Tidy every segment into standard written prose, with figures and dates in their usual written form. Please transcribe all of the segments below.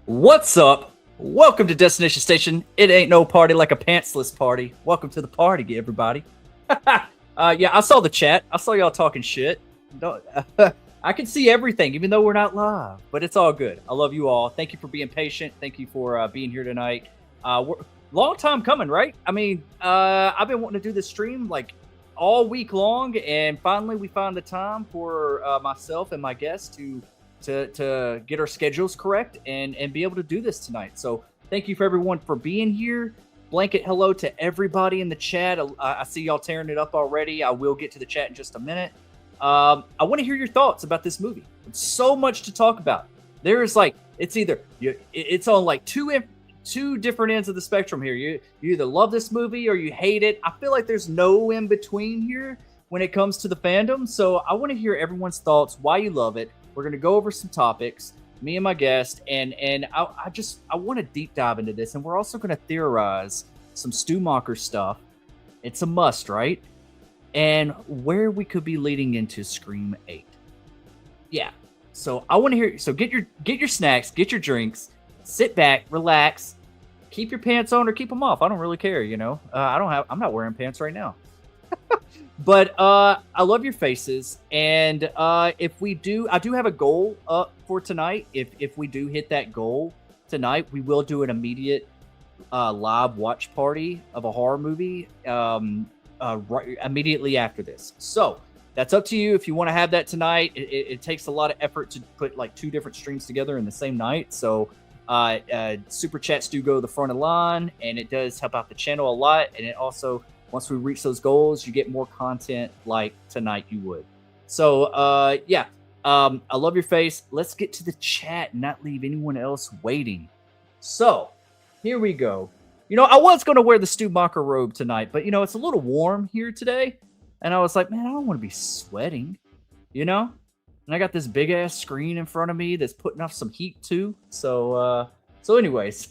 What's up? Welcome to Destination Station. It ain't no party like a pantsless party. Welcome to the party, everybody. Yeah, I saw the chat. I saw y'all talking shit. Don't, I can see everything, even though we're not live. But it's all good. I love you all. Thank you for being patient. Thank you for being here tonight. Long time coming, right? I mean, I've been wanting to do this stream like all week long, and finally we found the time for myself and my guests to get our schedules correct and be able to do this tonight. So thank you for everyone for being here. Blanket hello to everybody in the chat. I see y'all tearing it up already. I will get to the chat in just a minute. I want to hear your thoughts about this movie. It's so much to talk about. There's like, it's on like two different ends of the spectrum here. You either love this movie or you hate it. I feel like there's no in between here when it comes to the fandom. So I want to hear everyone's thoughts, why you love it. We're going to go over some topics, me and my guest, and I want to deep dive into this, and we're also going to theorize some Stumacher stuff. It's a must, right? And where we could be leading into Scream 8. Yeah. So I want to hear. So get your snacks, get your drinks, sit back, relax, keep your pants on or keep them off. I don't really care. You know, I'm not wearing pants right now. But I love your faces, and if we do, I do have a goal up for tonight. If we do hit that goal tonight, we will do an immediate live watch party of a horror movie right immediately after this. So that's up to you if you want to have that tonight. It takes a lot of effort to put like two different streams together in the same night. So super chats do go to the front of the line, and it does help out the channel a lot, and it also, once we reach those goals, you get more content like tonight you would. So, yeah, I love your face. Let's get to the chat and not leave anyone else waiting. So, here we go. You know, I was going to wear the Stumacher robe tonight, but, you know, it's a little warm here today. And I was like, man, I don't want to be sweating, you know? And I got this big-ass screen in front of me that's putting off some heat, too. So anyways...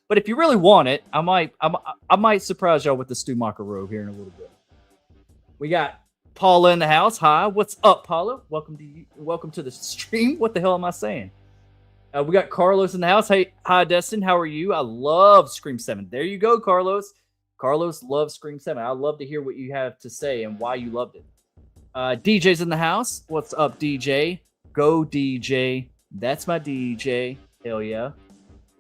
But if you really want it, I might surprise y'all with the Stumacher robe here in a little bit. We got Paula in the house. Hi, what's up, Paula? Welcome to the stream. What the hell am I saying? We got Carlos in the house. Hey, hi, Destin. How are you? I love Scream 7. There you go, Carlos. Carlos loves Scream 7. I'd love to hear what you have to say and why you loved it. DJ's in the house. What's up, DJ? Go, DJ. That's my DJ. Hell yeah.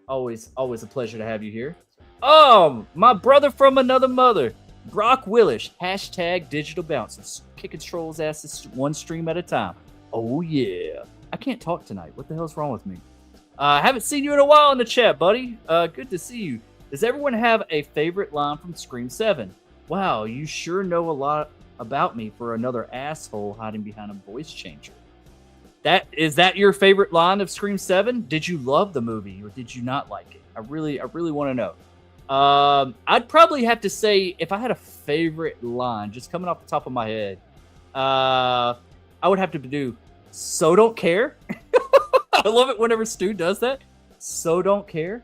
Always a pleasure to have you here. Oh, my brother from another mother, Brock Willish, hashtag digital bouncers, kicking trolls' asses one stream at a time. Oh yeah. I can't talk tonight. What the hell's wrong with me? I haven't seen you in a while in the chat, buddy. Good to see you. Does everyone have a favorite line from Scream 7? Wow, you sure know a lot about me for another asshole hiding behind a voice changer. Is that your favorite line of Scream 7? Did you love the movie or did you not like it? I really want to know. I'd probably have to say, if I had a favorite line, just coming off the top of my head, I would have to do, so don't care. I love it whenever Stu does that. So don't care.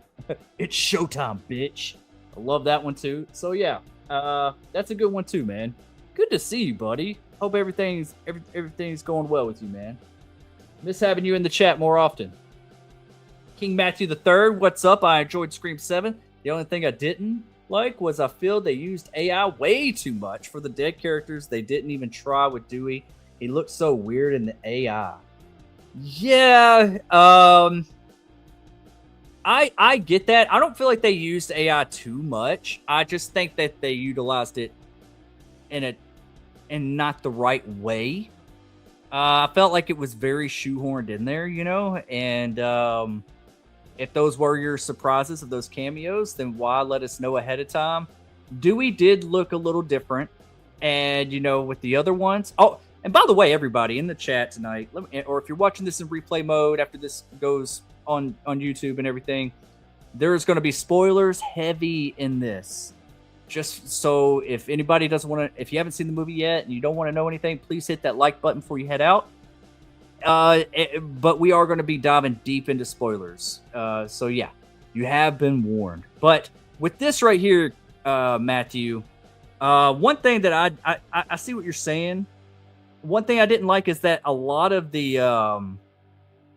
It's showtime, bitch. I love that one too. So yeah, that's a good one too, man. Good to see you, buddy. Hope everything's going well with you, man. Miss having you in the chat more often. King Matthew III, what's up? I enjoyed Scream 7. The only thing I didn't like was I feel they used AI way too much for the dead characters. They didn't even try with Dewey. He looked so weird in the AI. Yeah, I get that. I don't feel like they used AI too much. I just think that they utilized it in not the right way. I felt like it was very shoehorned in there, you know, and if those were your surprises of those cameos, then why let us know ahead of time? Dewey did look a little different, and, you know, with the other ones... Oh, and by the way, everybody in the chat tonight, or if you're watching this in replay mode after this goes on YouTube and everything, there's going to be spoilers heavy in this. Just so if anybody doesn't want to, if you haven't seen the movie yet and you don't want to know anything, please hit that like button before you head out. But we are going to be diving deep into spoilers. So yeah, you have been warned. But with this right here, Matthew, one thing that I see what you're saying. One thing I didn't like is that a lot of the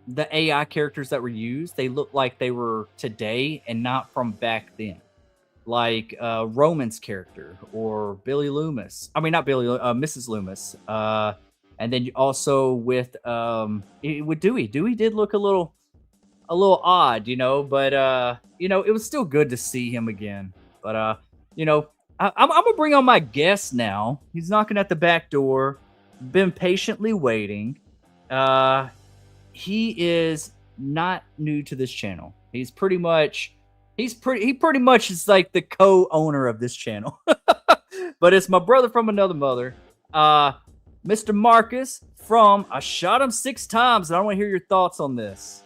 the AI characters that were used, they look like they were today and not from back then. Like Roman's character or Billy Loomis. I mean, not Billy, Mrs. Loomis. And then also with Dewey. Dewey did look a little odd, but it was still good to see him again. But I'm gonna bring on my guest now. He's knocking at the back door. Been patiently waiting. He is not new to this channel. He pretty much is like the co-owner of this channel. But it's my brother from another mother, Mr. Marcus from I Shot Him 6 Times, and I want to hear your thoughts on this.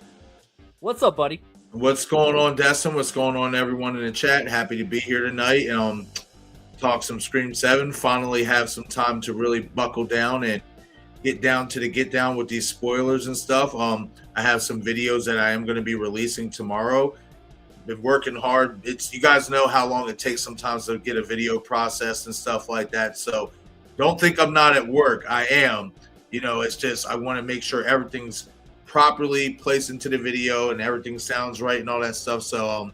What's up, buddy? What's going on, Destin? What's going on, everyone in the chat? Happy to be here tonight and talk some Scream 7. Finally have some time to really buckle down and get down with these spoilers and stuff. I have some videos that I am going to be releasing tomorrow. Been working hard. You guys know how long it takes sometimes to get a video processed and stuff like that. So don't think I'm not at work. I am. It's just I want to make sure everything's properly placed into the video and everything sounds right and all that stuff. So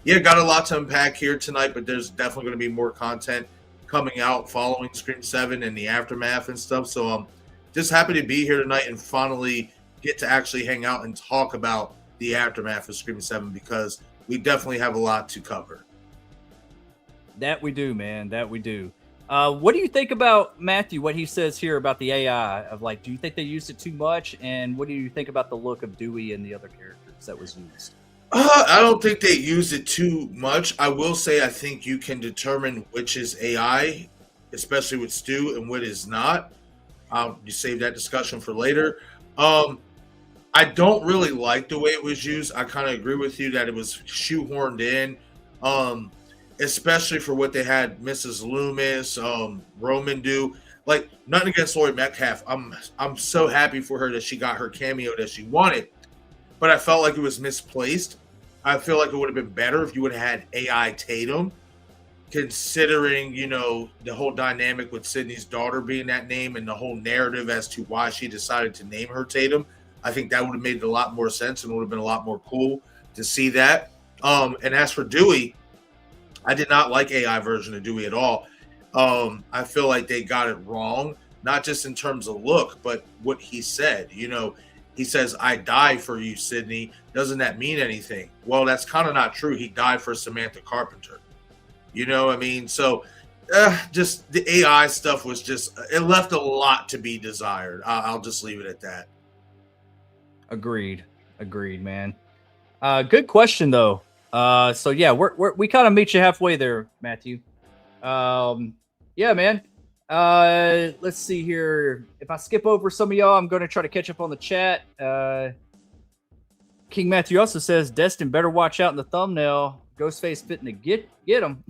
got a lot to unpack here tonight, but there's definitely going to be more content coming out following Scream 7 and the aftermath and stuff. So just happy to be here tonight and finally get to actually hang out and talk about the aftermath of Scream 7 because we definitely have a lot to cover. That we do, man. That we do. What do you think about Matthew, what he says here about the AI? Do you think they used it too much? And what do you think about the look of Dewey and the other characters that was used? I don't think they used it too much. I will say I think you can determine which is AI, especially with Stu, and what is not. You save that discussion for later. I don't really like the way it was used. I kind of agree with you that it was shoehorned in. Especially for what they had Mrs. Loomis, Roman do. Like, nothing against Laurie Metcalf. I'm so happy for her that she got her cameo that she wanted. But I felt like it was misplaced. I feel like it would have been better if you would have had AI Tatum, considering, the whole dynamic with Sydney's daughter being that name and the whole narrative as to why she decided to name her Tatum. I think that would have made a lot more sense and would have been a lot more cool to see that. And as for Dewey, I did not like AI version of Dewey at all. I feel like they got it wrong, not just in terms of look, but what he said. He says, "I die for you, Sydney." Doesn't that mean anything? Well, that's kind of not true. He died for Samantha Carpenter. So just the AI stuff was it left a lot to be desired. I'll just leave it at that. Agreed, man. Good question, though. So yeah, we kind of meet you halfway there, Matthew. Yeah, man. Let's see here. If I skip over some of y'all, I'm going to try to catch up on the chat. King Matthew also says, Destin better watch out in the thumbnail. Ghostface fitting to get him.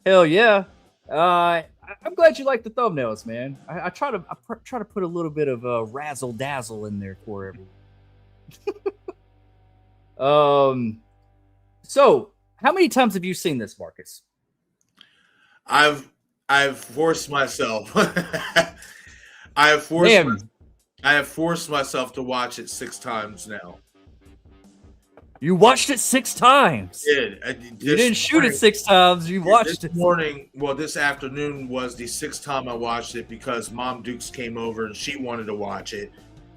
Hell yeah. I'm glad you like the thumbnails, man. I try to put a little bit of razzle dazzle in there for everyone. So, how many times have you seen this, Marcus? I've forced myself. I have forced myself to watch it 6 times now. You watched it 6 times. You didn't shoot it 6 times. You watched it. This afternoon was the 6th time I watched it because Mom Dukes came over and she wanted to watch it,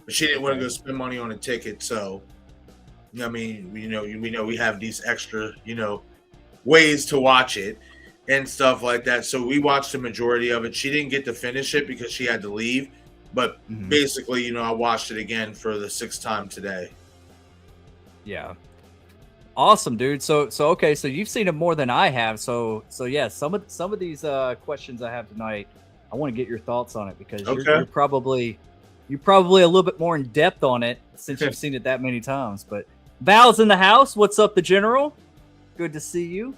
but she didn't want to go spend money on a ticket. So, we know we have these extra, ways to watch it and stuff like that. So we watched the majority of it. She didn't get to finish it because she had to leave, but basically, I watched it again for the 6th time today. Yeah. Awesome, dude. So okay, so you've seen it more than I have. So yeah, some of these questions I have tonight, I want to get your thoughts on it because you're probably a little bit more in depth on it since you've seen it that many times. But Val's in the house. What's up, the General? Good to see you.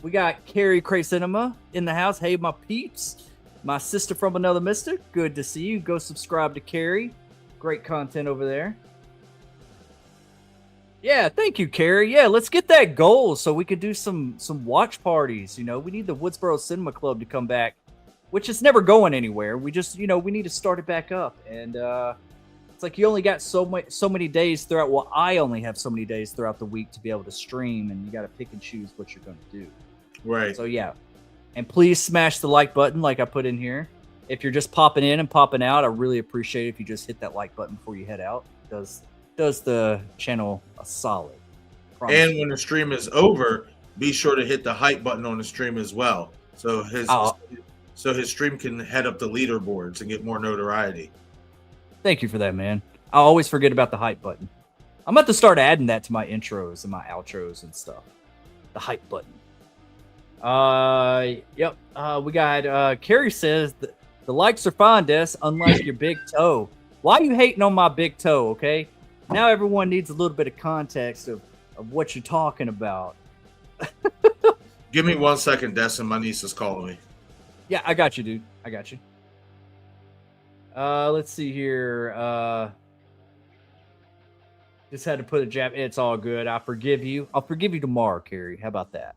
We got Carrie Cray Cinema in the house. Hey, my peeps. My sister from another mister. Good to see you. Go subscribe to Carrie. Great content over there. Yeah, thank you, Carrie. Yeah, let's get that goal so we could do some watch parties. We need the Woodsboro Cinema Club to come back, which is never going anywhere. We just, we need to start it back up. And it's like you only got so many days throughout. Well, I only have so many days throughout the week to be able to stream, and you got to pick and choose what you're going to do. Right. So yeah, and please smash the like button, like I put in here. If you're just popping in and popping out, I really appreciate it if you just hit that like button before you head out. It does the channel a solid. And when the stream is over, be sure to hit the hype button on the stream as well, so his stream can head up the leaderboards and get more notoriety. Thank you for that, man. I always forget about the hype button. I'm about to start adding that to my intros and my outros and stuff. The hype button. Yep. We got Carrie says that the likes are fine, Des, unlike your big toe. Why are you hating on my big toe? Okay. Now everyone needs a little bit of context of what you're talking about. Give me 1 second, Des, and my niece is calling me. Yeah, I got you, dude. I got you. Let's see here. Just had to put a jab. It's all good. I forgive you. I'll forgive you tomorrow, Carrie. How about that?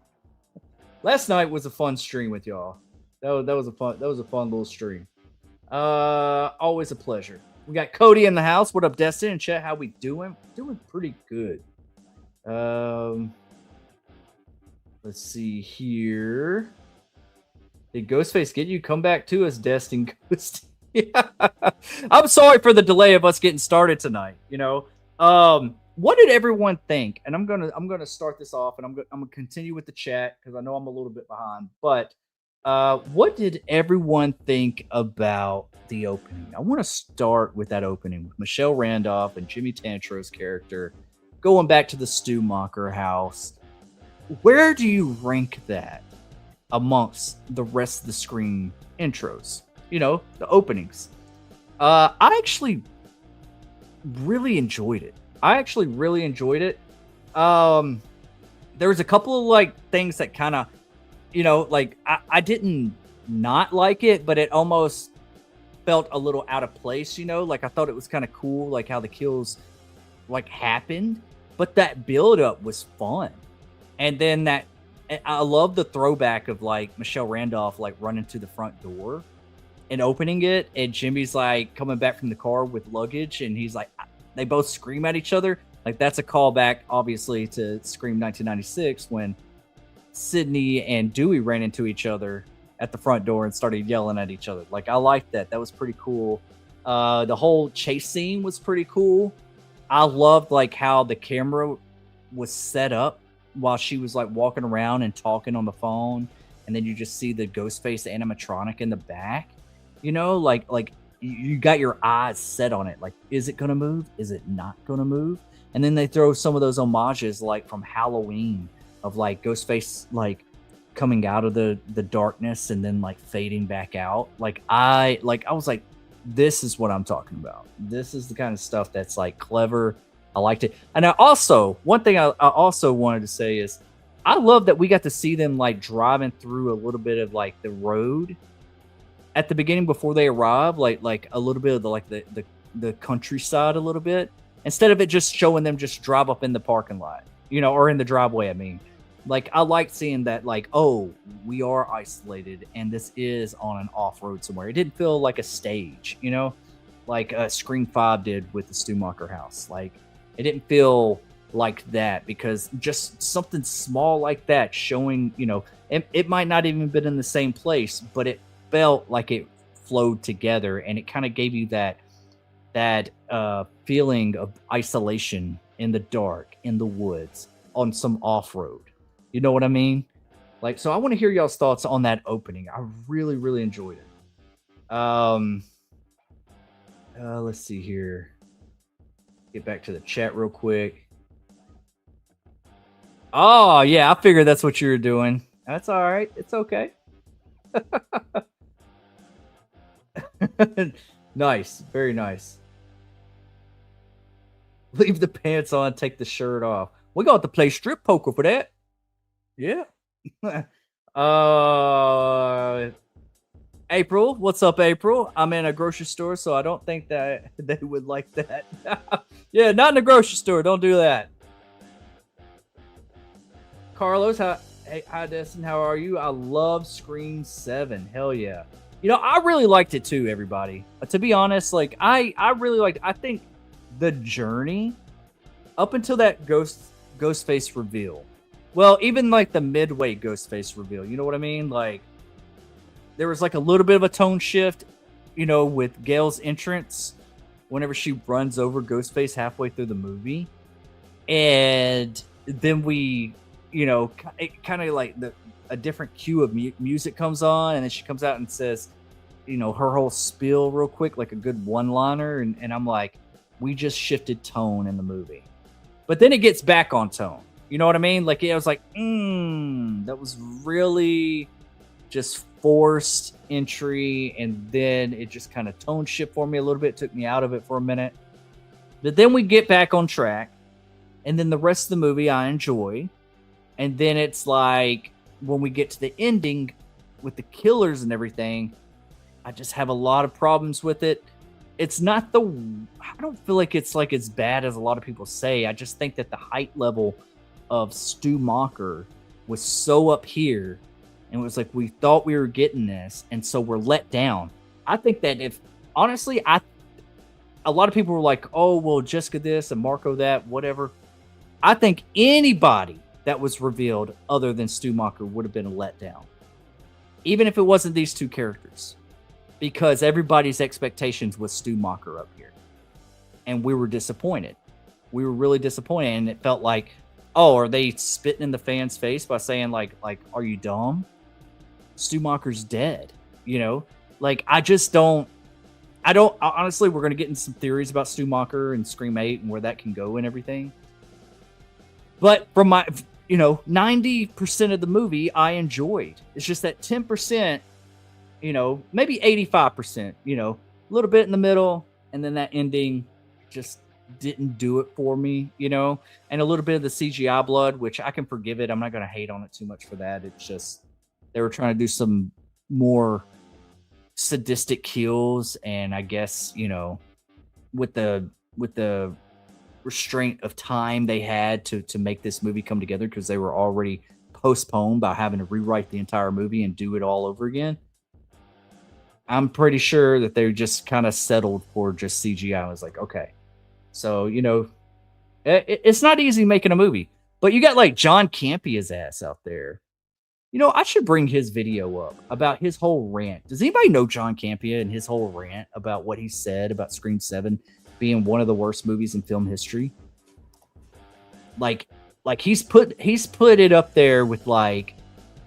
Last night was a fun stream with y'all. That was a fun little stream. Always a pleasure. We got Cody in the house. What up, Destin and chat? How we doing? Doing pretty good. Let's see here. Did Ghostface get you? Come back to us, Destin Ghost. Yeah. I'm sorry for the delay of us getting started tonight. You know, what did everyone think? And I'm gonna start this off, and I'm gonna continue with the chat because I know I'm a little bit behind. But what did everyone think about the opening? I want to start with that opening with Michelle Randolph and Jimmy Tantro's character going back to the Stumacher house. Where do you rank that amongst the rest of the Scream intros? You know, the openings. I actually really enjoyed it. There was a couple of like things that kind of, you know, like I didn't not like it, but it almost felt a little out of place, you know, like I thought it was kind of cool, like how the kills like happened, but that build up was fun. And then I love the throwback of like Michelle Randolph like running to the front door and opening it, and Jimmy's like coming back from the car with luggage, and he's like, they both scream at each other. Like that's a callback, obviously, to Scream 1996 when Sydney and Dewey ran into each other at the front door and started yelling at each other. Like I liked that. That was pretty cool. The whole chase scene was pretty cool. I loved like how the camera was set up while she was like walking around and talking on the phone, and then you just see the Ghostface animatronic in the back. You know, like you got your eyes set on it. Like, is it gonna move? Is it not gonna move? And then they throw some of those homages, like from Halloween, of like Ghostface like coming out of the darkness and then like fading back out. I was like, this is what I'm talking about. This is the kind of stuff that's like clever. I liked it. And one thing I also wanted to say is I love that we got to see them like driving through a little bit of like the road at the beginning before they arrive, like a little bit of the countryside a little bit, instead of it just showing them just drive up in the parking lot, you know, or in the driveway. I mean, like I like seeing that, like, oh, we are isolated and this is on an off-road somewhere. It didn't feel like a stage, you know, like Scream 5 did with the Stumacher house. Like it didn't feel like that, because just something small like that showing, you know, it might not even been in the same place, but it felt like it flowed together, and it kind of gave you that feeling of isolation in the dark, in the woods, on some off-road. You know what I mean? Like, so I want to hear y'all's thoughts on that opening. I really, really enjoyed it. Let's see here. Get back to the chat real quick. Oh, yeah, I figured that's what you were doing. That's all right. It's okay. Nice. Very nice. Leave the pants on, take the shirt off. We got to play strip poker for that. Yeah. April, what's up, April? I'm in a grocery store, so I don't think that they would like that. Yeah, not in a grocery store. Don't do that. Carlos, hi, Destin. How are you? I love Scream 7. Hell yeah. You know, I really liked it too, everybody. To be honest, like I really liked it. I think the journey up until that Ghostface reveal. Well, even like the midway Ghostface reveal, you know what I mean? Like there was like a little bit of a tone shift, you know, with Gail's entrance whenever she runs over Ghostface halfway through the movie. And then we, you know, it kind of like a different cue of music comes on, and then she comes out and says, you know, her whole spiel real quick, like a good one-liner. And I'm like, we just shifted tone in the movie. But then it gets back on tone. You know what I mean? Like, I was like, that was really just forced entry. And then it just kind of tone shift for me a little bit. Took me out of it for a minute. But then we get back on track. And then the rest of the movie I enjoy. And then it's like, when we get to the ending with the killers and everything, I just have a lot of problems with it. It's not I don't feel like it's like as bad as a lot of people say. I just think that the height level of Stu Macher was so up here, and it was like we thought we were getting this, and so we're let down. I think that honestly, a lot of people were like, oh, well, Jessica this and Marco that, whatever. I think anybody that was revealed other than Stu Macher would have been a letdown, even if it wasn't these two characters. Because everybody's expectations was Stu Macher up here. And we were disappointed. We were really disappointed. And it felt like, oh, are they spitting in the fans' face by saying, like, are you dumb? Stu Macher's dead. You know? Like, honestly, we're going to get into some theories about Stu Macher and Scream 8 and where that can go and everything. But from my, 90% of the movie I enjoyed. It's just that 10%, maybe 85%, a little bit in the middle, and then that ending just didn't do it for me, and a little bit of the CGI blood, which I can forgive it. I'm not going to hate on it too much for that. It's just they were trying to do some more sadistic kills, and I guess, with the restraint of time they had to make this movie come together, because they were already postponed by having to rewrite the entire movie and do it all over again. I'm pretty sure that they just kind of settled for just CGI. I was like, okay. So, it's not easy making a movie. But you got like John Campia's ass out there. I should bring his video up about his whole rant. Does anybody know John Campia and his whole rant about what he said about Scream 7 being one of the worst movies in film history? Like he's put it up there with like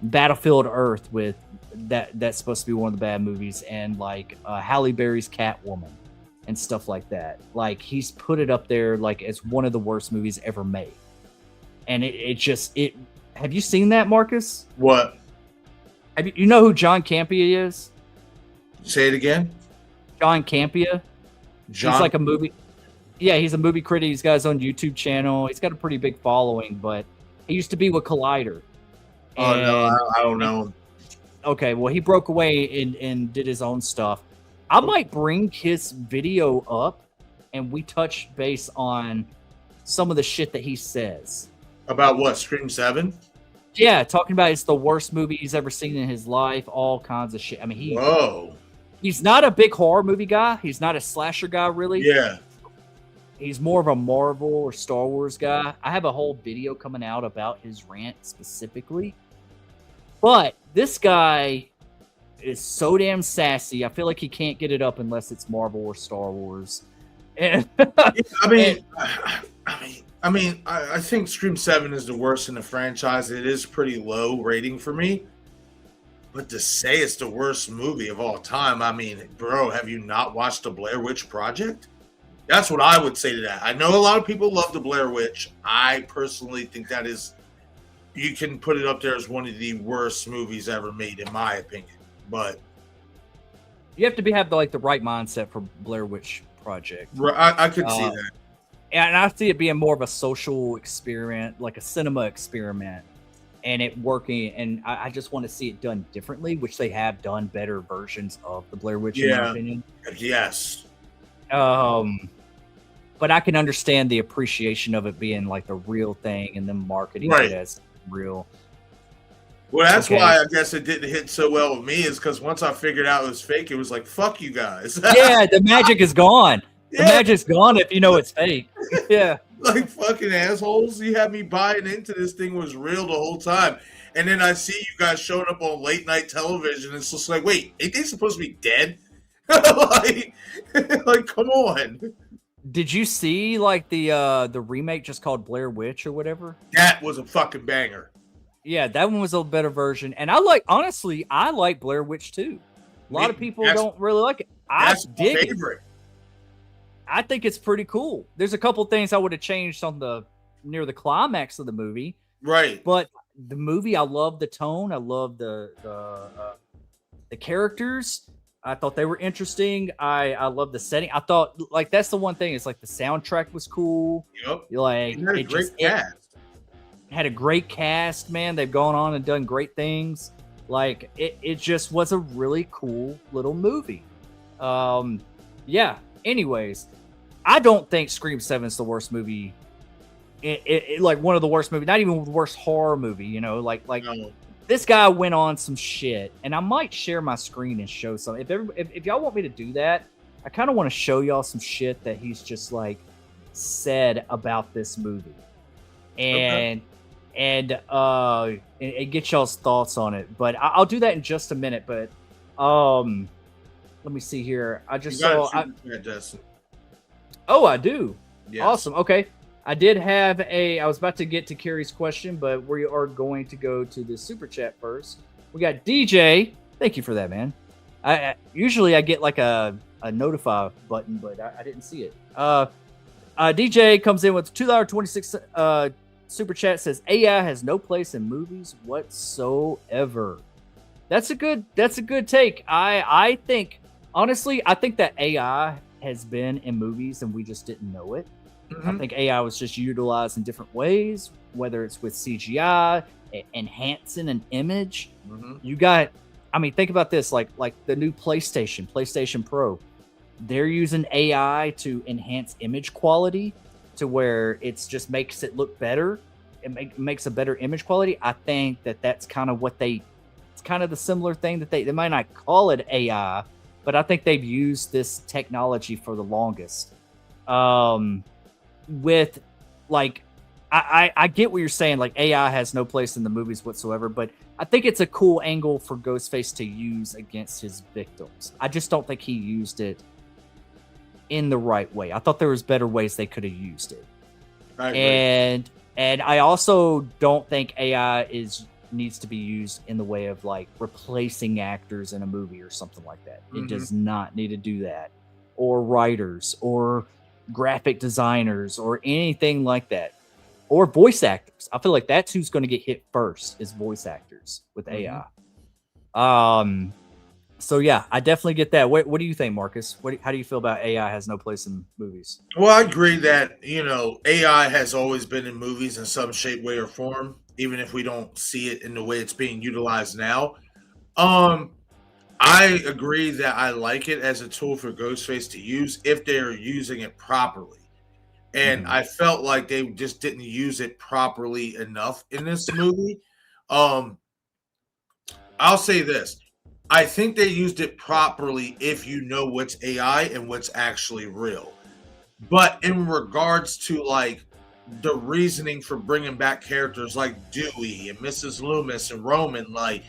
Battlefield Earth, with that's supposed to be one of the bad movies, and like Halle Berry's Catwoman and stuff like that. Like he's put it up there like as one of the worst movies ever made. And it have you seen that, Marcus? What? You know who John Campia is? Say it again. John Campia. He's like a movie. Yeah, he's a movie critic. He's got his own YouTube channel. He's got a pretty big following, but he used to be with Collider. Oh, no, I don't know. Okay, well, he broke away and did his own stuff. I might bring his video up and we touch base on some of the shit that he says. About what? Scream 7? Yeah, talking about it's the worst movie he's ever seen in his life, all kinds of shit. I mean, he's not a big horror movie guy. He's not a slasher guy, really. Yeah. He's more of a Marvel or Star Wars guy. I have a whole video coming out about his rant specifically. But this guy is so damn sassy. I feel like he can't get it up unless it's Marvel or Star Wars. And I think Scream 7 is the worst in the franchise. It is pretty low rating for me. But to say it's the worst movie of all time, I mean, bro, have you not watched the Blair Witch Project? That's what I would say to that. I know a lot of people love the Blair Witch. I personally think that is, you can put it up there as one of the worst movies ever made, in my opinion. But you have to have the right mindset for Blair Witch Project. I could see that. And I see it being more of a social experiment, like a cinema experiment, and it working. And I just want to see it done differently, which they have done better versions of the Blair Witch, in my opinion. Yes. But I can understand the appreciation of it being like the real thing and then marketing it as real. Well, that's why I guess it didn't hit so well with me, is because once I figured out it was fake, it was like, fuck you guys. Yeah, the magic is gone. The magic's gone if you know it's fake. Yeah. Like fucking assholes. You had me buying into this thing was real the whole time. And then I see you guys showing up on late night television. It's just like, wait, ain't they supposed to be dead? like, come on. Did you see like the remake just called Blair Witch or whatever? That was a fucking banger. Yeah, that one was a better version. And I like Blair Witch too. A lot of people don't really like it. That's my favorite. I think it's pretty cool. There's a couple things I would have changed on near the climax of the movie. Right. But the movie, I love the tone. I love the characters. I thought they were interesting. I love the setting. I thought like that's the one thing. It's like the soundtrack was cool. Yep. Like it had a great cast. It had a great cast, man. They've gone on and done great things. Like it just was a really cool little movie. Yeah. Anyways, I don't think Scream 7 is the worst movie. Like one of the worst movies, not even the worst horror movie. You know, like no. This guy went on some shit, and I might share my screen and show some. If y'all want me to do that, I kind of want to show y'all some shit that he's just like said about this movie, and get y'all's thoughts on it. But I'll do that in just a minute. But let me see here. I just saw. Oh, I do. Yes. Awesome. Okay. I did have I was about to get to Carrie's question, but we are going to go to the super chat first. We got DJ. Thank you for that, man. Usually I get like a notify button, but I didn't see it. DJ comes in with $2.26 super chat, says AI has no place in movies whatsoever. That's a good take. I think honestly, I think that AI has been in movies and we just didn't know it. Mm-hmm. I think AI was just utilized in different ways, whether it's with CGI, enhancing an image. Mm-hmm. Think about this, like the new PlayStation Pro. They're using AI to enhance image quality to where it just makes it look better. It makes a better image quality. I think that's kind of it's kind of the similar thing that they might not call it AI, but I think they've used this technology for the longest. With like I get what you're saying, like AI has no place in the movies whatsoever, but I think it's a cool angle for Ghostface to use against his victims. I just don't think he used it in the right way. I thought there was better ways they could have used it. And I also don't think AI needs to be used in the way of like replacing actors in a movie or something like that. Mm-hmm. It does not need to do that, or writers or graphic designers or anything like that, or voice actors. I feel like that's who's going to get hit first, is voice actors with AI. So yeah, I definitely get that. What do you think, Marcus? How do you feel about AI has no place in movies? Well, I agree that AI has always been in movies in some shape, way, or form, even if we don't see it in the way it's being utilized now. I agree that I like it as a tool for Ghostface to use if they're using it properly. And I felt like they just didn't use it properly enough in this movie. I'll say this. I think they used it properly if you know what's AI and what's actually real. But in regards to like the reasoning for bringing back characters like Dewey and Mrs. Loomis and Roman, like,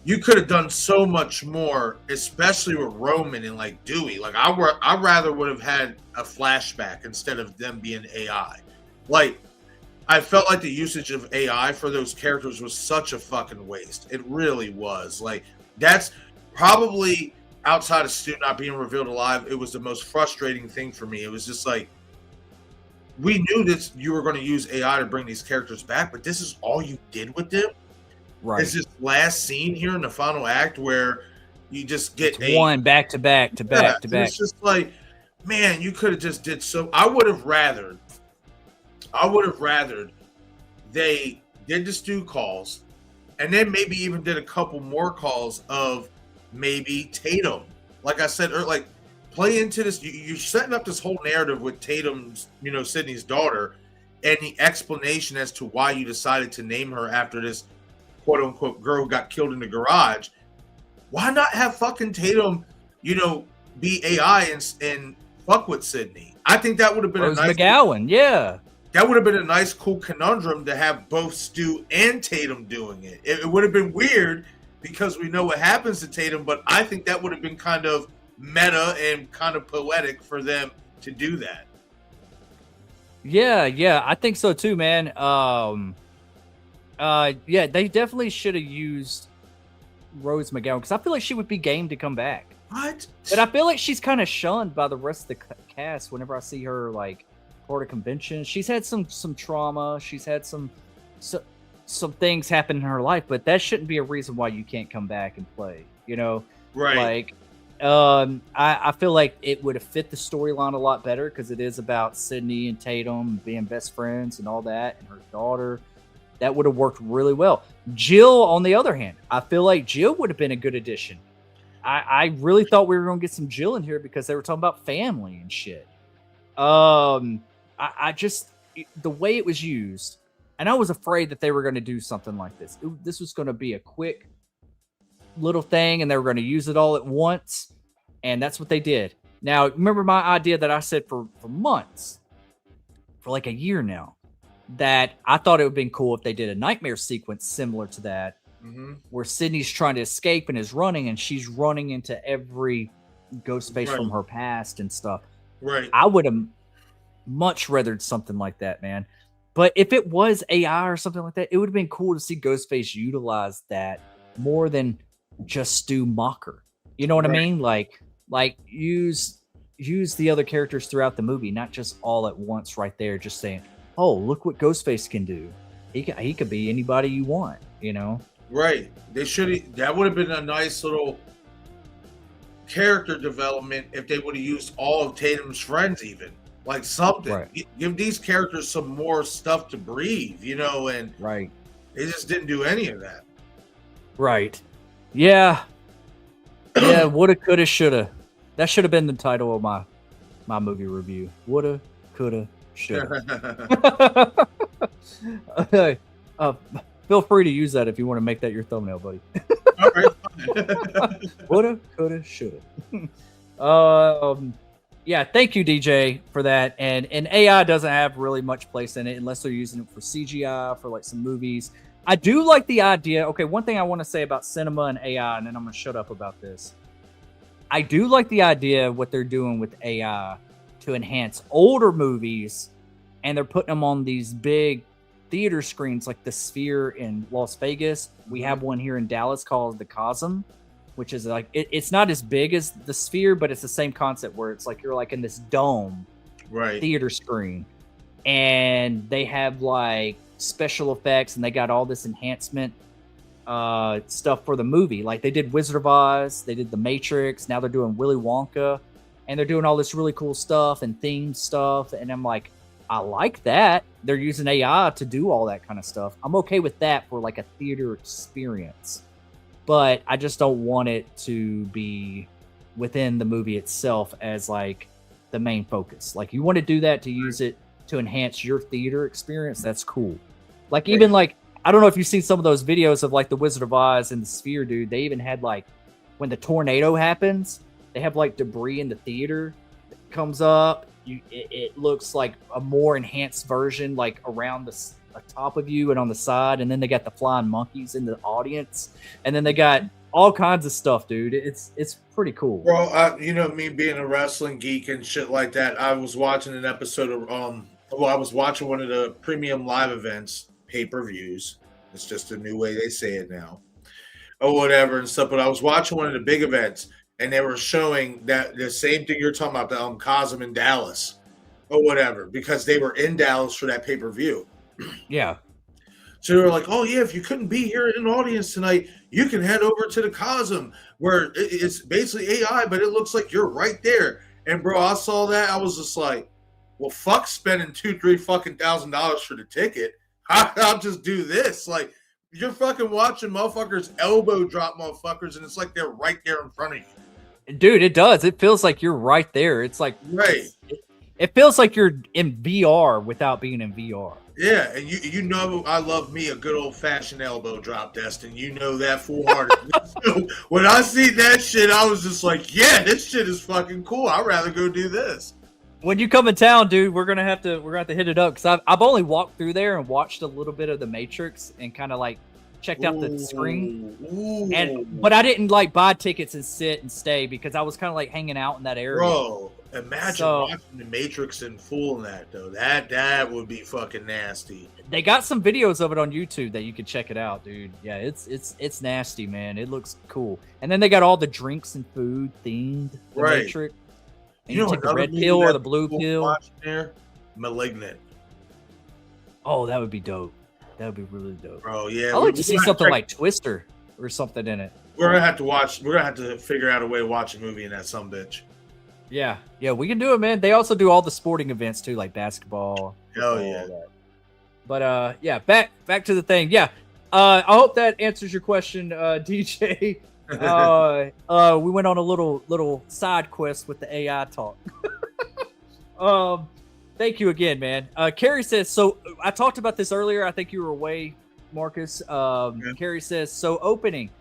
you could have done so much more, especially with Roman and like Dewey. Like I rather would have had a flashback instead of them being AI. Like, I felt like the usage of AI for those characters was such a fucking waste. It really was. Like, that's probably, outside of Stu not being revealed alive, it was the most frustrating thing for me. It was just like, we knew that you were going to use AI to bring these characters back, but this is all you did with them. Right. It's this last scene here in the final act where you just get one back to back. It's just like, man, you could have just did so. I would have rathered they did the Stu calls, and then maybe even did a couple more calls of maybe Tatum. Like I said, or like play into this. You're setting up this whole narrative with Tatum's, Sydney's daughter, and the explanation as to why you decided to name her after this quote unquote girl who got killed in the garage. Why not have fucking Tatum, be AI and fuck with Sydney. I think that would have been Rose a nice McGowan, yeah. That would have been a nice, cool conundrum to have both Stu and Tatum doing it. It would have been weird because we know what happens to Tatum, but I think that would have been kind of meta and kind of poetic for them to do that. Yeah, I think so too, man. Yeah, they definitely should have used Rose McGowan because I feel like she would be game to come back. What? But I feel like she's kind of shunned by the rest of the cast whenever I see her like part of conventions. She's had some trauma. She's had some things happen in her life, but that shouldn't be a reason why you can't come back and play. You know, right? Like, I feel like it would have fit the storyline a lot better because it is about Sydney and Tatum being best friends and all that, and her daughter. That would have worked really well. Jill, on the other hand, I feel like Jill would have been a good addition. I really thought we were going to get some Jill in here because they were talking about family and shit. I just, the way it was used, and I was afraid that they were going to do something like this. This was going to be a quick little thing and they were going to use it all at once. And that's what they did. Now, remember my idea that I said for months, for like a year now, that I thought it would have been cool if they did a nightmare sequence similar to that, where Sydney's trying to escape and is running, and she's running into every ghost face from her past and stuff. Right. I would have much rathered something like that, man. But if it was AI or something like that, it would have been cool to see Ghostface utilize that more than just Stu Mocker. You know what I mean? Like use the other characters throughout the movie, not just all at once right there, just saying, oh, look what Ghostface can do. He could be anybody you want, you know? Right. They should. That would have been a nice little character development if they would have used all of Tatum's friends, even like something. Right. Give these characters some more stuff to breathe, you know? And right. They just didn't do any of that. Right. Yeah. Yeah. Woulda, coulda, shoulda. That should have been the title of my movie review. Woulda, coulda, shoulda. Feel free to use that if you want to make that your thumbnail, buddy. All right. Woulda, coulda, shoulda. Yeah, thank you, DJ, for that. And AI doesn't have really much place in it unless they're using it for CGI, for like some movies. I do like the idea. Okay, one thing I want to say about cinema and AI, and then I'm going to shut up about this. I do like the idea of what they're doing with AI to enhance older movies, and they're putting them on these big theater screens like the Sphere in Las Vegas. We have one here in Dallas called the Cosm, which is like it's not as big as the Sphere, but it's the same concept where it's like you're like in this dome theater screen, and they have like special effects and they got all this enhancement stuff for the movie. Like they did Wizard of Oz, they did The Matrix, now they're doing Willy Wonka, and they're doing all this really cool stuff and themed stuff, and I'm like, I like that. They're using AI to do all that kind of stuff. I'm okay with that for like a theater experience. But I just don't want it to be within the movie itself as like the main focus. Like you want to do that to use it to enhance your theater experience. That's cool. Like even like, I don't know if you've seen some of those videos of like the Wizard of Oz and the Sphere, dude. They even had like when the tornado happens, they have like debris in the theater that comes up. It looks like a more enhanced version, like around the top of you and on the side, and then they got the flying monkeys in the audience, and then they got all kinds of stuff, dude. It's pretty cool. Bro, you know me being a wrestling geek and shit like that. I was watching an episode of I was watching one of the premium live events, pay-per-views. It's just a new way they say it now, or whatever and stuff. But I was watching one of the big events, and they were showing that the same thing you're talking about, the Cosm in Dallas or whatever, because they were in Dallas for that pay-per-view. Yeah. So they were like, oh, yeah, if you couldn't be here in the audience tonight, you can head over to the Cosm, where it's basically AI, but it looks like you're right there. And, bro, I saw that. I was just like, well, fuck spending $2,000-$3,000 for the ticket. I'll just do this. Like, you're fucking watching motherfuckers elbow drop motherfuckers, and it's like they're right there in front of you. Dude, it does. It feels like you're right there. It's like it feels like you're in VR without being in VR. Yeah, and you know I love me a good old fashioned elbow drop, Destin. You know that full-hearted. So when I see that shit, I was just like, yeah, this shit is fucking cool. I'd rather go do this. When you come in town, dude, we're gonna have to hit it up because I've only walked through there and watched a little bit of the Matrix and kind of like checked out the screen. But I didn't like buy tickets and sit and stay because I was kind of like hanging out in that area. Bro, imagine watching the Matrix in full in that though. That would be fucking nasty. They got some videos of it on YouTube that you can check it out, dude. Yeah, it's nasty, man. It looks cool. And then they got all the drinks and food themed the Right. Matrix. And You you know take the another red movie pill or that the blue people pill. watch there? Malignant. Oh, that would be dope. That would be really dope. Bro, yeah. I'd like to see something check- like Twister or something in it. We're gonna have to watch. We're gonna have to figure out a way to watch a movie in that sumbitch. Yeah, we can do it, man. They also do all the sporting events too, like basketball. Hell football, yeah. all that. But yeah, back to the thing. Yeah, I hope that answers your question, DJ. We went on a little side quest with the AI talk. Thank you again, man. Carrie says, so I talked about this earlier. I think you were away, Marcus. Carrie says, so opening.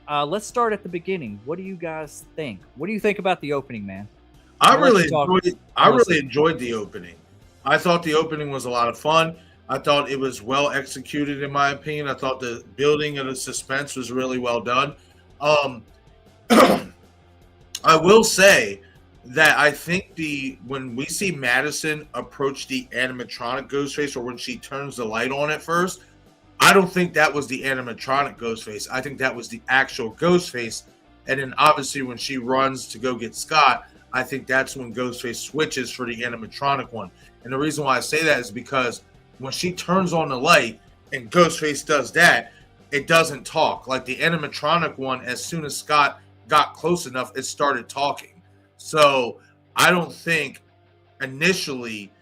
Let's start at the beginning. What do you guys think? What do you think about the opening, man? I really enjoyed the opening. I thought the opening was a lot of fun. I thought it was well executed, in my opinion. I thought the building of the suspense was really well done. I will say that I think when we see Madison approach the animatronic Ghostface, or when she turns the light on at first, I don't think that was the animatronic Ghostface. I think that was the actual Ghostface. And then obviously when she runs to go get Scott, I think that's when Ghostface switches for the animatronic one. And the reason why I say that is because when she turns on the light and Ghostface does that, it doesn't talk. Like the animatronic one, as soon as Scott got close enough, it started talking. So I don't think initially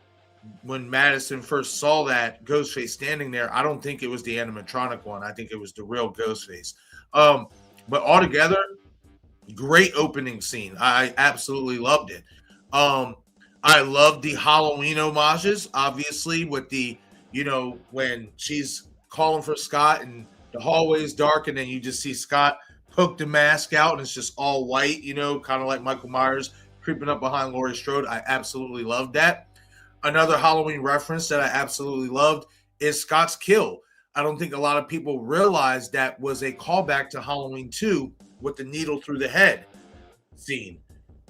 when Madison first saw that Ghostface standing there, I don't think it was the animatronic one. I think it was the real Ghostface. But altogether, great opening scene. I absolutely loved it. I loved the Halloween homages, obviously, with the, when she's calling for Scott and the hallway is dark and then you just see Scott poke the mask out and it's just all white, kind of like Michael Myers creeping up behind Laurie Strode. I absolutely loved that. Another Halloween reference that I absolutely loved is Scott's kill. I don't think a lot of people realize that was a callback to Halloween 2 with the needle through the head scene.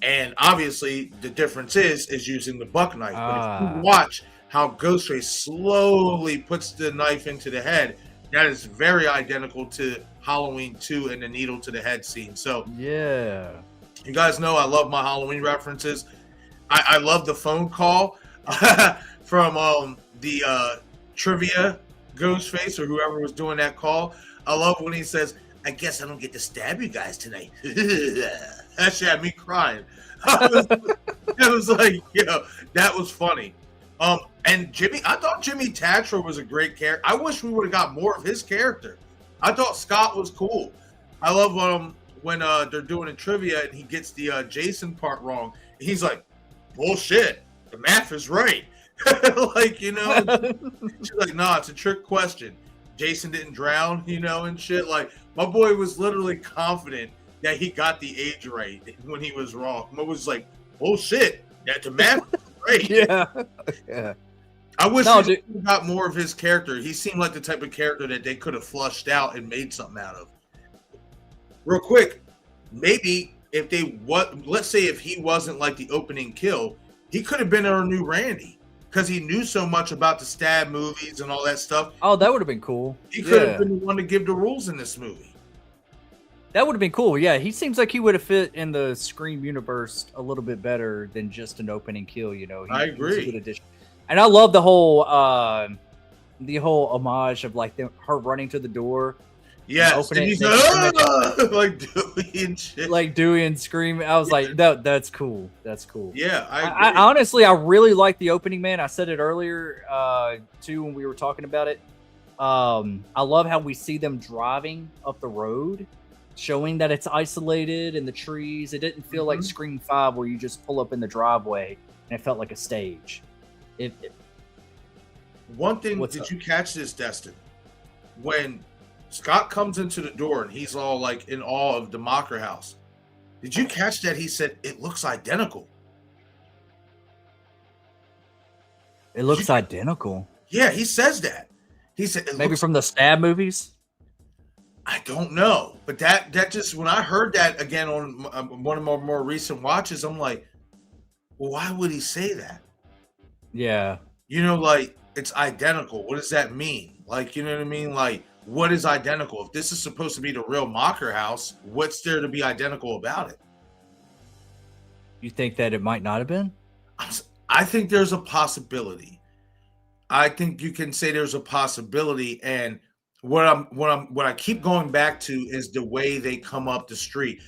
And obviously the difference is using the buck knife. But if you watch how Ghostface slowly puts the knife into the head, that is very identical to Halloween 2 and the needle to the head scene. So yeah, you guys know I love my Halloween references. I love the phone call from the trivia Ghostface or whoever was doing that call. I love when he says, I guess I don't get to stab you guys tonight. That shit had me crying. It was like, that was funny. And I thought Jimmy Tatro was a great character. I wish we would have got more of his character. I thought Scott was cool. I love when they're doing a trivia and he gets the Jason part wrong. He's like, bullshit. The math is right. She's like, nah, it's a trick question. Jason didn't drown, and shit. Like, my boy was literally confident that he got the age right when he was wrong. I was like, bullshit. That the math is right. Yeah. I wish we got more of his character. He seemed like the type of character that they could have flushed out and made something out of. Real quick, maybe let's say if he wasn't like the opening kill, he could have been our new Randy because he knew so much about the stab movies and all that stuff. Oh, that would have been cool. He could have been the one to give the rules in this movie. That would have been cool. Yeah, he seems like he would have fit in the Scream universe a little bit better than just an opening kill. I agree. He was a good addition. And I love the whole homage of like her running to the door. Yeah, opening he's like Dewey and shit. Like Dewey and Scream. I was like, that's cool. That's cool. Yeah, I honestly, I really like the opening, man. I said it earlier too when we were talking about it. I love how we see them driving up the road, showing that it's isolated in the trees. It didn't feel like Scream 5 where you just pull up in the driveway and it felt like a stage. One thing, did you catch this, Destin? When Scott comes into the door and he's all like in awe of the Mocker house. Did you catch that? He said, it looks identical. It looks identical. Yeah, he says that. He said it Maybe looks, from the Stab movies. I don't know, but that just when I heard that again on one of my more recent watches, I'm like, well, why would he say that? Yeah. You know, like it's identical. What does that mean? Like, you know what I mean? Like, what is identical? If this is supposed to be the real Mocker house, what's there to be identical about it? You think that it might not have been? I think there's a possibility. I think you can say there's a possibility, and what I keep going back to is the way they come up the street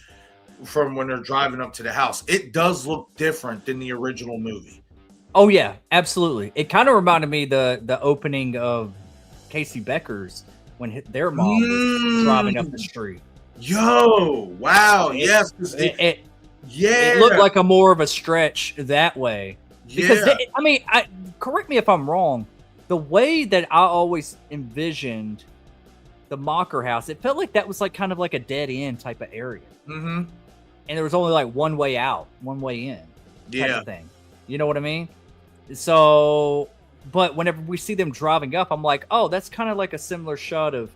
from when they're driving up to the house. It does look different than the original movie. Oh yeah, absolutely. It kind of reminded me the opening of Casey Becker's when their mom was driving up the street. Yo, wow, yes, it looked like a more of a stretch that way. Because correct me if I'm wrong. The way that I always envisioned the Mocker house, it felt like that was like kind of like a dead end type of area. Mm-hmm. And there was only like one way out, one way in, type of thing. You know what I mean? So, but whenever we see them driving up, I'm like, oh, that's kind of like a similar shot of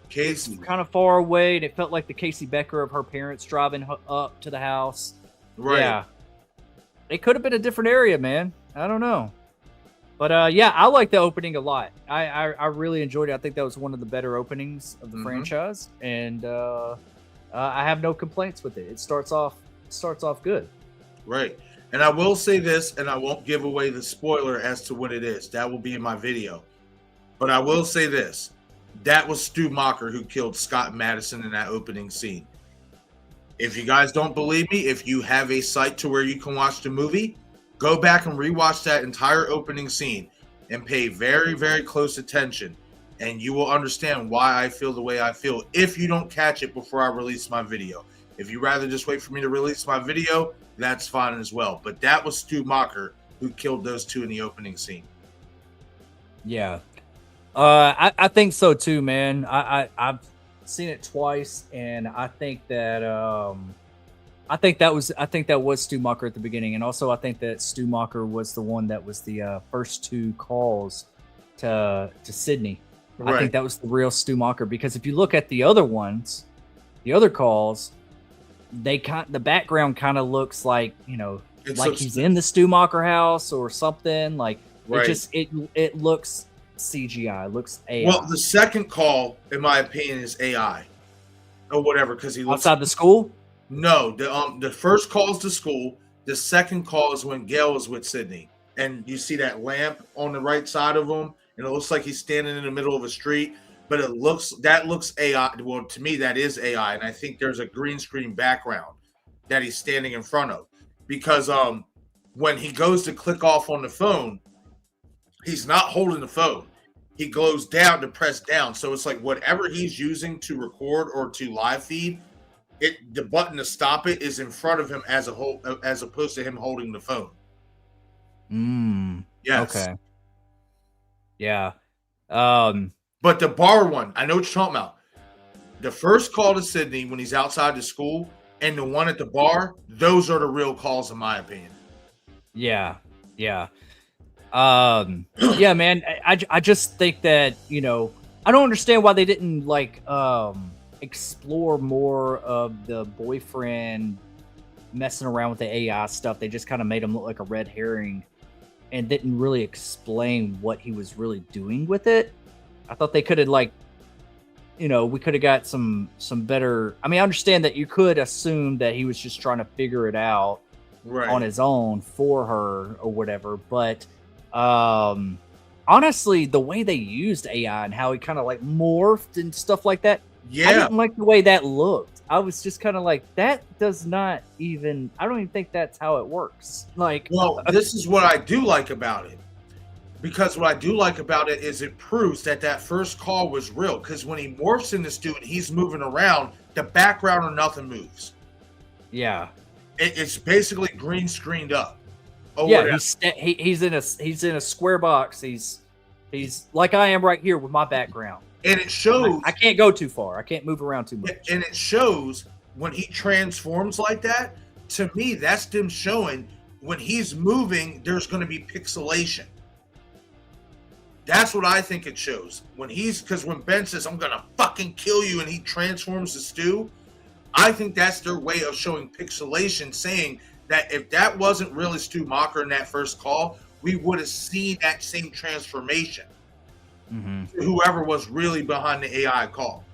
Casey, kind of far away, and it felt like the Casey Becker of her parents driving up to the house. Right. Yeah. It could have been a different area, man. I don't know. But yeah, I like the opening a lot. I really enjoyed it. I think that was one of the better openings of the franchise, and I have no complaints with it. It starts off good. Right. And I will say this, and I won't give away the spoiler as to what it is. That will be in my video. But I will say this. That was Stu Macher who killed Scott Madison in that opening scene. If you guys don't believe me, if you have a site to where you can watch the movie, go back and rewatch that entire opening scene and pay very, very close attention. And you will understand why I feel the way I feel if you don't catch it before I release my video. If you rather just wait for me to release my video, that's fine as well. But that was Stu Macher who killed those two in the opening scene. Yeah. I think so too, man. I've seen it twice, and I think that that was Stu Macher at the beginning, and also I think that Stu Macher was the one that was the first two calls to Sydney. Right. I think that was the real Stu Macher, because if you look at the other ones, the other calls, the background kind of looks like, you know, like he's in the Stu Macher house or something. Like it looks CGI, looks AI. Well, the second call, in my opinion, is AI or whatever, because he looks outside the school. No, the first call is to school. The second call is when Gail is with Sydney, and you see that lamp on the right side of him, and it looks like he's standing in the middle of a street. But that looks AI. Well, to me, that is AI, and I think there's a green screen background that he's standing in front of, because when he goes to click off on the phone, he's not holding the phone. He goes down to press down, so it's like whatever he's using to record or to live feed. The button to stop it is in front of him as opposed to him holding the phone. Yes. Okay. Yeah. But the bar one, I know what you're talking about. The first call to Sydney when he's outside the school and the one at the bar, those are the real calls, in my opinion. Yeah. Yeah. Yeah, man. I just think that, you know, I don't understand why they didn't explore more of the boyfriend messing around with the AI stuff. They just kind of made him look like a red herring and didn't really explain what he was really doing with it. I thought they could have, like, you know, we could have got some better. I mean, I understand that you could assume that he was just trying to figure it out on his own for her or whatever, but honestly, the way they used AI and how he kind of like morphed and stuff like that, I didn't like the way that looked. I was just kind of like, that does not even, I don't even think that's how it works. Like, well, this is what I do like about it. Because what I do like about it is it proves that first call was real. Because when he morphs in this dude, he's moving around, the background or nothing moves. Yeah. It's basically green screened up. Oh yeah, he's in a square box. He's like I am right here with my background. And it shows I can't go too far. I can't move around too much. And it shows when he transforms like that. To me, that's them showing when he's moving, there's going to be pixelation. That's what I think it shows. Because when Ben says, I'm going to fucking kill you, and he transforms to Stu, I think that's their way of showing pixelation, saying that if that wasn't really Stu Macher in that first call, we would have seen that same transformation to whoever was really behind the AI call.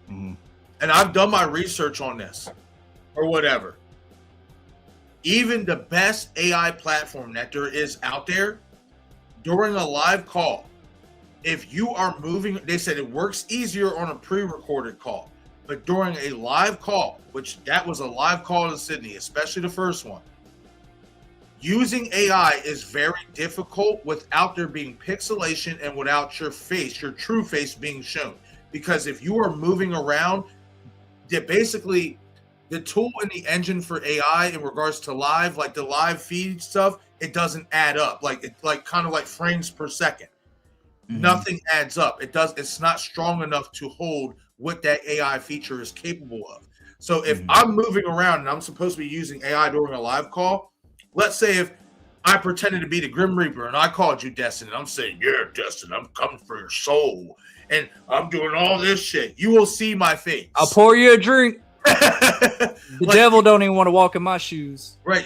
And I've done my research on this, or whatever. Even the best AI platform that there is out there, during a live call, if you are moving, they said it works easier on a pre-recorded call. But during a live call, which that was a live call to Sydney, especially the first one, using AI is very difficult without there being pixelation and without your face, your true face being shown. Because if you are moving around, basically the tool in the engine for AI in regards to live, like the live feed stuff, it doesn't add up. Like kind of like frames per second. Nothing adds up. It's not strong enough to hold what that AI feature is capable of. So if I'm moving around and I'm supposed to be using AI during a live call, let's say if I pretended to be the Grim Reaper and I called you Destin, and I'm saying, yeah, Destin, I'm coming for your soul, and I'm doing all this shit, you will see my face. I'll pour you a drink. The devil don't even want to walk in my shoes. Right.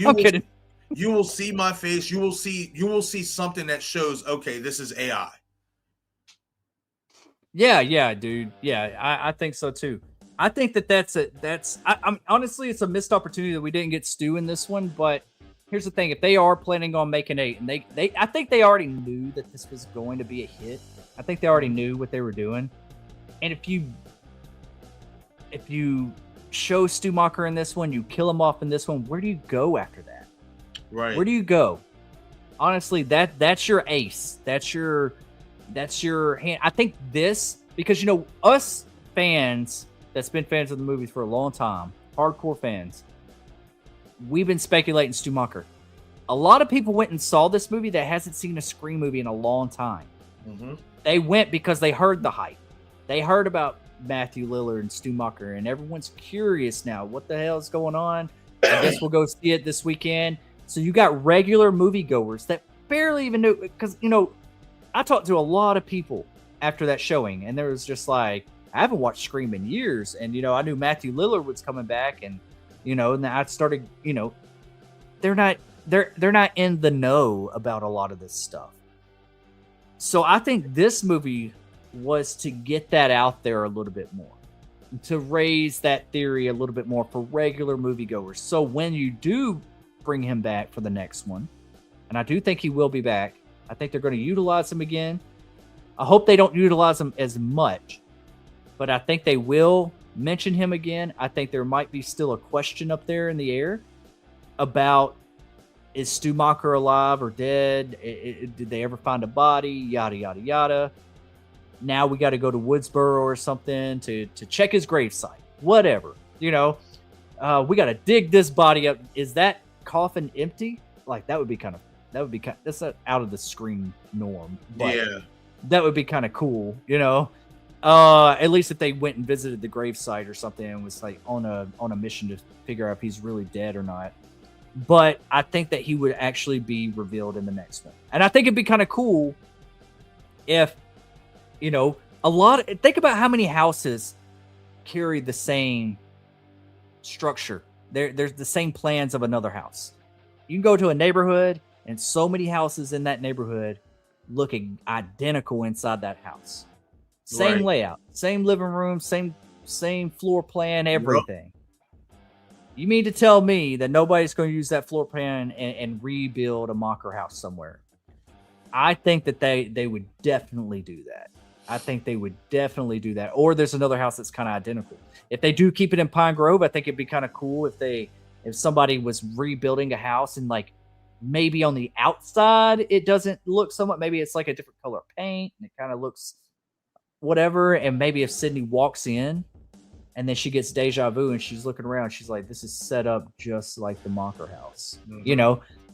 I'm kidding. You will see my face. You will see something that shows, okay, this is AI. Yeah, dude. Yeah, I think so too. I think I'm honestly, it's a missed opportunity that we didn't get Stu in this one. But here's the thing: if they are planning on making 8, and I think they already knew that this was going to be a hit. I think they already knew what they were doing. And if you show Stu Macher in this one, you kill him off in this one, where do you go after that? Right. Where do you go? Honestly, that's your ace. That's your hand. I think this, because us fans that's been fans of the movies for a long time, hardcore fans, we've been speculating Stu Macher. A lot of people went and saw this movie that hasn't seen a Scream movie in a long time. They went because they heard the hype. They heard about Matthew Lillard and Stu Macher, and everyone's curious now. What the hell is going on? I guess we'll go see it this weekend. So you got regular moviegoers that barely even knew, because I talked to a lot of people after that showing, and there was just like, I haven't watched Scream in years, and I knew Matthew Lillard was coming back, and and I started, they're not in the know about a lot of this stuff. So I think this movie was to get that out there a little bit more, to raise that theory a little bit more for regular moviegoers. So when you do bring him back for the next one, and I do think he will be back, I think they're going to utilize him again. I hope they don't utilize him as much, but I think they will mention him again. I think there might be still a question up there in the air about, is Stu Macher alive or dead? Did they ever find a body? Yada, yada, yada. Now we got to go to Woodsboro or something to check his gravesite. Whatever. We got to dig this body up. Is that coffin empty? Like, that's not out of the Scream norm. But yeah, that would be kind of cool, at least if they went and visited the gravesite or something and was like on a mission to figure out if he's really dead or not. But I think that he would actually be revealed in the next one. And I think it'd be kind of cool if, think about how many houses carry the same structure. There's the same plans of another house. You can go to a neighborhood and so many houses in that neighborhood looking identical inside that house. Same layout, same living room, same floor plan, everything. You mean to tell me that nobody's going to use that floor plan and rebuild a Macher house somewhere? I think that they would definitely do that. I think they would definitely do that. Or there's another house that's kind of identical. If they do keep it in Pine Grove, I think it'd be kind of cool if somebody was rebuilding a house and like maybe on the outside it doesn't look somewhat, maybe it's like a different color paint and it kind of looks whatever. And maybe if Sydney walks in and then she gets deja vu and she's looking around, she's like, this is set up just like the Macher house.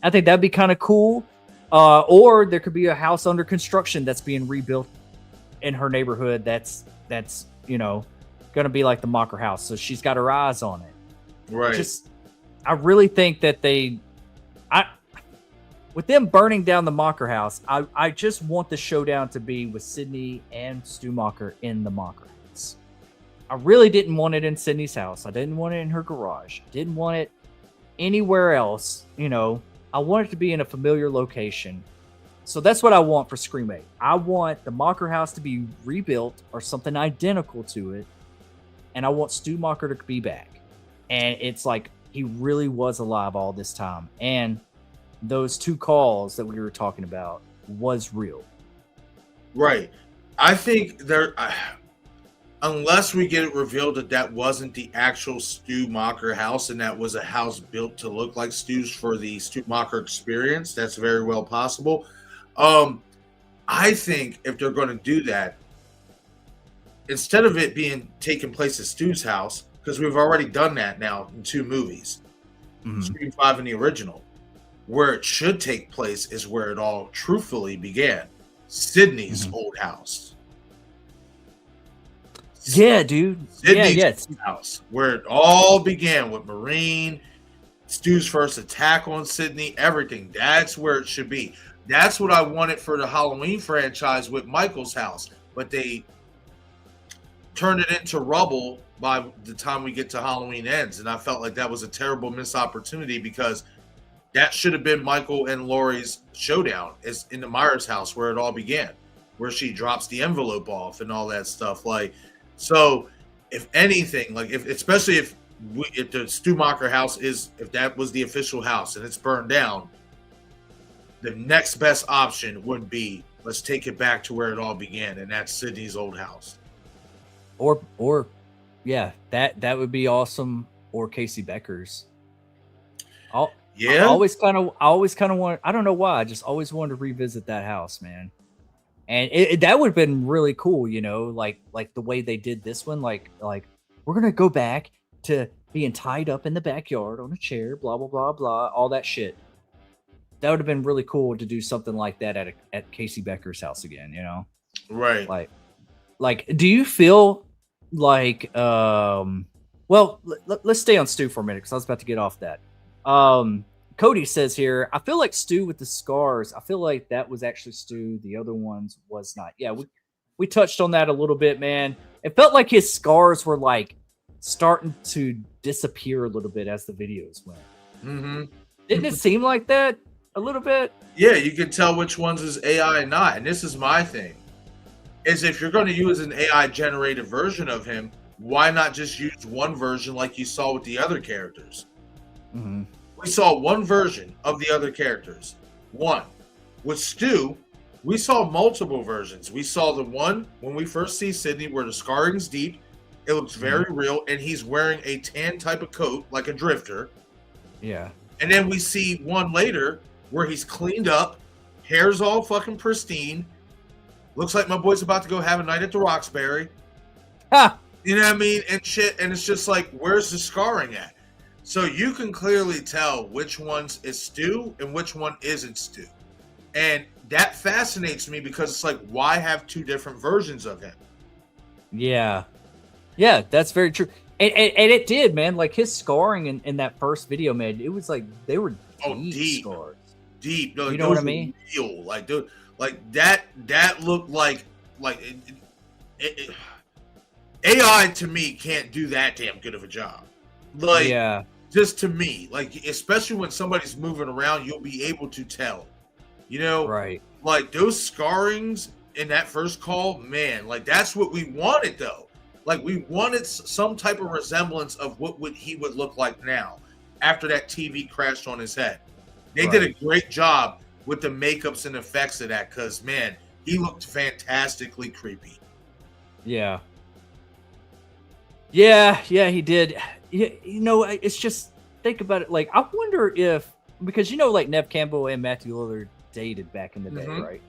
I think that'd be kind of cool. Or there could be a house under construction that's being rebuilt in her neighborhood that's going to be like the Macher house. So she's got her eyes on it. Right. I really think that with them burning down the Mocker house, I just want the showdown to be with Sydney and Stu Mocker in the Mocker house. I really didn't want it in Sydney's house. I didn't want it in her garage. I didn't want it anywhere else. You know, I want it to be in a familiar location. So that's what I want for Scream 8. I want the Mocker house to be rebuilt or something identical to it. And I want Stu Mocker to be back. And it's like he really was alive all this time. And those 2 calls that we were talking about was real. Right. I think there, unless we get it revealed that that wasn't the actual Stu Mocker house and that was a house built to look like Stu's for the Stu Mocker experience, that's very well possible. I think if they're going to do that, instead of it being taking place at Stu's house, because we've already done that now in 2 movies, Scream 5 and the original, where it should take place is where it all truthfully began. Sydney's old house. Yeah, dude. Sydney's house, where it all began with Marine, Stu's first attack on Sydney, everything. That's where it should be. That's what I wanted for the Halloween franchise with Michael's house, but they turned it into rubble by the time we get to Halloween Ends, and I felt like that was a terrible missed opportunity because that should have been Michael and Laurie's showdown is in the Myers house where it all began, where she drops the envelope off and all that stuff. Like, so if anything, like especially if the Stu Mocker house if that was the official house and it's burned down, the next best option would be let's take it back to where it all began, and that's Sydney's old house. Or yeah, that would be awesome. Or Casey Becker's. I always kind of want. I don't know why. I just always wanted to revisit that house, man. And that would have been really cool, you know, like the way they did this one. Like we're gonna go back to being tied up in the backyard on a chair, blah blah blah blah, all that shit. That would have been really cool to do something like that at Casey Becker's house again, you know? Right. Like, do you feel like, well, let's stay on Stu for a minute because I was about to get off that. Cody says here, I feel like Stu with the scars. I feel like that was actually Stu. The other ones was not. Yeah, we touched on that a little bit, man. It felt like his scars were like starting to disappear a little bit as the videos went. Mm-hmm. Didn't it seem like that a little bit? Yeah, you can tell which ones is AI and not. And this is my thing. Is if you're going to use an AI generated version of him, why not just use one version like you saw with the other characters? Mm-hmm. We saw one version of the other characters. One. With Stu, we saw multiple versions. We saw the one when we first see Sydney where the scarring's deep. It looks very real, and he's wearing a tan type of coat like a drifter. Yeah. And then we see one later where he's cleaned up, hair's all fucking pristine. Looks like my boy's about to go have a night at the Roxbury. Ha! You know what I mean? And shit. And it's just like, where's the scarring at? So you can clearly tell which one's is Stu and which one isn't Stu. And that fascinates me because it's like, why have 2 different versions of him? Yeah. Yeah, that's very true. And it did, man. Like his scarring in that first video, man, it was like they were deep scars. Deep. No, you know what I mean? Real. Like, dude, like that looked like AI to me can't do that damn good of a job. Like, yeah. Just to me, like, especially when somebody's moving around, you'll be able to tell, you know, right? Like those scarrings in that first call, man, like that's what we wanted though. Like we wanted some type of resemblance of what he would look like now after that TV crashed on his head. They did a great job with the makeups and effects of that because, man, he looked fantastically creepy. Yeah. Yeah, he did. You know, it's just, think about it. Like, I wonder if, because, you know, like Nev Campbell and Matthew Lillard dated back in the day, right?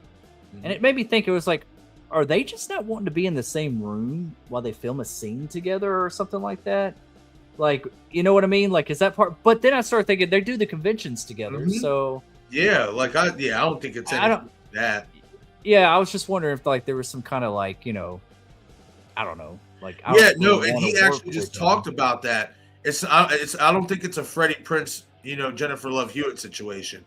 And it made me think, it was like, are they just not wanting to be in the same room while they film a scene together or something like that? Like, you know what I mean? Like, is that part? But then I started thinking they do the conventions together, so yeah, like I don't think it's anything like that. Yeah, I was just wondering if like there was some kind of like, you know, I don't know, like and he actually just talked about that. I don't think it's a Freddie Prinze, you know, Jennifer Love Hewitt situation.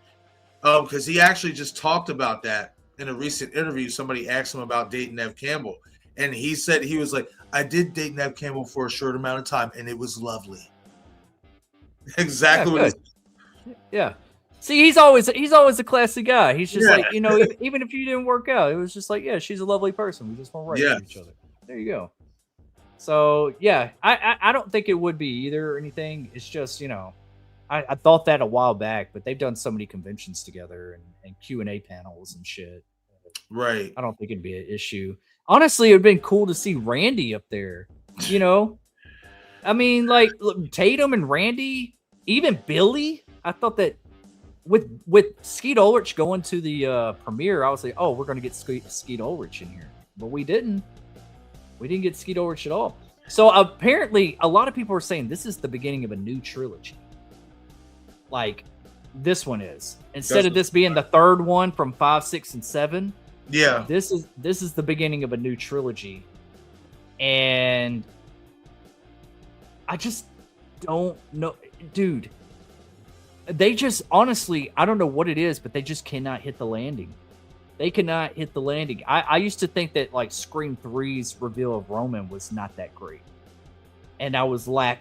Because he actually just talked about that in a recent interview. Somebody asked him about dating Nev Campbell, and he said he was like, "I did date Nev Campbell for a short amount of time, and it was lovely." Exactly what he said. Yeah. See, he's always a classy guy. He's just like, you know, even if you didn't work out, it was just like, yeah, she's a lovely person. We just want right for each other. There you go. So yeah, I don't think it would be either or anything. It's just, you know, I thought that a while back, but they've done so many conventions together and Q&A panels and shit. Right. I don't think it'd be an issue. Honestly, it would have been cool to see Randy up there. You know, I mean, like Tatum and Randy, even Billy. I thought that with Skeet Ulrich going to the premiere, I was like, oh, we're going to get Skeet Ulrich in here, but we didn't. We didn't get Skeet Ulrich at all. So apparently, a lot of people are saying this is the beginning of a new trilogy. Like this one is, instead of this being the third one from 5, 6, and 7. Yeah, this is the beginning of a new trilogy, and I just don't know, dude. They just honestly, I don't know what it is, but they just cannot hit the landing. They cannot hit the landing. I used to think that like Scream 3's reveal of Roman was not that great, and it was like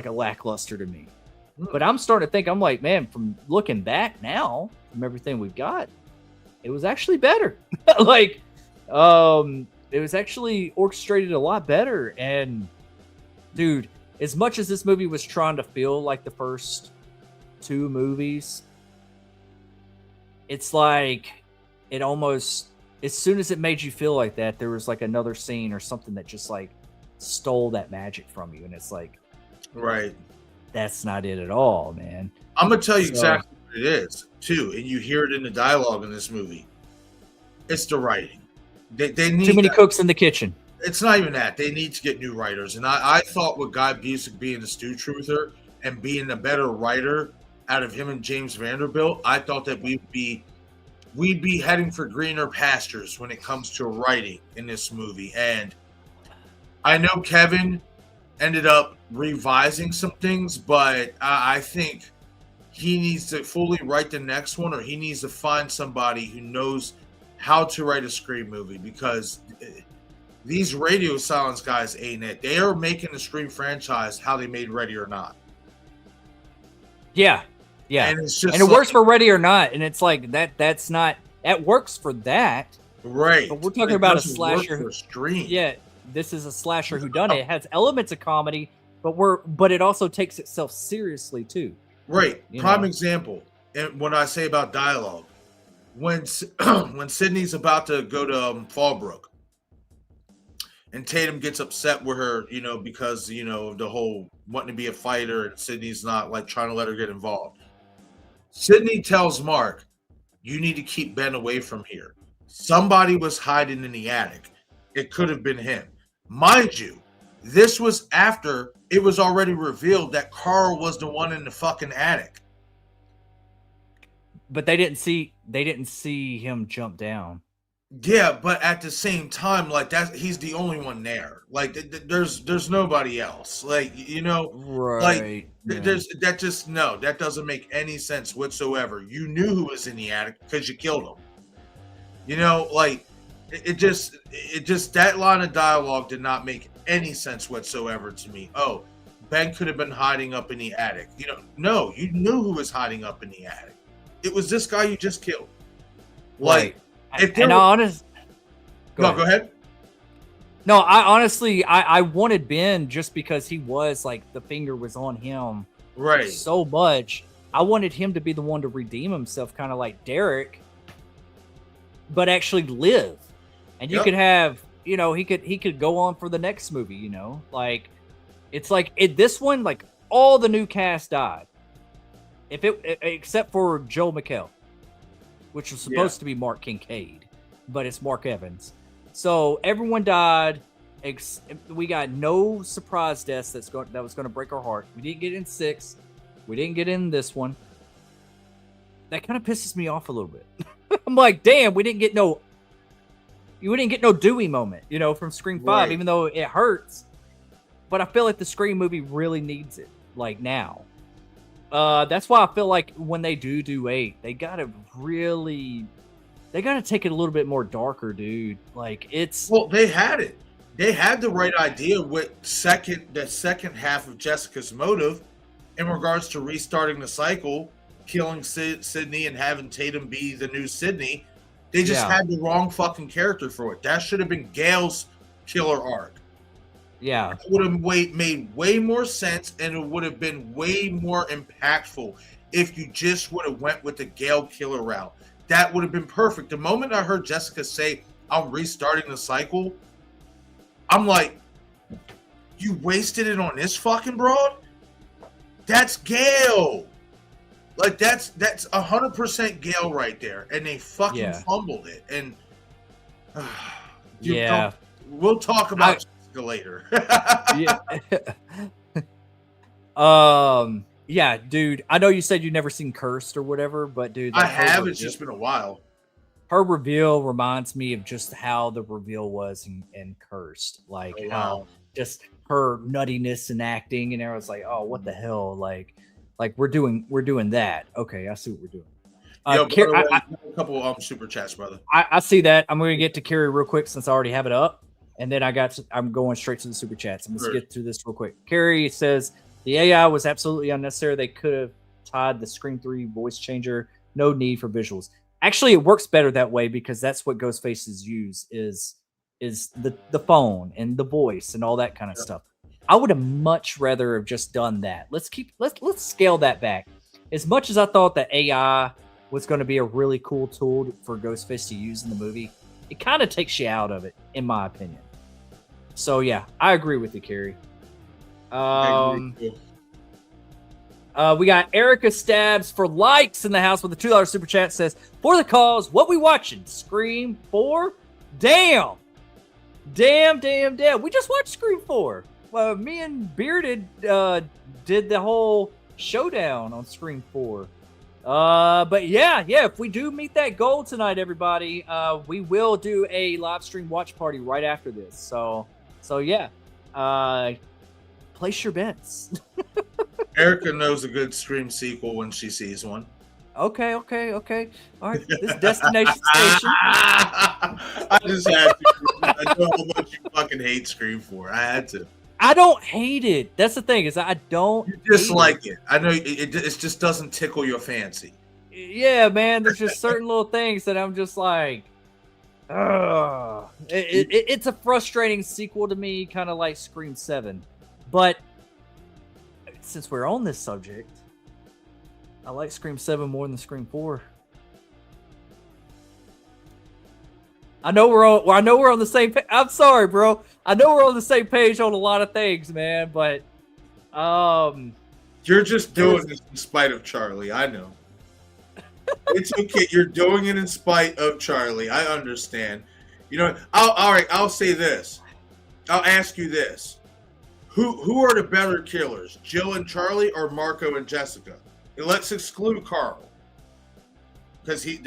a lackluster to me. But I'm starting to think, I'm like, man, from looking back now, from everything we've got, it was actually better. Like, it was actually orchestrated a lot better. And dude, as much as this movie was trying to feel like the first 2 movies, it's like it almost, as soon as it made you feel like that, there was like another scene or something that just like stole that magic from you. And it's like, right. That's not it at all, man. I'm gonna tell you exactly what it is too, and you hear it in the dialogue in this movie. It's the writing. They need too many cooks in the kitchen. It's not even that. They need to get new writers. And I thought with Guy Busick being the Stu Truther and being a better writer out of him and James Vanderbilt, I thought that we'd be heading for greener pastures when it comes to writing in this movie. And I know Kevin ended up revising some things, but I think he needs to fully write the next one, or he needs to find somebody who knows how to write a Scream movie, because these radio silence guys ain't it. They are making the Scream franchise how they made Ready or Not. Yeah. And it's just, and it works for Ready or Not, and it's like that works for that. Right. But we're talking about a slasher for Scream. Yeah. This is a slasher whodunit. It has elements of comedy, but it also takes itself seriously too. Right. Prime example. And when I say about dialogue, when Sydney's about to go to Fallbrook, and Tatum gets upset with her, you know, because of the whole wanting to be a fighter, and Sydney's not like trying to let her get involved. Sydney tells Mark, "You need to keep Ben away from here. Somebody was hiding in the attic. It could have been him." Mind you, this was after it was already revealed that Carl was the one in the fucking attic. But they didn't see him jump down. Yeah, but at the same time, like he's the only one there. Like there's nobody else. Like, right. Like that doesn't make any sense whatsoever. You knew who was in the attic because you killed him. Like it just that line of dialogue did not make any sense whatsoever to me. Oh, Ben could have been hiding up in the attic. No, you knew who was hiding up in the attic. It was this guy you just killed. Like, right. Go ahead. No, I honestly wanted Ben just because he was like, the finger was on him right so much. I wanted him to be the one to redeem himself, kind of like Derek, but actually live. And you could have, he could go on for the next movie, like it's like this one, like all the new cast died. Except for Joel McHale, which was supposed to be Mark Kincaid, but it's Mark Evans. So everyone died. We got no surprise deaths that was going to break our heart. We didn't get in 6. We didn't get in this one. That kind of pisses me off a little bit. I'm like, damn, we didn't get no Dewey moment, from Scream 5, right. Even though it hurts. But I feel like the Scream movie really needs it, like now. That's why I feel like when they do 8, they gotta take it a little bit more darker, dude. Like it's Well, they had it. They had the right idea with the second half of Jessica's motive in regards to restarting the cycle, killing Sydney and having Tatum be the new Sydney. They just had the wrong fucking character for it. That should have been Gail's killer arc. Yeah. It would have made way more sense, and it would have been way more impactful if you just would have went with the Gail killer route. That would have been perfect. The moment I heard Jessica say, I'm restarting the cycle, I'm like, you wasted it on this fucking broad? That's Gail. Like, that's 100% Gail right there. And they fucking fumbled it. And, we'll talk about Jessica later. Yeah, dude. I know you said you've never seen Cursed or whatever, but dude, I have. It's just been a while. Her reveal reminds me of just how the reveal was in Cursed, like how just her nuttiness and acting, and I was like, oh, what the hell, like we're doing that. Okay, I see what we're doing. A couple of super chats, brother. I see that. I'm going to get to Carrie real quick since I already have it up, and then I'm going straight to the super chats. I'm going to get through this real quick. Carrie says the AI was absolutely unnecessary. They could have tied the Scream 3 voice changer. No need for visuals. Actually, it works better that way because that's what Ghostfaces use is the phone and the voice and all that kind of stuff. I would have much rather have just done that. Let's scale that back. As much as I thought that AI was going to be a really cool tool for Ghostface to use in the movie, it kind of takes you out of it, in my opinion. So yeah, I agree with you, Carrie. We got Erica Stabs for likes in the house with a $2 super chat. Says, for the cause, what we watching? Scream 4? Damn. We just watched Scream 4. Me and Bearded did the whole showdown on Scream 4. But yeah, if we do meet that goal tonight, everybody, we will do a live stream watch party right after this. So yeah, place your bets. Erica knows a good Scream sequel when she sees one. Okay. All right, this Destination Station. I just had to. I know how much you fucking hate Scream 4. I had to. I don't hate it. That's the thing, is I don't. You dislike it. I know it just doesn't tickle your fancy. Yeah, man. There's just certain little things that I'm just like, it's a frustrating sequel to me, kind of like Scream 7. But since we're on this subject, I like Scream 7 more than Scream 4. I know we're on the same page. I'm sorry, bro. I know we're on the same page on a lot of things, man, but you're just doing this in spite of Charlie. I know. It's okay. You're doing it in spite of Charlie. I understand. You know, I'll say this. I'll ask you this. Who are the better killers? Jill and Charlie or Marco and Jessica? And let's exclude Carl. Because he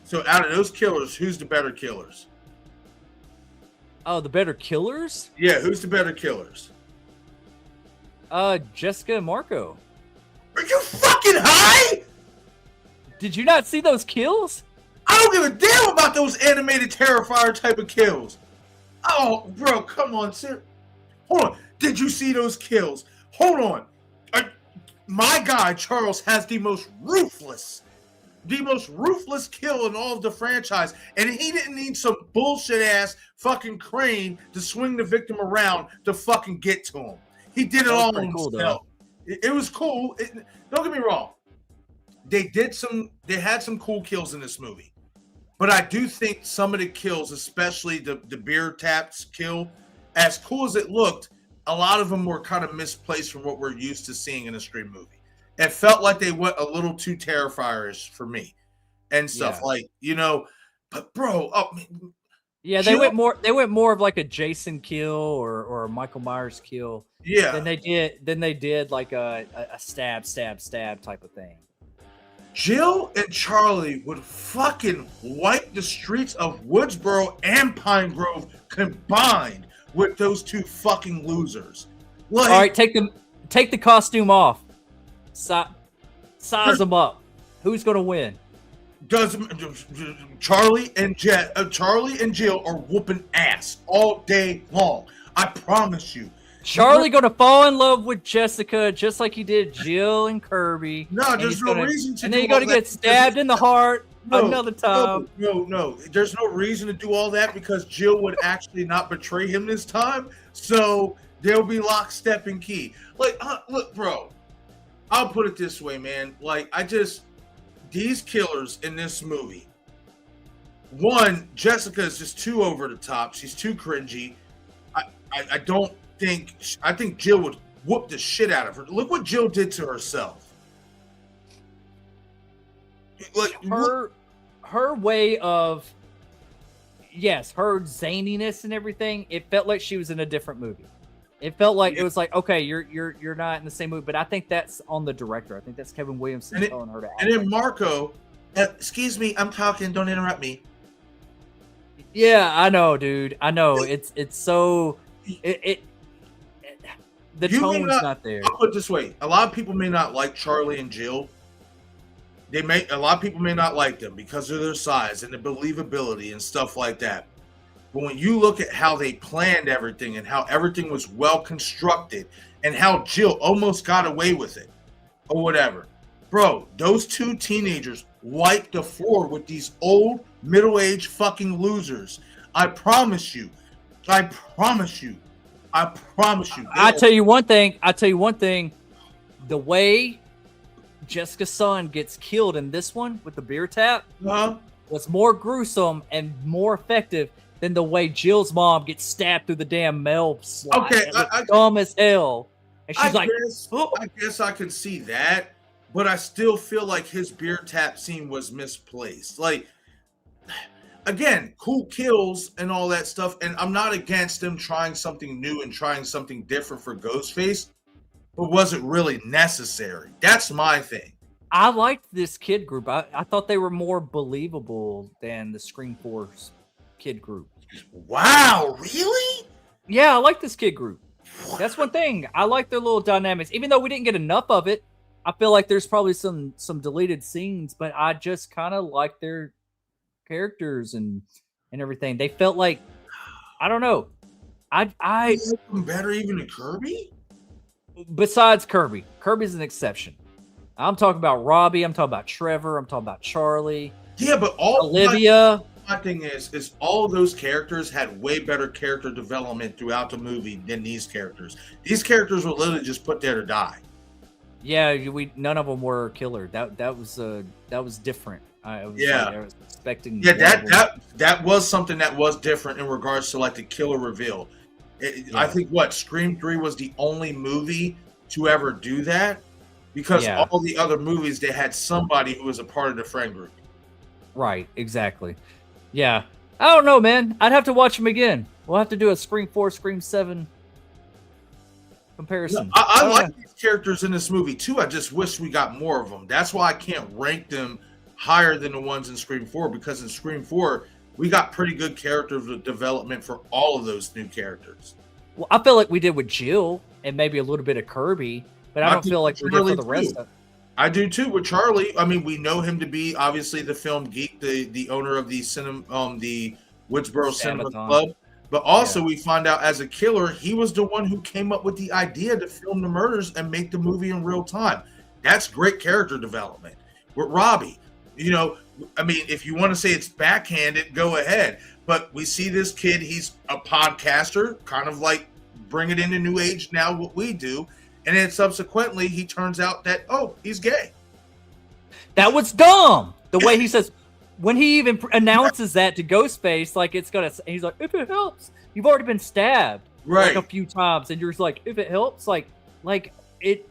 so out of those killers, who's the better killers? Oh, the better killers? Yeah, who's the better killers? Jessica and Marco. Are you fucking high? Did you not see those kills? I don't give a damn about those animated Terrifier type of kills. Oh, bro, come on, sir. Hold on. Did you see those kills? Hold on. My guy, Charles, has the most ruthless kill in all of the franchise. And he didn't need some bullshit ass fucking crane to swing the victim around to fucking get to him. He did it all himself. It was cool. Don't get me wrong. They had some cool kills in this movie. But I do think some of the kills, especially the beer taps kill, as cool as it looked, a lot of them were kind of misplaced from what we're used to seeing in a Scream movie. It felt like they went a little too Terrifier-ish for me and stuff but bro, they went more of like a Jason kill or a Michael Myers kill. Yeah. Than they did like a stab type of thing. Jill and Charlie would fucking wipe the streets of Woodsboro and Pine Grove combined with those two fucking losers. All right, take the costume off. Size them up. Who's gonna win? Charlie and Jill are whooping ass all day long. I promise you. Charlie gonna fall in love with Jessica just like he did Jill and Kirby. No, there's no reason to. And then you're gonna get stabbed in the heart another time. No. There's no reason to do all that because Jill would actually not betray him this time. So they'll be lockstep and key. Like, look, bro. I'll put it this way, man. Like, these killers in this movie. One, Jessica is just too over the top. She's too cringy. I think Jill would whoop the shit out of her. Look what Jill did to herself. Like her way of, yes, her zaniness and everything. It felt like she was in a different movie. It felt like it was like, okay, you're not in the same movie, but I think that's on the director. I think that's Kevin Williamson telling her to act. And then Marco, excuse me, I'm talking. Don't interrupt me. Yeah, I know, dude. I know. It's so the tone's not there. I'll put it this way: a lot of people may not like Charlie and Jill. A lot of people may not like them because of their size and the believability and stuff like that. But when you look at how they planned everything and how everything was well constructed and how Jill almost got away with it or whatever, bro, those two teenagers wiped the floor with these old middle-aged fucking losers. I promise you. I promise you. I tell you one thing. The way Jessica's son gets killed in this one with the beer tap was more gruesome and more effective than the way Jill's mom gets stabbed through the damn mail slot. Okay, dumb as hell. And she's I guess I can see that, but I still feel like his beer tap scene was misplaced. Like, again, cool kills and all that stuff, and I'm not against them trying something new and trying something different for Ghostface, but was it really necessary? That's my thing. I liked this kid group. I thought they were more believable than the Scream Force kid group. Wow, really? Yeah, I like this kid group. That's one thing. I like their little dynamics. Even though we didn't get enough of it, I feel like there's probably some deleted scenes, but I just kind of like their characters and everything. They felt like, I don't know. I like them better even than Kirby? Besides Kirby. Kirby's an exception. I'm talking about Robbie. I'm talking about Trevor. I'm talking about Charlie. Yeah, but Olivia. My thing is all of those characters had way better character development throughout the movie than these characters. These characters were literally just put there to die. Yeah, none of them were killer. That was different. I was expecting. Yeah, that was something that was different in regards to like the killer reveal. I think Scream 3 was the only movie to ever do that because all the other movies they had somebody who was a part of the friend group. Right, exactly. Yeah. I don't know, man. I'd have to watch them again. We'll have to do a Scream 4, Scream 7 comparison. No, I like these characters in this movie too. I just wish we got more of them. That's why I can't rank them higher than the ones in Scream 4 because in Scream 4 we got pretty good character development for all of those new characters. Well, I feel like we did with Jill and maybe a little bit of Kirby, but I don't feel like we did for the rest of it. I do too with Charlie. I mean, we know him to be obviously the film geek, the owner of the the Woodsboro Cinema Club, but also we find out as a killer, he was the one who came up with the idea to film the murders and make the movie in real time. That's great character development. With Robbie, I mean, if you want to say it's backhanded, go ahead. But we see this kid, he's a podcaster, kind of like bring it into New Age now, what we do. And then subsequently, he turns out that, he's gay. That was dumb. The way he says, when he even announces that to Ghostface, like he's like, if it helps, you've already been stabbed like a few times, and you're just like, if it helps, like it.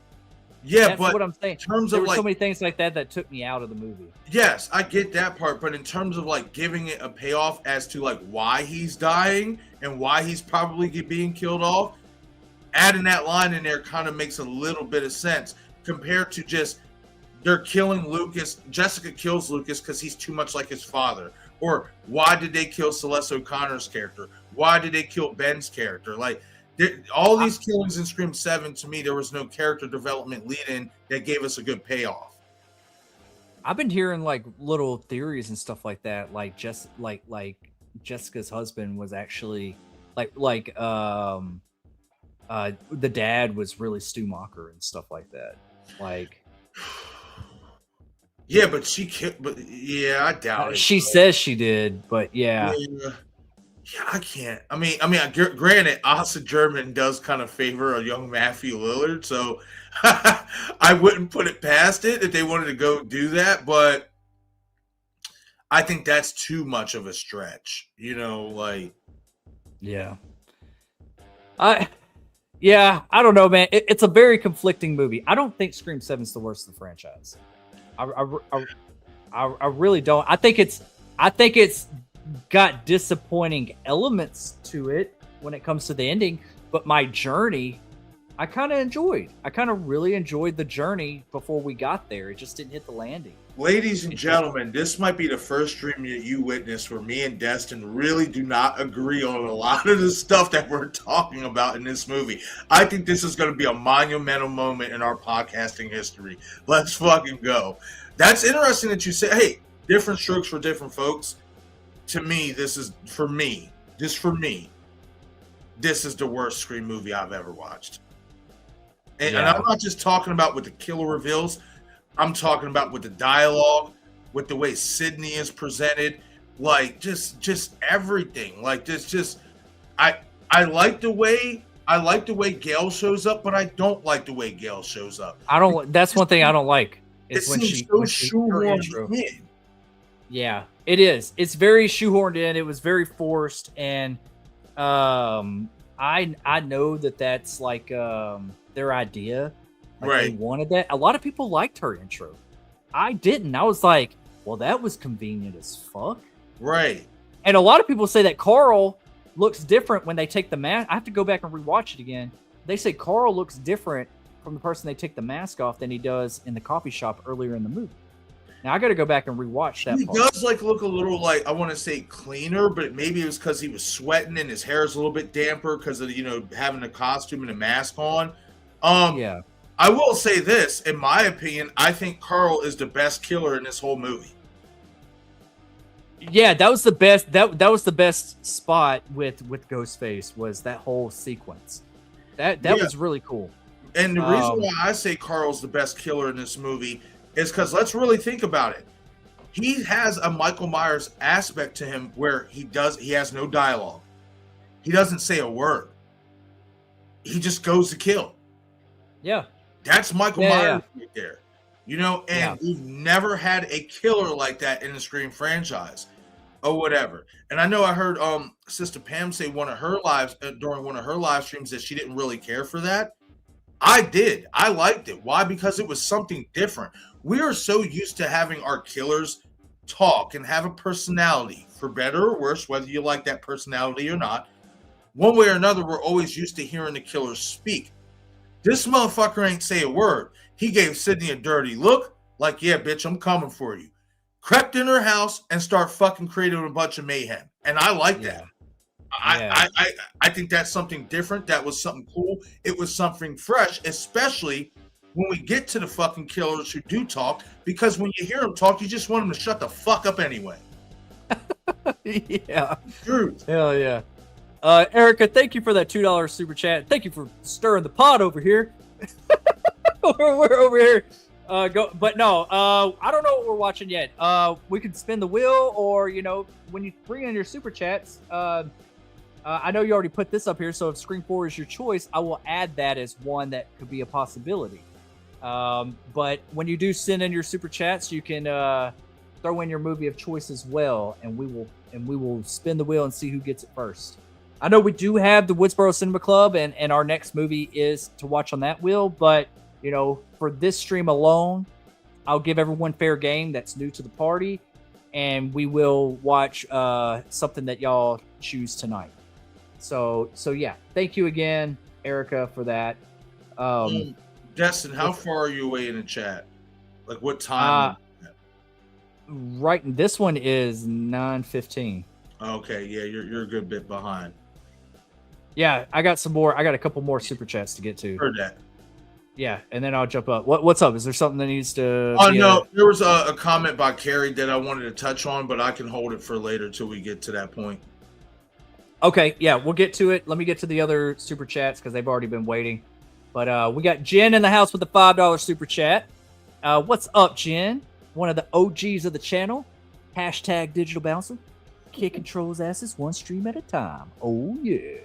Yeah, that's but what I'm saying. In terms there of were so many things like that took me out of the movie. Yes, I get that part, but in terms of like giving it a payoff as to like why he's dying and why he's probably being killed off, adding that line in there kind of makes a little bit of sense compared to just they're killing Lucas. Jessica kills Lucas because he's too much like his father. Or why did they kill Celeste O'Connor's character? Why did they kill Ben's character? Like All these killings in Scream 7, to me, there was no character development lead-in that gave us a good payoff. I've been hearing like little theories and stuff like that, like Jessica's husband was actually the dad was really Stu Macher and stuff like that. Like, yeah, but yeah, I doubt it. She says she did, but yeah. Yeah, I can't. I mean, granted, Asa German does kind of favor a young Matthew Lillard, so I wouldn't put it past it if they wanted to go do that, but I think that's too much of a stretch, like. Yeah. I don't know, man. It's a very conflicting movie. I don't think Scream 7 is the worst of the franchise. I really don't. I think it's got disappointing elements to it when it comes to the ending, but my journey, I kind of enjoyed. I kind of really enjoyed the journey before we got there. It just didn't hit the landing. Ladies and gentlemen, this might be the first stream that you witnessed where me and Destin really do not agree on a lot of the stuff that we're talking about in this movie. I think this is going to be a monumental moment in our podcasting history. Let's fucking go. That's interesting that you say, hey, different strokes for different folks. To me, this is the worst Scream movie I've ever watched. And I'm not just talking about with the killer reveals. I'm talking about with the dialogue, with the way Sydney is presented, like just everything. Like this, I like the way Gail shows up, but I don't like the way Gail shows up. That's one thing I don't like. It's when she shoehorned in. Yeah, it is. It's very shoehorned in. It was very forced, and I know that's like their idea. Like right. They wanted that. A lot of people liked her intro. I didn't. I was like, well, that was convenient as fuck. Right. And a lot of people say that Carl looks different when they take the mask. I have to go back and rewatch it again. They say Carl looks different from the person they take the mask off than he does in the coffee shop earlier in the movie. Now I got to go back and rewatch that. He does look a little I want to say cleaner, but maybe it was because he was sweating and his hair is a little bit damper because of having a costume and a mask on. Yeah. I will say this, in my opinion, I think Carl is the best killer in this whole movie. Yeah, that was the best. That was the best spot with Ghostface was that whole sequence. That was really cool. And the reason why I say Carl's the best killer in this movie is because let's really think about it. He has a Michael Myers aspect to him where he has no dialogue. He doesn't say a word. He just goes to kill. Yeah. That's Michael Myers right there. And we've never had a killer like that in the Scream franchise or whatever. And I know I heard Sister Pam say during one of her live streams that she didn't really care for that. I did. I liked it. Why? Because it was something different. We are so used to having our killers talk and have a personality, for better or worse, whether you like that personality or not. One way or another, we're always used to hearing the killers speak. This motherfucker ain't say a word. He gave Sydney a dirty look, like, yeah, bitch, I'm coming for you. Crept in her house and start fucking creating a bunch of mayhem. And I like that. I think that's something different. That was something cool. It was something fresh, especially when we get to the fucking killers who do talk, because when you hear them talk, you just want them to shut the fuck up anyway. Yeah. Truth. Hell yeah. Erica, thank you for that $2 super chat. Thank you for stirring the pot over here. we're over here. But no, I don't know what we're watching yet. We can spin the wheel, or when you bring in your super chats. I know you already put this up here, so if Scream 4 is your choice, I will add that as one that could be a possibility. But when you do send in your super chats, you can throw in your movie of choice as well, and we will spin the wheel and see who gets it first. I know we do have the Woodsboro Cinema Club, and our next movie is to watch on that wheel, but for this stream alone, I'll give everyone fair game that's new to the party, and we will watch something that y'all choose tonight. So yeah, thank you again, Erica, for that. Destin, how far are you away in the chat? Like what time? Right, this one is 9:15. Okay, yeah, you're a good bit behind. Yeah, I got some more. I got a couple more super chats to get to. Heard that. Yeah, and then I'll jump up. What's up? Is there something that needs to? Oh no, there was a comment by Carrie that I wanted to touch on, but I can hold it for later till we get to that point. Okay, yeah, we'll get to it. Let me get to the other super chats because they've already been waiting. But we got Jen in the house with the $5 super chat. What's up, Jen? One of the OGs of the channel. Hashtag digital bouncer. Kid controls asses one stream at a time. Oh yeah.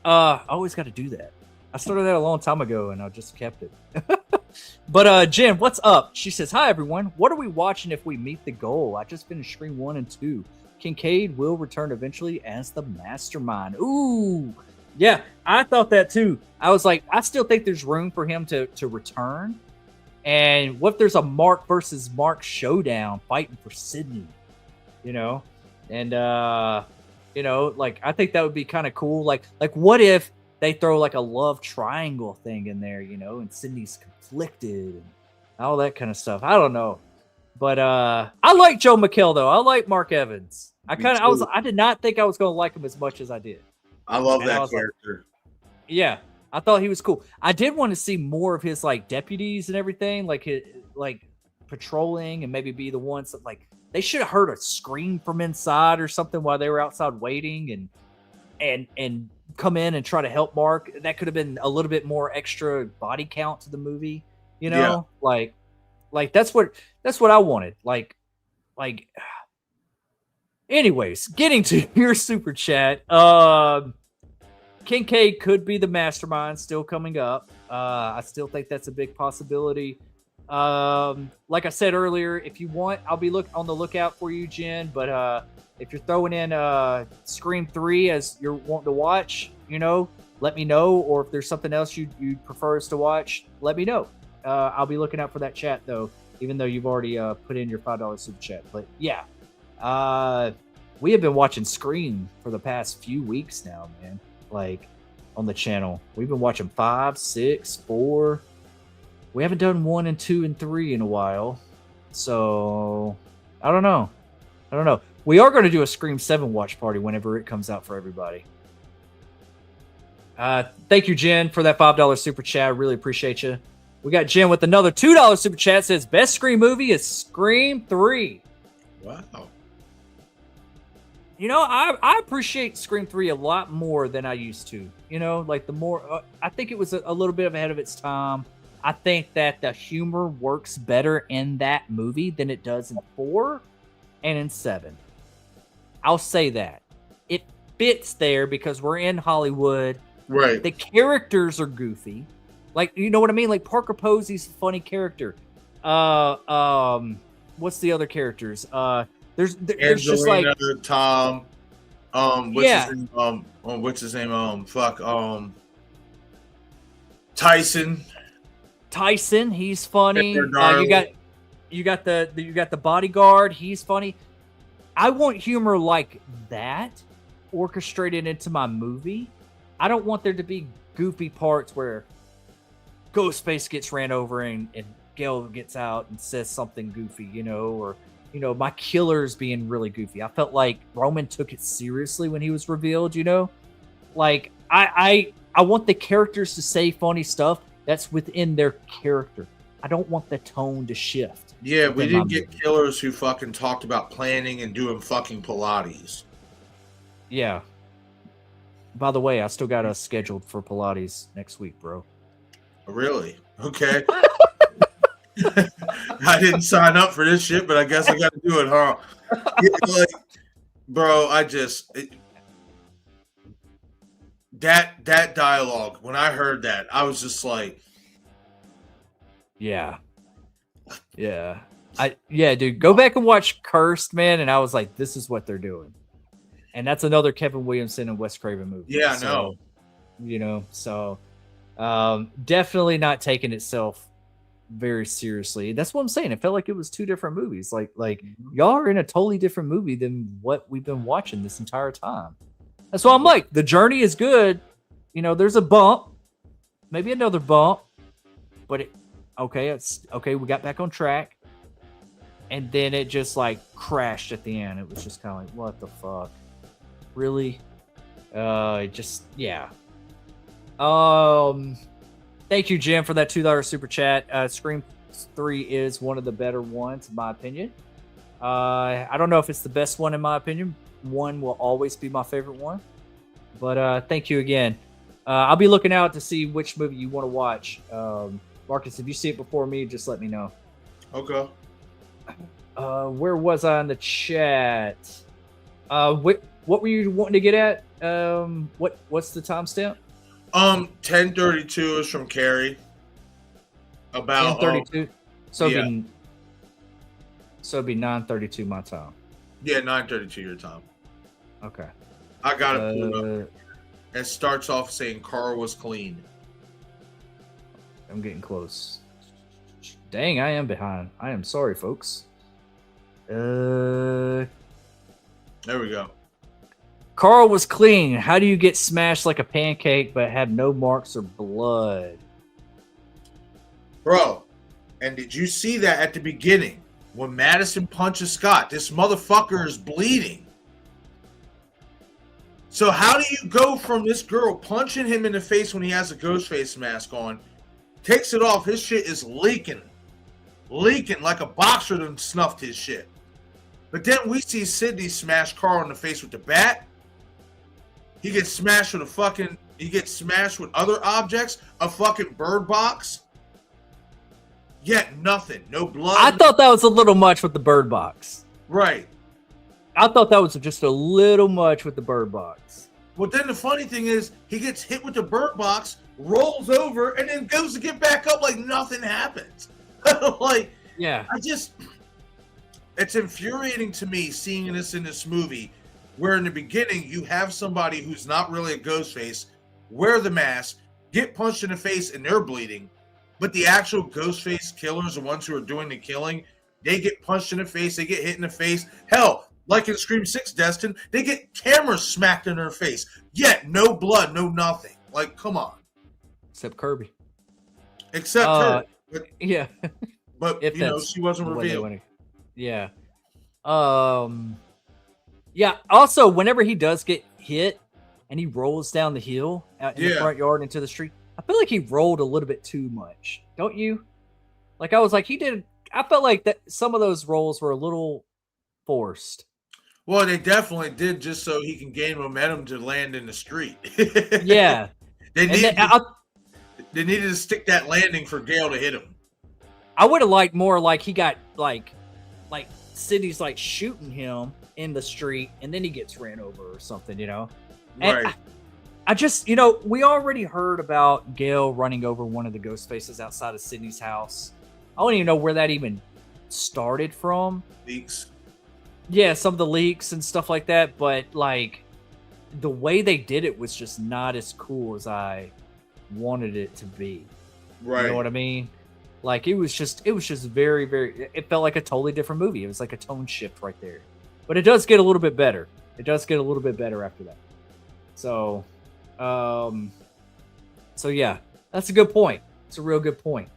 I always got to do that. I started that a long time ago and I just kept it. But Jen, what's up? She says, hi everyone. What are we watching if we meet the goal? I just finished Scream 1 and 2. Kincaid will return eventually as the mastermind. Ooh. Yeah, I thought that too. I was like, I still think there's room for him to return. And what if there's a Mark versus Mark showdown fighting for Sydney? You know? And you know, like I think that would be kind of cool. Like what if they throw like a love triangle thing in there, you know, and Sydney's conflicted and all that kind of stuff. I don't know. But I like Joe McHale though. I like Mark Evans. I did not think I was gonna like him as much as I did. I love that character. Like, yeah, I thought he was cool. I did want to see more of his like deputies and everything, like his, like patrolling and maybe be the ones that like they should have heard a scream from inside or something while they were outside waiting and come in and try to help Mark. That could have been a little bit more extra body count to the movie, you know? Yeah. Like that's what I wanted. Like anyways, getting to your super chat. Kincaid could be the mastermind still coming up. I still think that's a big possibility. Like I said earlier, if you want, I'll be on the lookout for you, Jen. But if you're throwing in Scream 3 as you're wanting to watch, you know, let me know. Or if there's something else you'd prefer us to watch, let me know. I'll be looking out for that chat though, even though you've already put in your $5 super chat. But yeah, we have been watching Scream for the past few weeks now, man. Like on the channel, we've been watching 5, 6, 4. We haven't done 1 and 2 and 3 in a while, so I don't know. We are going to do a Scream 7 watch party whenever it comes out for everybody. Thank you, Jen, for that $5 super chat. I really appreciate you. We got Jen with another $2 super chat. Says best Scream movie is Scream 3. Wow. You know, I appreciate Scream 3 a lot more than I used to. You know, like the more I think it was a little bit ahead of its time. I think that the humor works better in that movie than it does in 4 and in 7. I'll say that. It fits there because we're in Hollywood. Right. The characters are goofy. Like, you know what I mean? Like Parker Posey's a funny character. What's the other characers? There's just like Tom. What's his name? Tyson, he's funny. You got the bodyguard, he's funny. I want humor like that orchestrated into my movie. I don't want there to be goofy parts where Ghostface gets ran over and Gail gets out and says something goofy, you know, or you know, my killer's being really goofy. I felt like Roman took it seriously when he was revealed, you know? Like, I want the characters to say funny stuff that's within their character. I don't want the tone to shift. Yeah, we didn't get killers who fucking talked about planning and doing fucking Pilates. Yeah. By the way, I still got us scheduled for Pilates next week, bro. Really? Okay. I didn't sign up for this shit, but I guess I got to do it, huh? Yeah, like, bro, that dialogue, when I heard that, I was just like, yeah, dude, go back and watch Cursed, man, and I was like, this is what they're doing, and that's another Kevin Williamson and Wes Craven movie. Yeah, I know. You know, so definitely not taking itself very seriously. That's what I'm saying. It felt like it was two different movies. Like y'all are in a totally different movie than what we've been watching this entire time. That's why I'm like, the journey is good. You know, there's a bump, maybe another bump, but it's okay. We got back on track, and then it just like crashed at the end. It was just kind of like, what the fuck, really? Just yeah. Thank you, Jim, for that $2 super chat. Scream 3 is one of the better ones, in my opinion. I don't know if it's the best one, in my opinion. One will always be my favorite one. But thank you again. I'll be looking out to see which movie you want to watch. Marcus, if you see it before me, just let me know. Okay. Where was I in the chat? What were you wanting to get at? What's the timestamp? 10:32 is from Carrie. About 10:32. So yeah. It'd be 9:32 my time. Yeah, 9:32 your time. Okay. I got it pulled up. It starts off saying Carl was clean. I'm getting close. Dang, I am behind. I am sorry, folks. There we go. Carl was clean. How do you get smashed like a pancake but have no marks or blood? Bro, and did you see that at the beginning? When Madison punches Scott, this motherfucker is bleeding. So how do you go from this girl punching him in the face when he has a ghost face mask on, takes it off, his shit is leaking like a boxer done snuffed his shit. But then we see Sydney smash Carl in the face with the bat. He gets smashed with other objects, a fucking bird box. Yet nothing, no blood. I thought that was a little much with the bird box. Right. I thought that was just a little much with the bird box. Well, then the funny thing is, he gets hit with the bird box, rolls over, and then goes to get back up like nothing happens. Like, yeah. It's infuriating to me seeing this in this movie, where in the beginning you have somebody who's not really a ghost face, wear the mask, get punched in the face, and they're bleeding. But the actual ghost face killers, the ones who are doing the killing, they get punched in the face, they get hit in the face. Hell, like in Scream 6, Destin, they get cameras smacked in their face. Yet, no blood, no nothing. Like, come on. Except Kirby. Except her. But, yeah. But, she wasn't revealed. Yeah. Yeah, also, whenever he does get hit and he rolls down the hill out in the front yard into the street, I feel like he rolled a little bit too much. Don't you? Like, I was like, I felt like that some of those rolls were a little forced. Well, they definitely did just so he can gain momentum to land in the street. Yeah. They needed to stick that landing for Gale to hit him. I would have liked more like he got like Sydney's like shooting him in the street and then he gets ran over or something, And right. I just, we already heard about Gale running over one of the ghost faces outside of Sydney's house. I don't even know where that even started from. Leaks. Yeah, some of the leaks and stuff like that, but like the way they did it was just not as cool as I wanted it to be. Right. You know what I mean? Like it was just very, very, it felt like a totally different movie. It was like a tone shift right there. But it does get a little bit better. It does get a little bit better after that. So yeah, that's a good point. It's a real good point.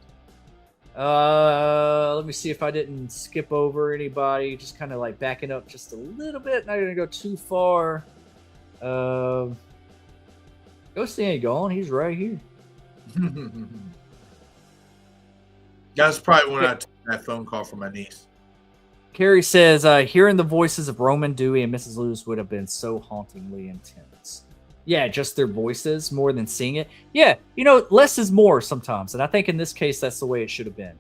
Let me see if I didn't skip over anybody. Just kind of like backing up just a little bit. Not gonna go too far. Ghosty ain't gone. He's right here. That's probably when I took that phone call from my niece. Carrie says, hearing the voices of Roman, Dewey, and Mrs. Lewis would have been so hauntingly intense. Yeah, just their voices more than seeing it. Yeah, less is more sometimes. And I think in this case, that's the way it should have been.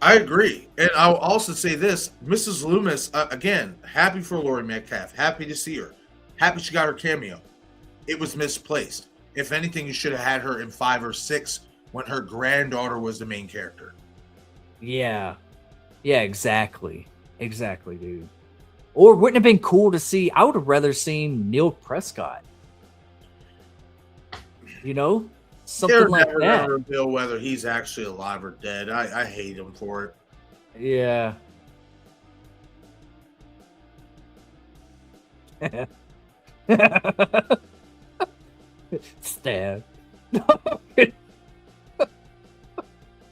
I agree. And I'll also say this. Mrs. Loomis, again, happy for Laurie Metcalf. Happy to see her. Happy she got her cameo. It was misplaced. If anything, you should have had her in 5 or 6 when her granddaughter was the main character. Yeah. Yeah, exactly. Exactly, dude. Or wouldn't it have been cool to see? I would have rather seen Neil Prescott. Something like that. Never reveal whether he's actually alive or dead. I hate him for it. Yeah. Stab.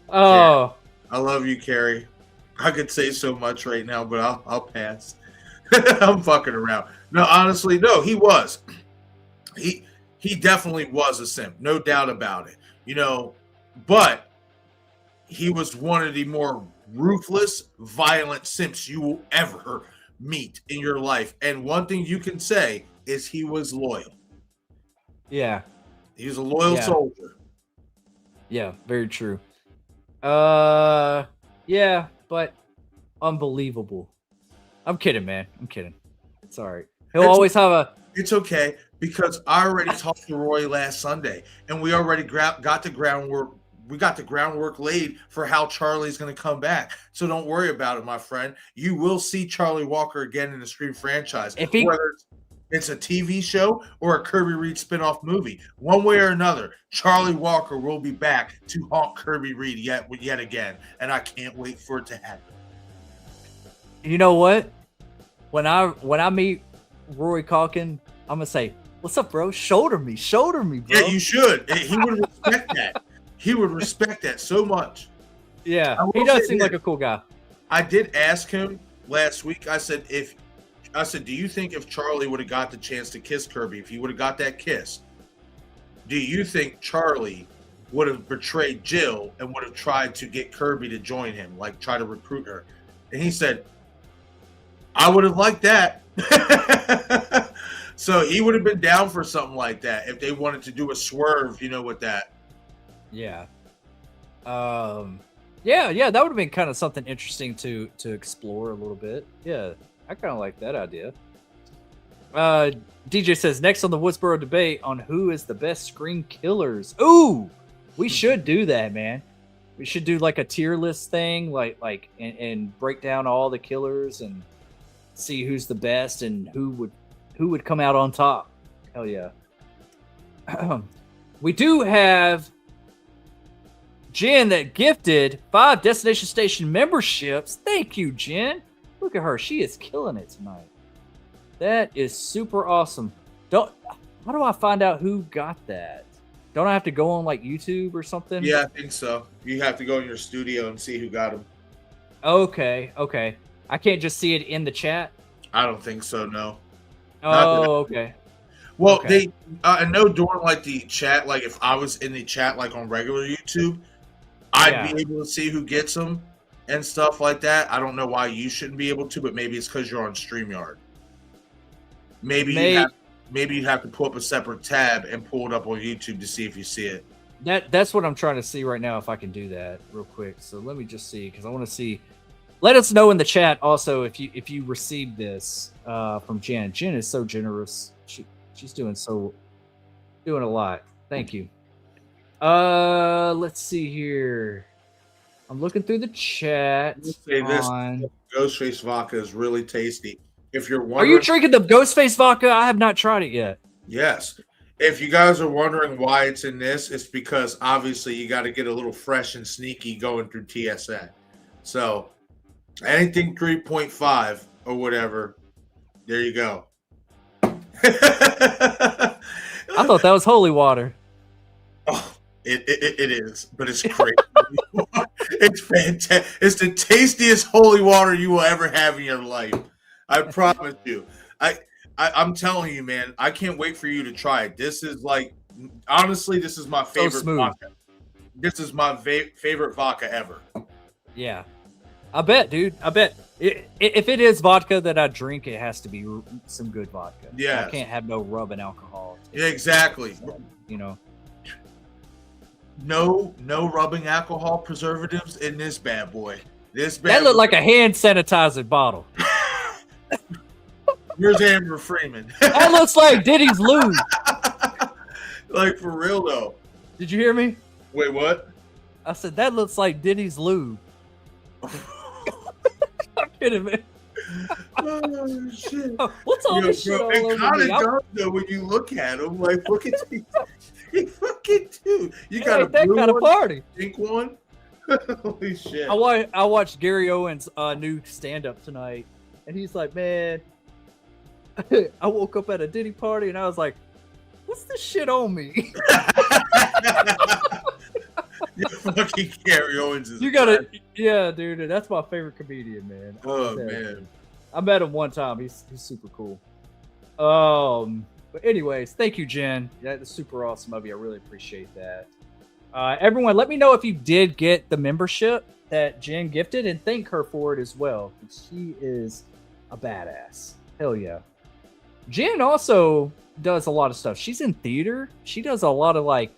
Oh. I love you, Carrie. I could say so much right now, but I'll pass. I'm fucking around. No, honestly, no, he was. he definitely was a simp, no doubt about it. You know, but he was one of the more ruthless, violent simps you will ever meet in your life. And one thing you can say is he was loyal. Yeah. He was a loyal soldier. Yeah, very true. Yeah, but unbelievable. I'm kidding, man. I'm kidding. It's all right. He'll always have a. It's okay because I already talked to Roy last Sunday, and we already got the groundwork. We got the groundwork laid for how Charlie's going to come back. So don't worry about it, my friend. You will see Charlie Walker again in the Scream franchise, whether it's a TV show or a Kirby Reed spinoff movie. One way or another, Charlie Walker will be back to haunt Kirby Reed yet again, and I can't wait for it to happen. You know what? When I meet Rory Calkin, I'm gonna say, "What's up, bro? Shoulder me, bro." Yeah, you should. He would respect that. He would respect that so much. Yeah, he does seem like a cool guy. I did ask him last week. I said, do you think if Charlie would have got the chance to kiss Kirby, if he would have got that kiss, do you think Charlie would have betrayed Jill and would have tried to get Kirby to join him, like try to recruit her? And he said, I would have liked that. So he would have been down for something like that if they wanted to do a swerve, with that. Yeah. Yeah, that would have been kind of something interesting to explore a little bit. Yeah, I kind of like that idea. DJ says, next on the Woodsboro debate on who is the best Scream killers. Ooh, we should do that, man. We should do like a tier list thing, and break down all the killers and see who's the best and who would come out on top. Hell yeah. We do have Jen that gifted 5 Destination Station memberships. Thank you, Jen. Look at her. She is killing it tonight. That is super awesome. How do I find out who got that? Don't I have to go on like YouTube or something? Yeah, I think so. You have to go in your studio and see who got them. Okay. I can't just see it in the chat? I don't think so, no. Oh, okay. Well, okay. I know during like the chat, like if I was in the chat like on regular YouTube, I'd be able to see who gets them and stuff like that. I don't know why you shouldn't be able to, but maybe it's because you're on StreamYard. Maybe you have to pull up a separate tab and pull it up on YouTube to see if you see it. That's what I'm trying to see right now, if I can do that real quick. So let me just see, because I want to see. Let us know in the chat also if you received this from Jen. Jen is so generous. She's doing a lot. Thank you. Let's see here. I'm looking through the chat. Say this: Ghostface vodka is really tasty. If you're wondering, are you drinking the Ghostface vodka? I have not tried it yet. Yes. If you guys are wondering why it's in this, it's because obviously you got to get a little fresh and sneaky going through TSA. So anything 3.5 or whatever, there you go. I thought that was holy water. Oh, it is, but it's crazy. It's fantastic. It's the tastiest holy water you will ever have in your life. I promise you. I'm telling you, man. I can't wait for you to try it. This is like, honestly, this is my favorite vodka. This is my favorite vodka ever. Yeah, I bet, dude. I bet if it is vodka that I drink, it has to be some good vodka. Yeah, I can't have no rubbing alcohol. Yeah, exactly. No rubbing alcohol preservatives in this bad boy. That looked like a hand sanitizer bottle. Here's Amber Freeman. That looks like Diddy's lube. Like, for real, though. Did you hear me? Wait, what? I said, that looks like Diddy's lube. I'm kidding, man. Oh, shit. What's all this shit all over me? It kind of does, though, when you look at him. Like, look at these. You fucking do. You got a that blue kind of party. Pink one? Holy shit. I watched Gary Owen's new stand-up tonight, and he's like, man, I woke up at a Diddy party, and I was like, what's this shit on me? You fucking Gary Owens is yeah, dude, that's my favorite comedian, man. Oh, man. I met him one time. He's super cool. But anyways, thank you, Jen. That's super awesome of you. I really appreciate that. Everyone, let me know if you did get the membership that Jen gifted, and thank her for it as well. She is a badass. Hell yeah. Jen also does a lot of stuff. She's in theater. She does a lot of like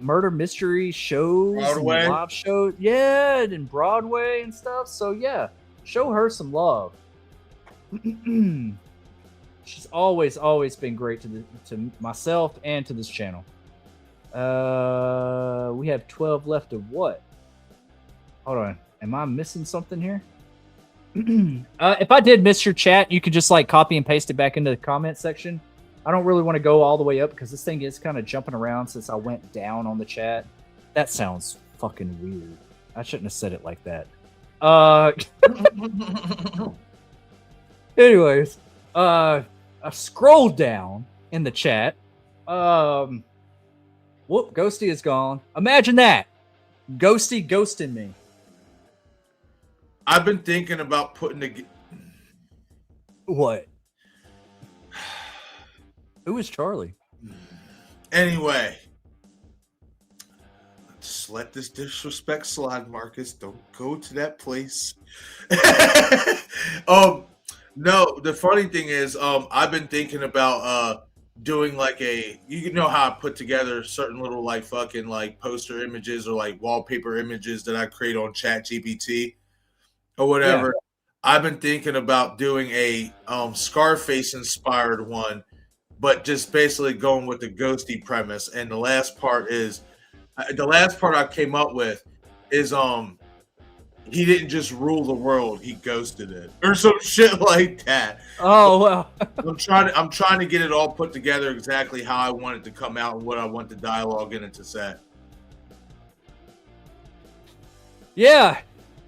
murder mystery shows, Broadway. and live shows. Yeah, and Broadway and stuff. So yeah, show her some love. She's always been great to myself and to this channel. We have 12 left of what? Hold on. Am I missing something here? If I did miss your chat, you could just like copy and paste it back into the comment section. I don't really want to go all the way up because this thing is kind of jumping around since I went down on the chat. That sounds fucking weird. I shouldn't have said it like that. Anyways, I scrolled down in the chat. Whoop, Ghosty is gone. Imagine that. Ghosty ghosting me. I've been thinking about putting the. What? Who is Charlie? Anyway, just let this disrespect slide, Marcus. Don't go to that place. No, the funny thing is, I've been thinking about doing like you know how I put together certain little like fucking like poster images or like wallpaper images that I create on ChatGPT or whatever. Yeah. I've been thinking about doing a Scarface inspired one, but just basically going with the ghosty premise. And the last part I came up with is he didn't just rule the world, he ghosted it or some shit like that. Oh well. I'm trying to get it all put together exactly how I want it to come out and what I want the dialogue in it to say. Yeah,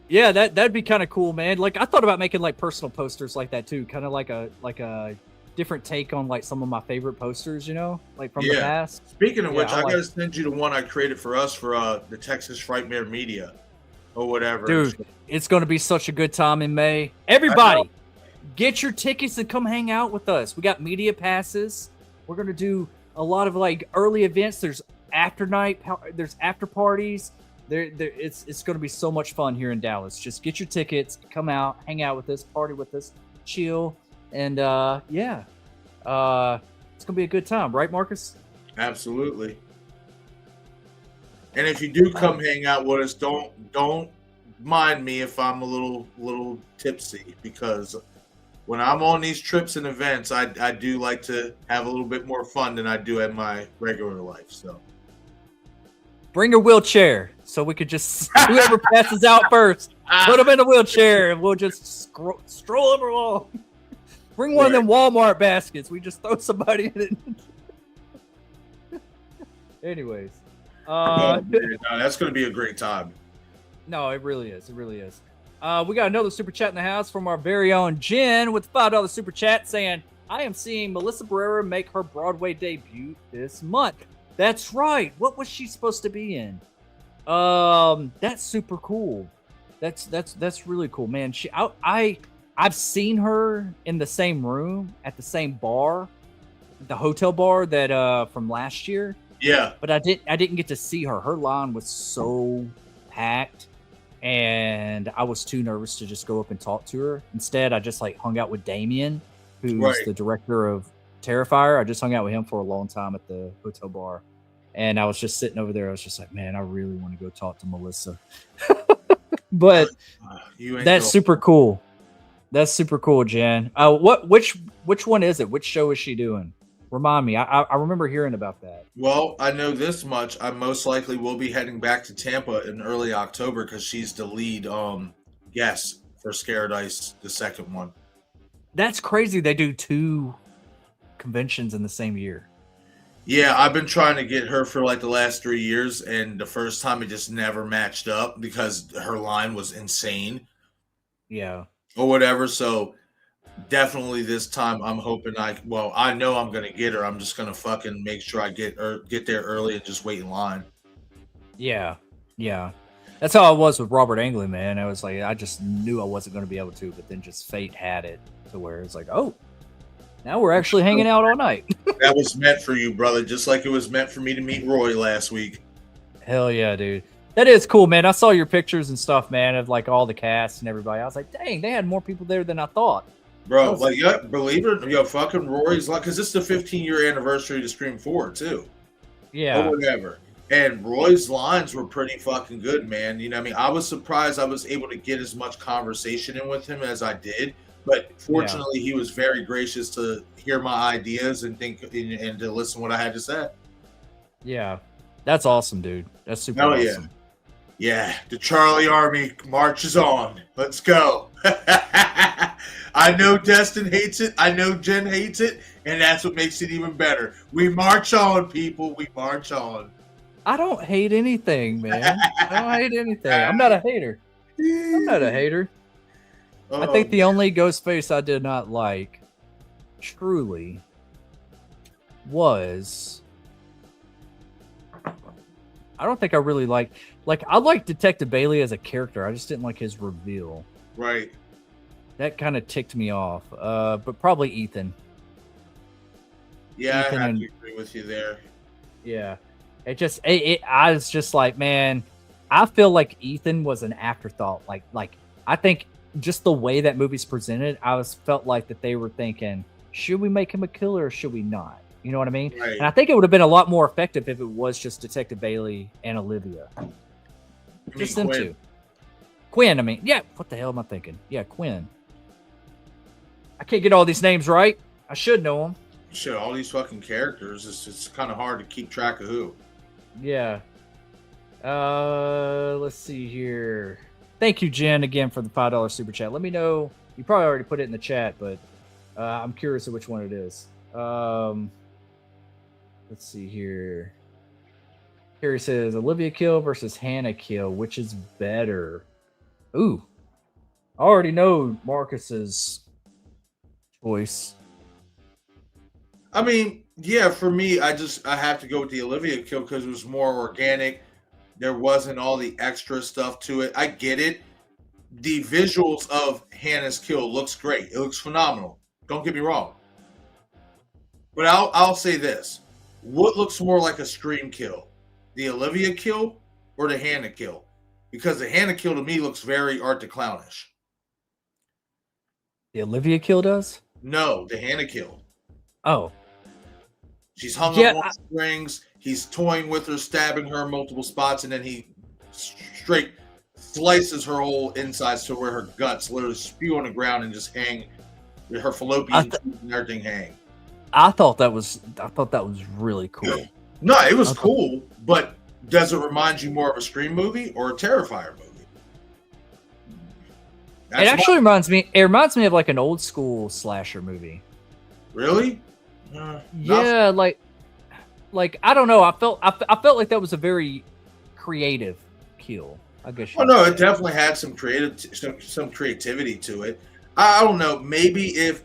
that'd be kind of cool, man. Like I thought about making like personal posters like that too, kind of like a different take on like some of my favorite posters, you know, like from the past. Speaking of which, I gotta send you the one I created for us for the Texas Frightmare Media or whatever. Dude, it's gonna be such a good time in May. Everybody, get your tickets and come hang out with us. We got media passes. We're gonna do a lot of like early events. There's after parties. It's gonna be so much fun here in Dallas. Just get your tickets, come out, hang out with us, party with us, chill. And it's gonna be a good time, right, Marcus? Absolutely. And if you do come hang out with us, don't mind me if I'm a little tipsy, because when I'm on these trips and events, I do like to have a little bit more fun than I do at my regular life. So bring a wheelchair so we could just whoever passes out first, put them in a wheelchair and we'll just stroll them along. Bring one of them Walmart baskets. We just throw somebody in it. Anyways. No, that's going to be a great time. No, it really is. It really is. We got another super chat in the house from our very own Jen with $5 super chat saying, I am seeing Melissa Barrera make her Broadway debut this month. That's right. What was she supposed to be in? That's super cool. That's really cool, man. I've seen her in the same room at the same bar, the hotel bar that from last year. Yeah. But I didn't get to see her. Her line was so packed and I was too nervous to just go up and talk to her. Instead, I just like hung out with Damien, who's the director of Terrifier. I just hung out with him for a long time at the hotel bar. And I was just sitting over there. I was just like, man, I really want to go talk to Melissa. But that's super cool. That's super cool, Jen. Which one is it? Which show is she doing? Remind me. I remember hearing about that. Well, I know this much. I most likely will be heading back to Tampa in early October because she's the lead guest for Scared Ice, the second one. That's crazy. They do 2 conventions in the same year. Yeah, I've been trying to get her for like the last 3 years, and the first time it just never matched up because her line was insane. Yeah. Or whatever. So definitely this time I'm hoping I know I'm going to get her. I'm just going to fucking make sure I get there early and just wait in line. Yeah. Yeah. That's how I was with Robert Englund, man. I was like, I just knew I wasn't going to be able to, but then just fate had it to where it's like, oh, Now we're actually hanging out all night. That was meant for you, brother. Just like it was meant for me to meet Roy last week. Hell yeah, dude. That is cool, man. I saw your pictures and stuff, man, of like all the cast and everybody. I was like, dang, they had more people there than I thought. Bro, like, yeah, believe it, fucking Roy's like, because it's the 15-year anniversary to Scream 4, too. Yeah. Or whatever. And Roy's lines were pretty fucking good, man. You know what I mean? I was surprised I was able to get as much conversation in with him as I did. But fortunately, he was very gracious to hear my ideas and think and to listen to what I had to say. Yeah. That's awesome, dude. That's super awesome. Yeah, the Charlie Army marches on. Let's go. I know Destin hates it. I know Jen hates it. And that's what makes it even better. We march on, people. We march on. I don't hate anything, man. I don't hate anything. I'm not a hater. I'm not a hater. I think the only Ghostface I did not like, truly, was... I don't think I really liked... Like, I liked Detective Bailey as a character. I just didn't like his reveal. Right. That kind of ticked me off. But probably Ethan. Yeah, Ethan, I have to agree with you there. Yeah. I was just like, man, I feel like Ethan was an afterthought. Like I think just the way that movie's presented, felt like that they were thinking, should we make him a killer or should we not? You know what I mean? Right. And I think it would have been a lot more effective if it was just Detective Bailey and Olivia. Just them two. Quinn, I mean, yeah, what the hell am I thinking? Yeah, Quinn. I can't get all these names right. I should know them. Shit, all these fucking characters, it's kind of hard to keep track of who. Yeah. Let's see here. Thank you, Jen, again for the $5 super chat. Let me know. You probably already put it in the chat, but I'm curious of which one it is. Let's see here. Harry says Olivia kill versus Hannah kill, which is better? Ooh, I already know Marcus's choice. I mean, yeah, for me, I have to go with the Olivia kill because it was more organic. There wasn't all the extra stuff to it. I get it. The visuals of Hannah's kill looks great. It looks phenomenal. Don't get me wrong. But I'll say this. What looks more like a Scream kill? The Olivia kill or the Hannah kill? Because the Hannah kill to me looks very Art the Clownish. The Olivia kill does? No, the Hannah kill. Oh. She's hung up on strings. He's toying with her, stabbing her in multiple spots, and then he straight slices her whole insides to where her guts literally spew on the ground and just hang. Her fallopian tubes and everything hang. I thought that was really cool. No, it was cool, but does it remind you more of a Scream movie or a Terrifier movie? It actually reminds me of like an old school slasher movie. Really? Yeah, like I don't know. I felt like that was a very creative kill. I guess. Oh no, it definitely had some creativity to it. I don't know. Maybe if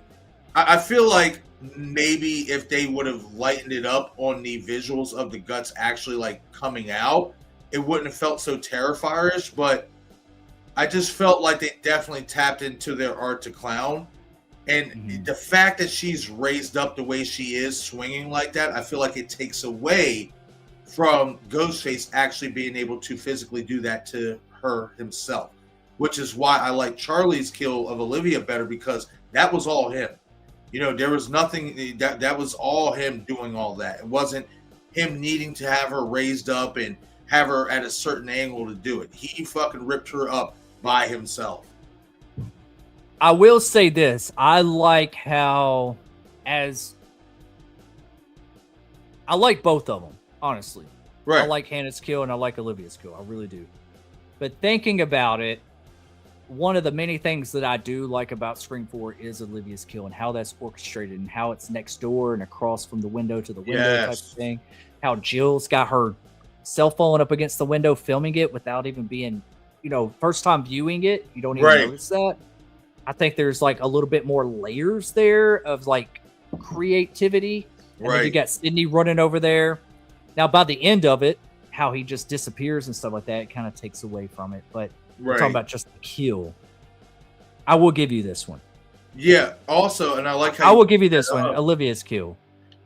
I feel like maybe if they would have lightened it up on the visuals of the guts actually like coming out, it wouldn't have felt so Terrifier-ish. But I just felt like they definitely tapped into their art to clown. And the fact that she's raised up the way she is, swinging like that, I feel like it takes away from Ghostface actually being able to physically do that to her himself, which is why I like Charlie's kill of Olivia better, because that was all him. You know, there was nothing that was all him doing all that. It wasn't him needing to have her raised up and have her at a certain angle to do it. He fucking ripped her up by himself. I will say this. I like both of them, honestly. Right. I like Hannah's kill and I like Olivia's kill. I really do. But thinking about it, one of the many things that I do like about Scream 4 is Olivia's kill and how that's orchestrated and how it's next door and across from the window to the window type of thing. How Jill's got her cell phone up against the window filming it without even being, first time viewing it. You don't even notice that. I think there's like a little bit more layers there of like creativity. And then you got Sydney running over there. Now, by the end of it, how he just disappears and stuff like that, it kind of takes away from it. But we're talking about just the kill. I will give you this one. Yeah. Also, and I like how I you will give you brought this that one, up. Olivia's kill,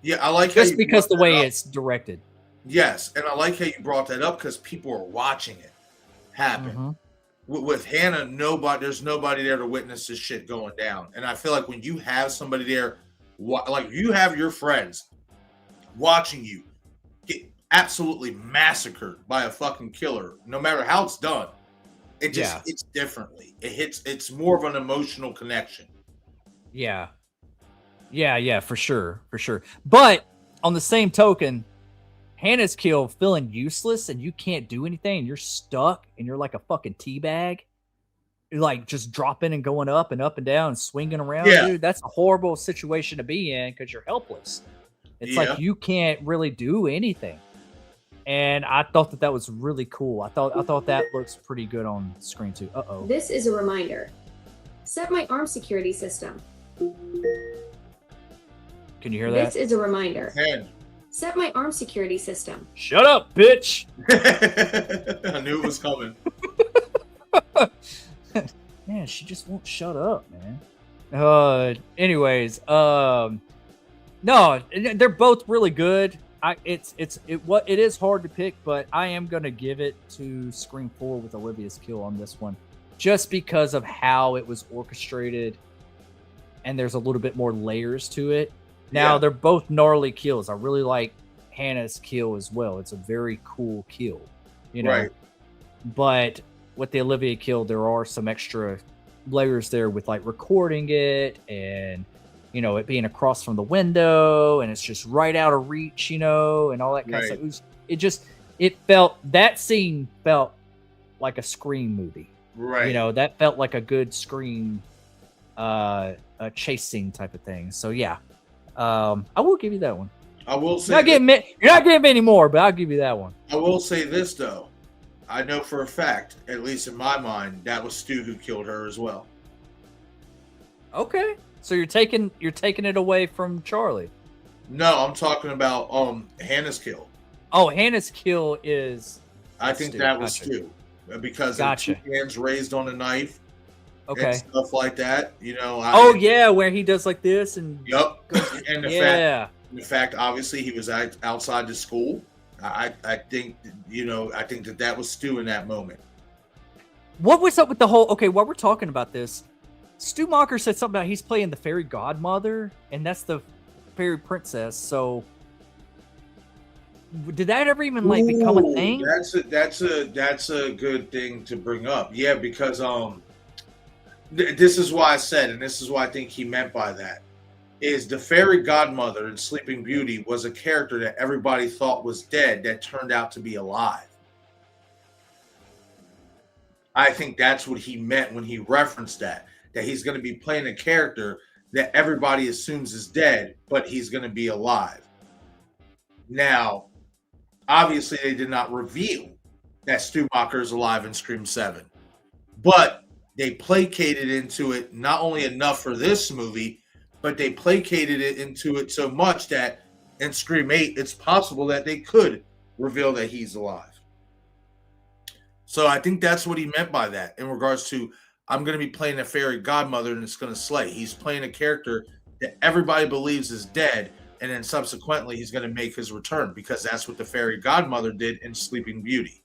Yeah, I like how just you because brought the that way up. it's directed. Yes, and I like how you brought that up because people are watching it happen. Mm-hmm. With Hannah, there's nobody there to witness this shit going down. And I feel like when you have somebody there, like you have your friends watching you get absolutely massacred by a fucking killer, no matter how it's done, it just Yeah. hits differently. It's more of an emotional connection. Yeah. Yeah, for sure. But on the same token, Hannah's kill feeling useless and you can't do anything and you're stuck and you're like a fucking teabag. You're like just dropping and going up and down and swinging around, Yeah, dude. That's a horrible situation to be in because you're helpless. It's yeah. like you can't really do anything. And I thought that was really cool. I thought that looks pretty good on screen too. Uh-oh. This is a reminder. Set my arm security system. Can you hear that? This is a reminder. And Set my arm security system. Shut up, bitch. I knew it was coming. Man, she just won't shut up, man. Anyways, no, they're both really good. It is hard to pick, but I am gonna give it to Scream 4 with Olivia's kill on this one, just because of how it was orchestrated, and there's a little bit more layers to it. Now they're both gnarly kills. I really like Hannah's kill as well. It's a very cool kill, you know. Right. But with the Olivia kill, there are some extra layers there with like recording it and it being across from the window and it's just right out of reach, and all that kind of stuff. That scene felt like a Scream movie. Right. That felt like a good Scream a chase scene type of thing. So yeah. I will give you that one. I will say you're not getting any more, but I'll give you that one. I will say this though. I know for a fact, at least in my mind, that was Stu who killed her as well. Okay. So you're taking it away from Charlie. No, I'm talking about Hannah's kill. Oh, Hannah's kill is I think Stu. that was Gotcha. Stu. Because Gotcha. of 2 hands raised on a knife. Okay. And stuff like that. Where he does like this and Yep. And the fact, obviously, he was outside the school. I think that was Stu in that moment. What was up with the whole? Okay, while we're talking about this, Stu Macher said something about he's playing the fairy godmother, and that's the fairy princess. So, did that ever even become a thing? That's a good thing to bring up. Yeah, because this is why I said, and this is what I think he meant by that, is the fairy godmother in Sleeping Beauty was a character that everybody thought was dead that turned out to be alive. I think that's what he meant when he referenced that he's going to be playing a character that everybody assumes is dead, but he's going to be alive. Now, obviously, they did not reveal that Stu Macher is alive in Scream 7, but they placated into it not only enough for this movie, but they placated it into it so much that in Scream 8, it's possible that they could reveal that he's alive. So I think that's what he meant by that in regards to, I'm going to be playing a fairy godmother and it's going to slay. He's playing a character that everybody believes is dead, and then subsequently he's going to make his return because that's what the fairy godmother did in Sleeping Beauty.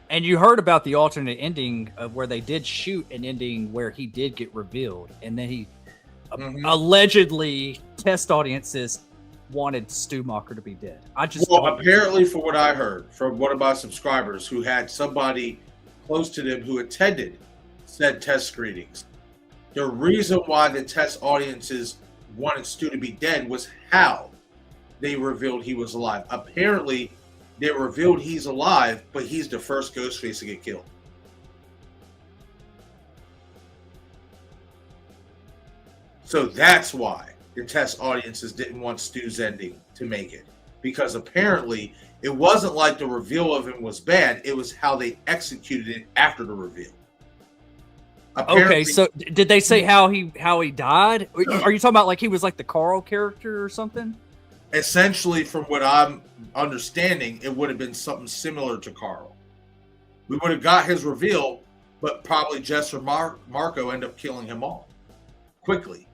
And you heard about the alternate ending of where they did shoot an ending where he did get revealed, and then he allegedly test audiences wanted Stu Macher to be dead. Apparently, for what I heard from one of my subscribers who had somebody close to them who attended said test screenings, the reason why the test audiences wanted Stu to be dead was how they revealed he was alive. Apparently, they revealed he's alive, but he's the first Ghostface to get killed. So that's why the test audiences didn't want Stu's ending to make it. Because apparently, it wasn't like the reveal of him was bad. It was how they executed it after the reveal. Okay, so did they say how he died? Are you talking about like he was like the Carl character or something? Essentially, from what I'm understanding, it would have been something similar to Carl. We would have got his reveal, but probably Jess or Marco end up killing him all. quickly.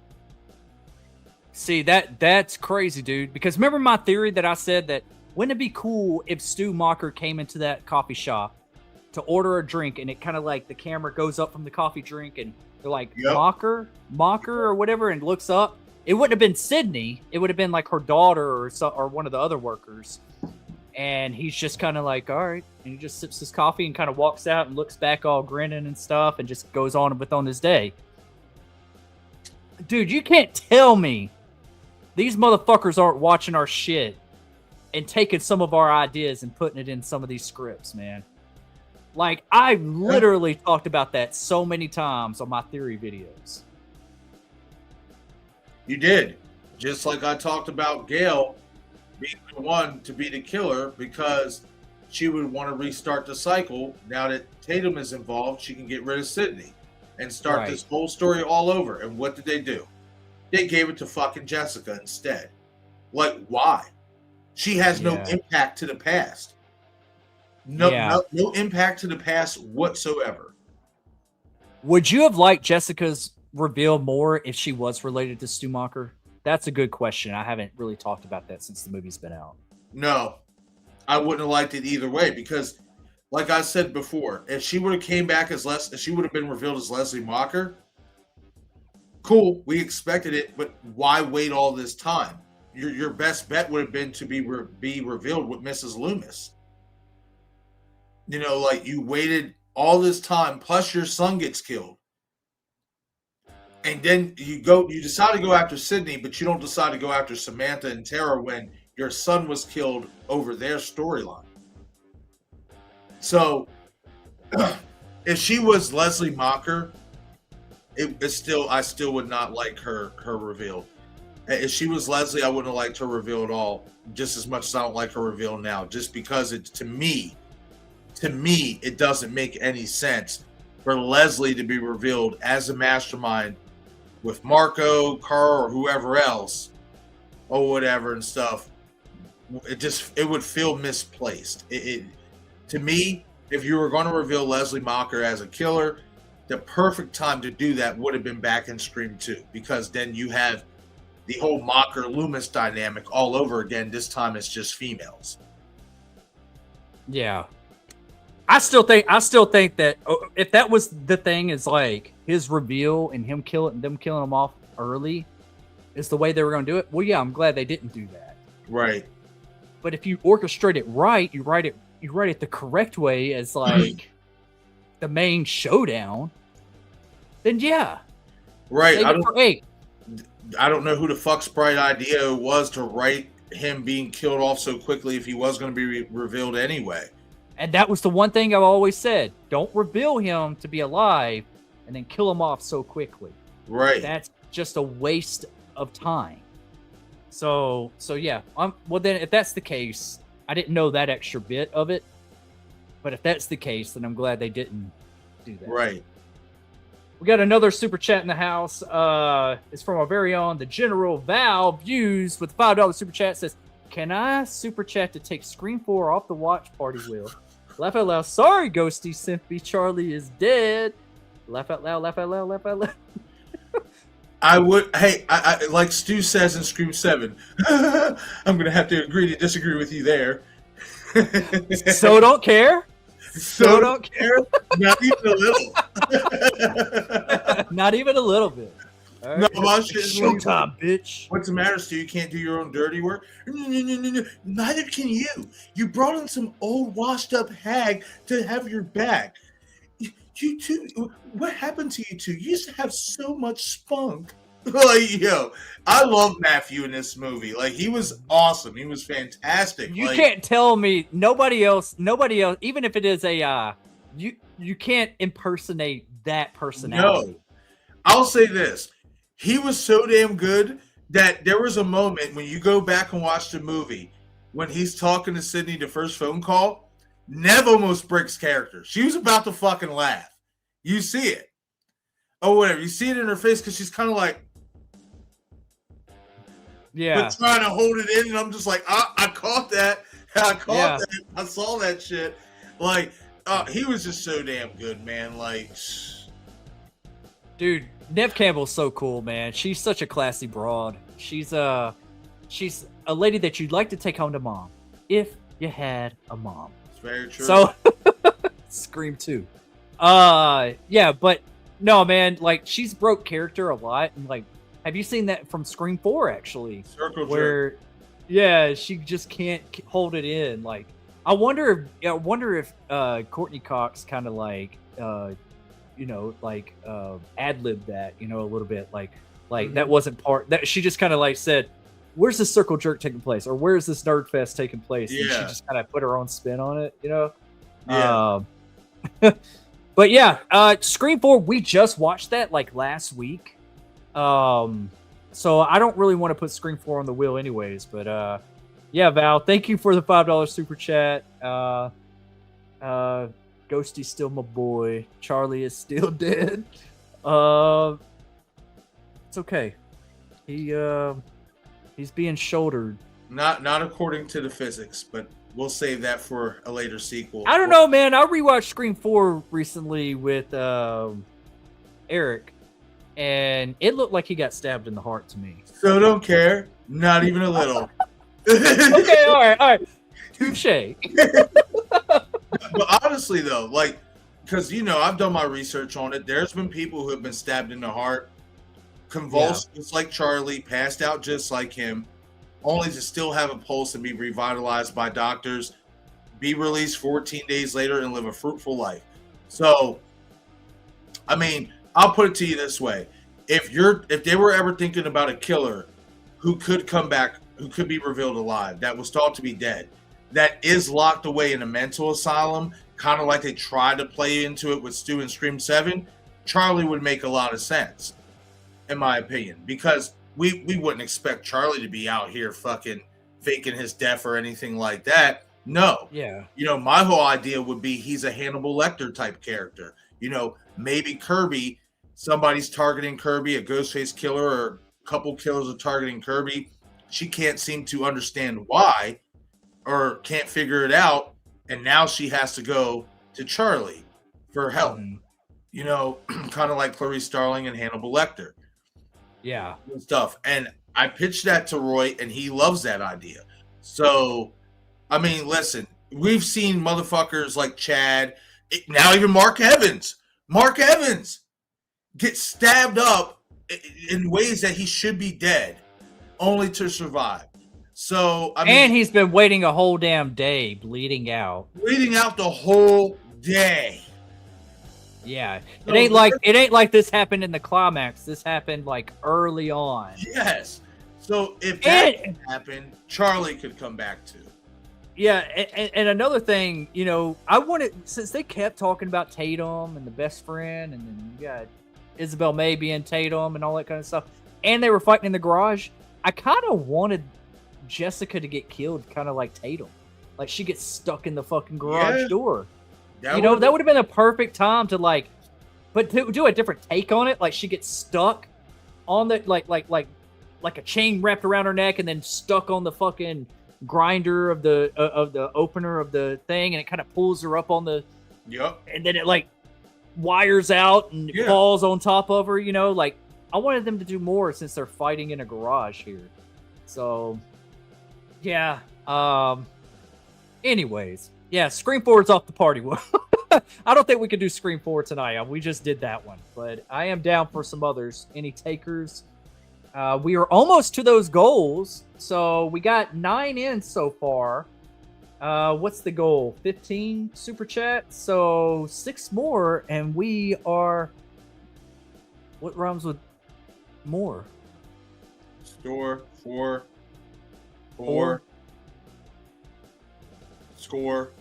See, that's crazy, dude. Because remember my theory that I said that wouldn't it be cool if Stu Macher came into that coffee shop to order a drink and it kind of like the camera goes up from the coffee drink and they're like, Yep. Macher or whatever, and looks up. It wouldn't have been Sydney. It would have been like her daughter or one of the other workers. And he's just kind of like, all right. And he just sips his coffee and kind of walks out and looks back all grinning and stuff and just goes on his day. Dude, you can't tell me these motherfuckers aren't watching our shit and taking some of our ideas and putting it in some of these scripts, man. Like, I literally talked about that so many times on my theory videos. You did. Just like I talked about Gail being the one to be the killer because she would want to restart the cycle. Now that Tatum is involved, she can get rid of Sydney and start this whole story all over. And what did they do? They gave it to fucking Jessica instead. Like, why? She has no impact to the past. No impact to the past whatsoever. Would you have liked Jessica's reveal more if she was related to Stu Macher? That's a good question. I haven't really talked about that since the movie's been out. No, I wouldn't have liked it either way because, like I said before, if she would have came back as she would have been revealed as Leslie Macher. Cool, we expected it, but why wait all this time? Your best bet would have been to be revealed with Mrs. Loomis. You know, like you waited all this time, plus your son gets killed. And then you decide to go after Sydney, but you don't decide to go after Samantha and Tara when your son was killed over their storyline. So, if she was Leslie Macher, I still would not like her reveal. If she was Leslie, I wouldn't have liked her reveal at all, just as much as I don't like her reveal now, just because to me, it doesn't make any sense for Leslie to be revealed as a mastermind with Marco, Carl, or whoever else, or whatever and stuff. It would feel misplaced. To me, if you were going to reveal Leslie Macher as a killer, the perfect time to do that would have been back in Scream 2, because then you have the whole Macher-Loomis dynamic all over again. This time it's just females. Yeah. I still think that if that was the thing, is like his reveal and them killing him off early is the way they were going to do it. Well, yeah, I'm glad they didn't do that. Right. But if you orchestrate it right, you write it the correct way as like the main showdown, then yeah. Right. I don't know who the fuck's bright idea it was to write him being killed off so quickly if he was going to be revealed anyway. And that was the one thing I've always said. Don't reveal him to be alive and then kill him off so quickly. Right. That's just a waste of time. So yeah. Well, then if that's the case, I didn't know that extra bit of it. But if that's the case, then I'm glad they didn't do that. Right. We got another super chat in the house. It's from our very own, the General Val Views with the $5 super chat. Says, can I super chat to take Scream 4 off the watch party wheel? Laugh out loud. Sorry, Ghosty Simpy. Charlie is dead. Laugh out loud. Laugh out loud. Laugh out loud. I would. Hey, I like Stu says in Scream 7. I'm gonna have to agree to disagree with you there. So don't care. So don't care. Not even a little. Not even a little bit. Right. No, my shit is showtime, bitch. What's the matter, Stu? You can't do your own dirty work? No. Neither can you. You brought in some old washed-up hag to have your back. You two, what happened to you two? You used to have so much spunk. Like, yo, I love Matthew in this movie. Like, he was awesome. He was fantastic. You can't tell me nobody else, even if it is a, you can't impersonate that personality. No. I'll say this. He was so damn good that there was a moment when you go back and watch the movie when he's talking to Sydney the first phone call, Nev almost breaks character. She was about to fucking laugh. You see it. Oh, whatever. You see it in her face because she's kind of like, yeah, but trying to hold it in, and I'm just like, I caught that. I caught that. I saw that shit. Like, he was just so damn good, man. Like, Dude, Nev Campbell's so cool, man. She's such a classy broad. She's a lady that you'd like to take home to mom if you had a mom. It's very true. So Scream 2. Yeah, but no, man, like she's broke character a lot, and like, have you seen that from Scream 4 actually? Circle Where jerk. yeah, she just can't hold it in. Like, I wonder if Courtney Cox kind of like ad-libbed that, a little bit, like that wasn't part that she just kind of like said, where's this circle jerk taking place, or where's this nerd fest taking place? And she just kind of put her own spin on it, Yeah. But yeah, Scream 4, we just watched that like last week, so I don't really want to put Scream 4 on the wheel anyways, but yeah, Val, thank you for the $5 super chat. Ghosty's still my boy. Charlie is still dead. It's okay. He's being shouldered. Not according to the physics, but we'll save that for a later sequel. I don't know, man. I rewatched Scream 4 recently with Eric, and it looked like he got stabbed in the heart to me. So don't care. Not even a little. Okay, all right. Touche. But honestly, though, like, because, I've done my research on it. There's been people who have been stabbed in the heart, convulsed just like Charlie, passed out just like him, only to still have a pulse and be revitalized by doctors, be released 14 days later, and live a fruitful life. So, I mean, I'll put it to you this way. If they were ever thinking about a killer who could come back, who could be revealed alive, that was thought to be dead, that is locked away in a mental asylum, kind of like they tried to play into it with Stu in Scream 7, Charlie would make a lot of sense, in my opinion, because we wouldn't expect Charlie to be out here fucking faking his death or anything like that. No. Yeah. My whole idea would be he's a Hannibal Lecter type character. Maybe Kirby, somebody's targeting Kirby, a Ghostface killer or a couple killers are targeting Kirby. She can't seem to understand why, or can't figure it out, and now she has to go to Charlie for help. Kind of like Clarice Starling and Hannibal Lecter. Yeah. And stuff. And I pitched that to Roy, and he loves that idea. So, I mean, listen, we've seen motherfuckers like Chad, now even Mark Evans get stabbed up in ways that he should be dead, only to survive. So, I mean, and he's been waiting a whole damn day, bleeding out the whole day. Yeah, So it ain't like this happened in the climax. This happened like early on. Yes. So if that happened, Charlie could come back too. Yeah, and another thing, I wanted, since they kept talking about Tatum and the best friend, and then you got Isabel May being Tatum and all that kind of stuff, and they were fighting in the garage, I kind of wanted Jessica to get killed, kind of like Tatum. Like, she gets stuck in the fucking garage door. That would have been a perfect time to, like, but to do a different take on it. Like, she gets stuck on the, like a chain wrapped around her neck and then stuck on the fucking grinder of the opener of the thing, and it kind of pulls her up on the, and then it, like, wires out and falls on top of her, like, I wanted them to do more since they're fighting in a garage here. So, yeah. Anyways, yeah, Scream 4 is off the party. I don't think we could do Scream 4 tonight. We just did that one, but I am down for some others. Any takers? We are almost to those goals. So we got 9 in so far. What's the goal? 15 super chats. So 6 more, and we are. What rhymes with more? Store 4. Score.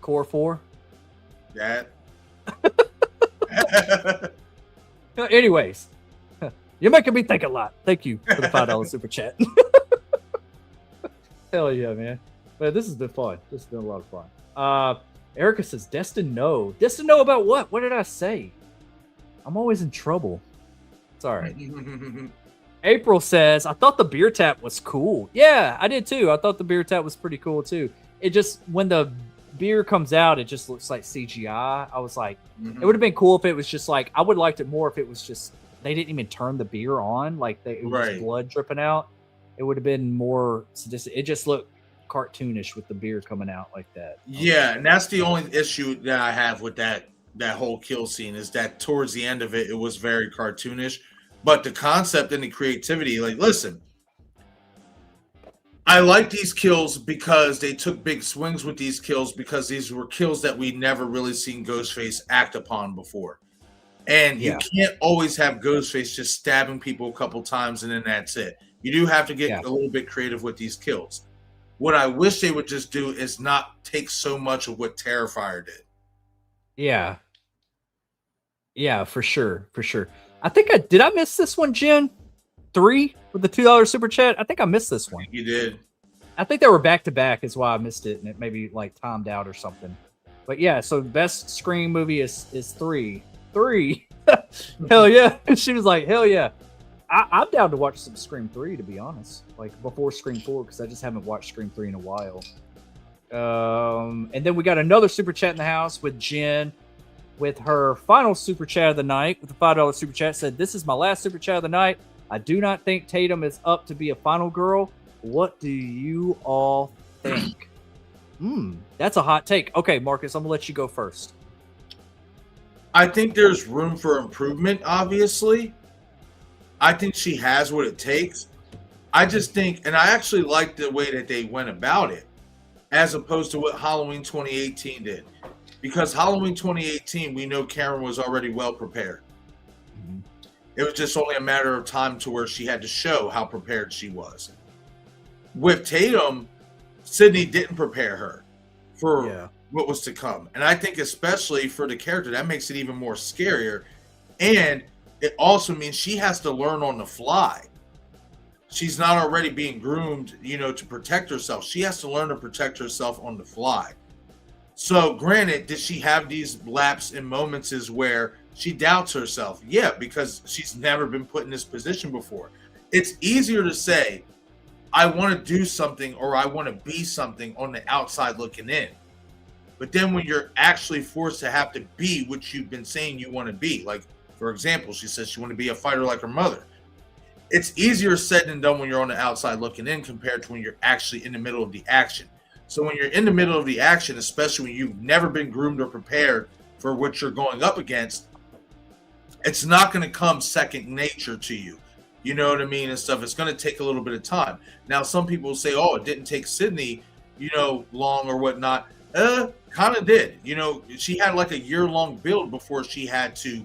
Core 4. That. Anyways, you're making me think a lot. Thank you for the $5 super chat. Hell yeah, man. But this has been fun. This has been a lot of fun. Erica says, Destin, no. Destin, no about what? What did I say? I'm always in trouble. It's all right. April says, I thought the beer tap was cool. Yeah, I did too. I thought the beer tap was pretty cool too. It just, when the beer comes out, it just looks like CGI. I was like, Mhm. it would have been cool if it was just like, I would have liked it more if it was just, they didn't even turn the beer on. Like it was Right. just blood dripping out. It would have been more sadistic. It just looked cartoonish with the beer coming out like that. Yeah, and that's the only issue that I have with that whole kill scene is that towards the end of it, it was very cartoonish. But the concept and the creativity, like, listen, I like these kills because they took big swings with these kills because these were kills that we never really seen Ghostface act upon before. And Yeah. you can't always have Ghostface just stabbing people a couple times and then that's it. You do have to get a little bit creative with these kills. What I wish they would just do is not take so much of what Terrifier did. Yeah. Yeah, for sure. For sure. I think did I miss this one, Jen? 3 with the $2 super chat. I think I missed this one. You did. I think they were back to back, is why I missed it, and it maybe like timed out or something. But yeah, so best Scream movie is 3. 3. Hell yeah! She was like, hell yeah. I'm down to watch some Scream 3, to be honest. Like before Scream 4, because I just haven't watched Scream 3 in a while. And then we got another super chat in the house with Jen, with her final super chat of the night, with the $5 super chat. Said, "This is my last super chat of the night. I do not think Tatum is up to be a final girl. What do you all think?" That's a hot take. Okay, Marcus, I'm gonna let you go first. I think there's room for improvement, obviously. I think she has what it takes. I just think, and I actually like the way that they went about it, as opposed to what Halloween 2018 did. Because Halloween 2018, we know Karen was already well prepared. Mm-hmm. It was just only a matter of time to where she had to show how prepared she was. With Tatum, Sydney didn't prepare her for what was to come. And I think especially for the character, that makes it even more scarier. And it also means she has to learn on the fly. She's not already being groomed, to protect herself. She has to learn to protect herself on the fly. So granted, did she have these lapses in moments where she doubts herself? Yeah, because she's never been put in this position before. It's easier to say, I want to do something or I want to be something on the outside looking in. But then when you're actually forced to have to be what you've been saying you want to be, like, for example, she says she want to be a fighter like her mother. It's easier said than done when you're on the outside looking in compared to when you're actually in the middle of the action. So when you're in the middle of the action, especially when you've never been groomed or prepared for what you're going up against, it's not going to come second nature to you. You know what I mean? And stuff. It's going to take a little bit of time. Now, some people say, oh, it didn't take Sydney, long or whatnot. Kind of did. She had like a year-long build before she had to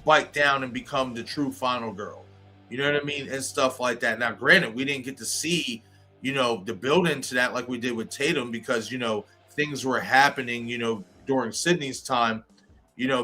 bite down and become the true final girl. You know what I mean? And stuff like that. Now, granted, we didn't get to see, the build into that like we did with Tatum because, things were happening, during Sydney's time,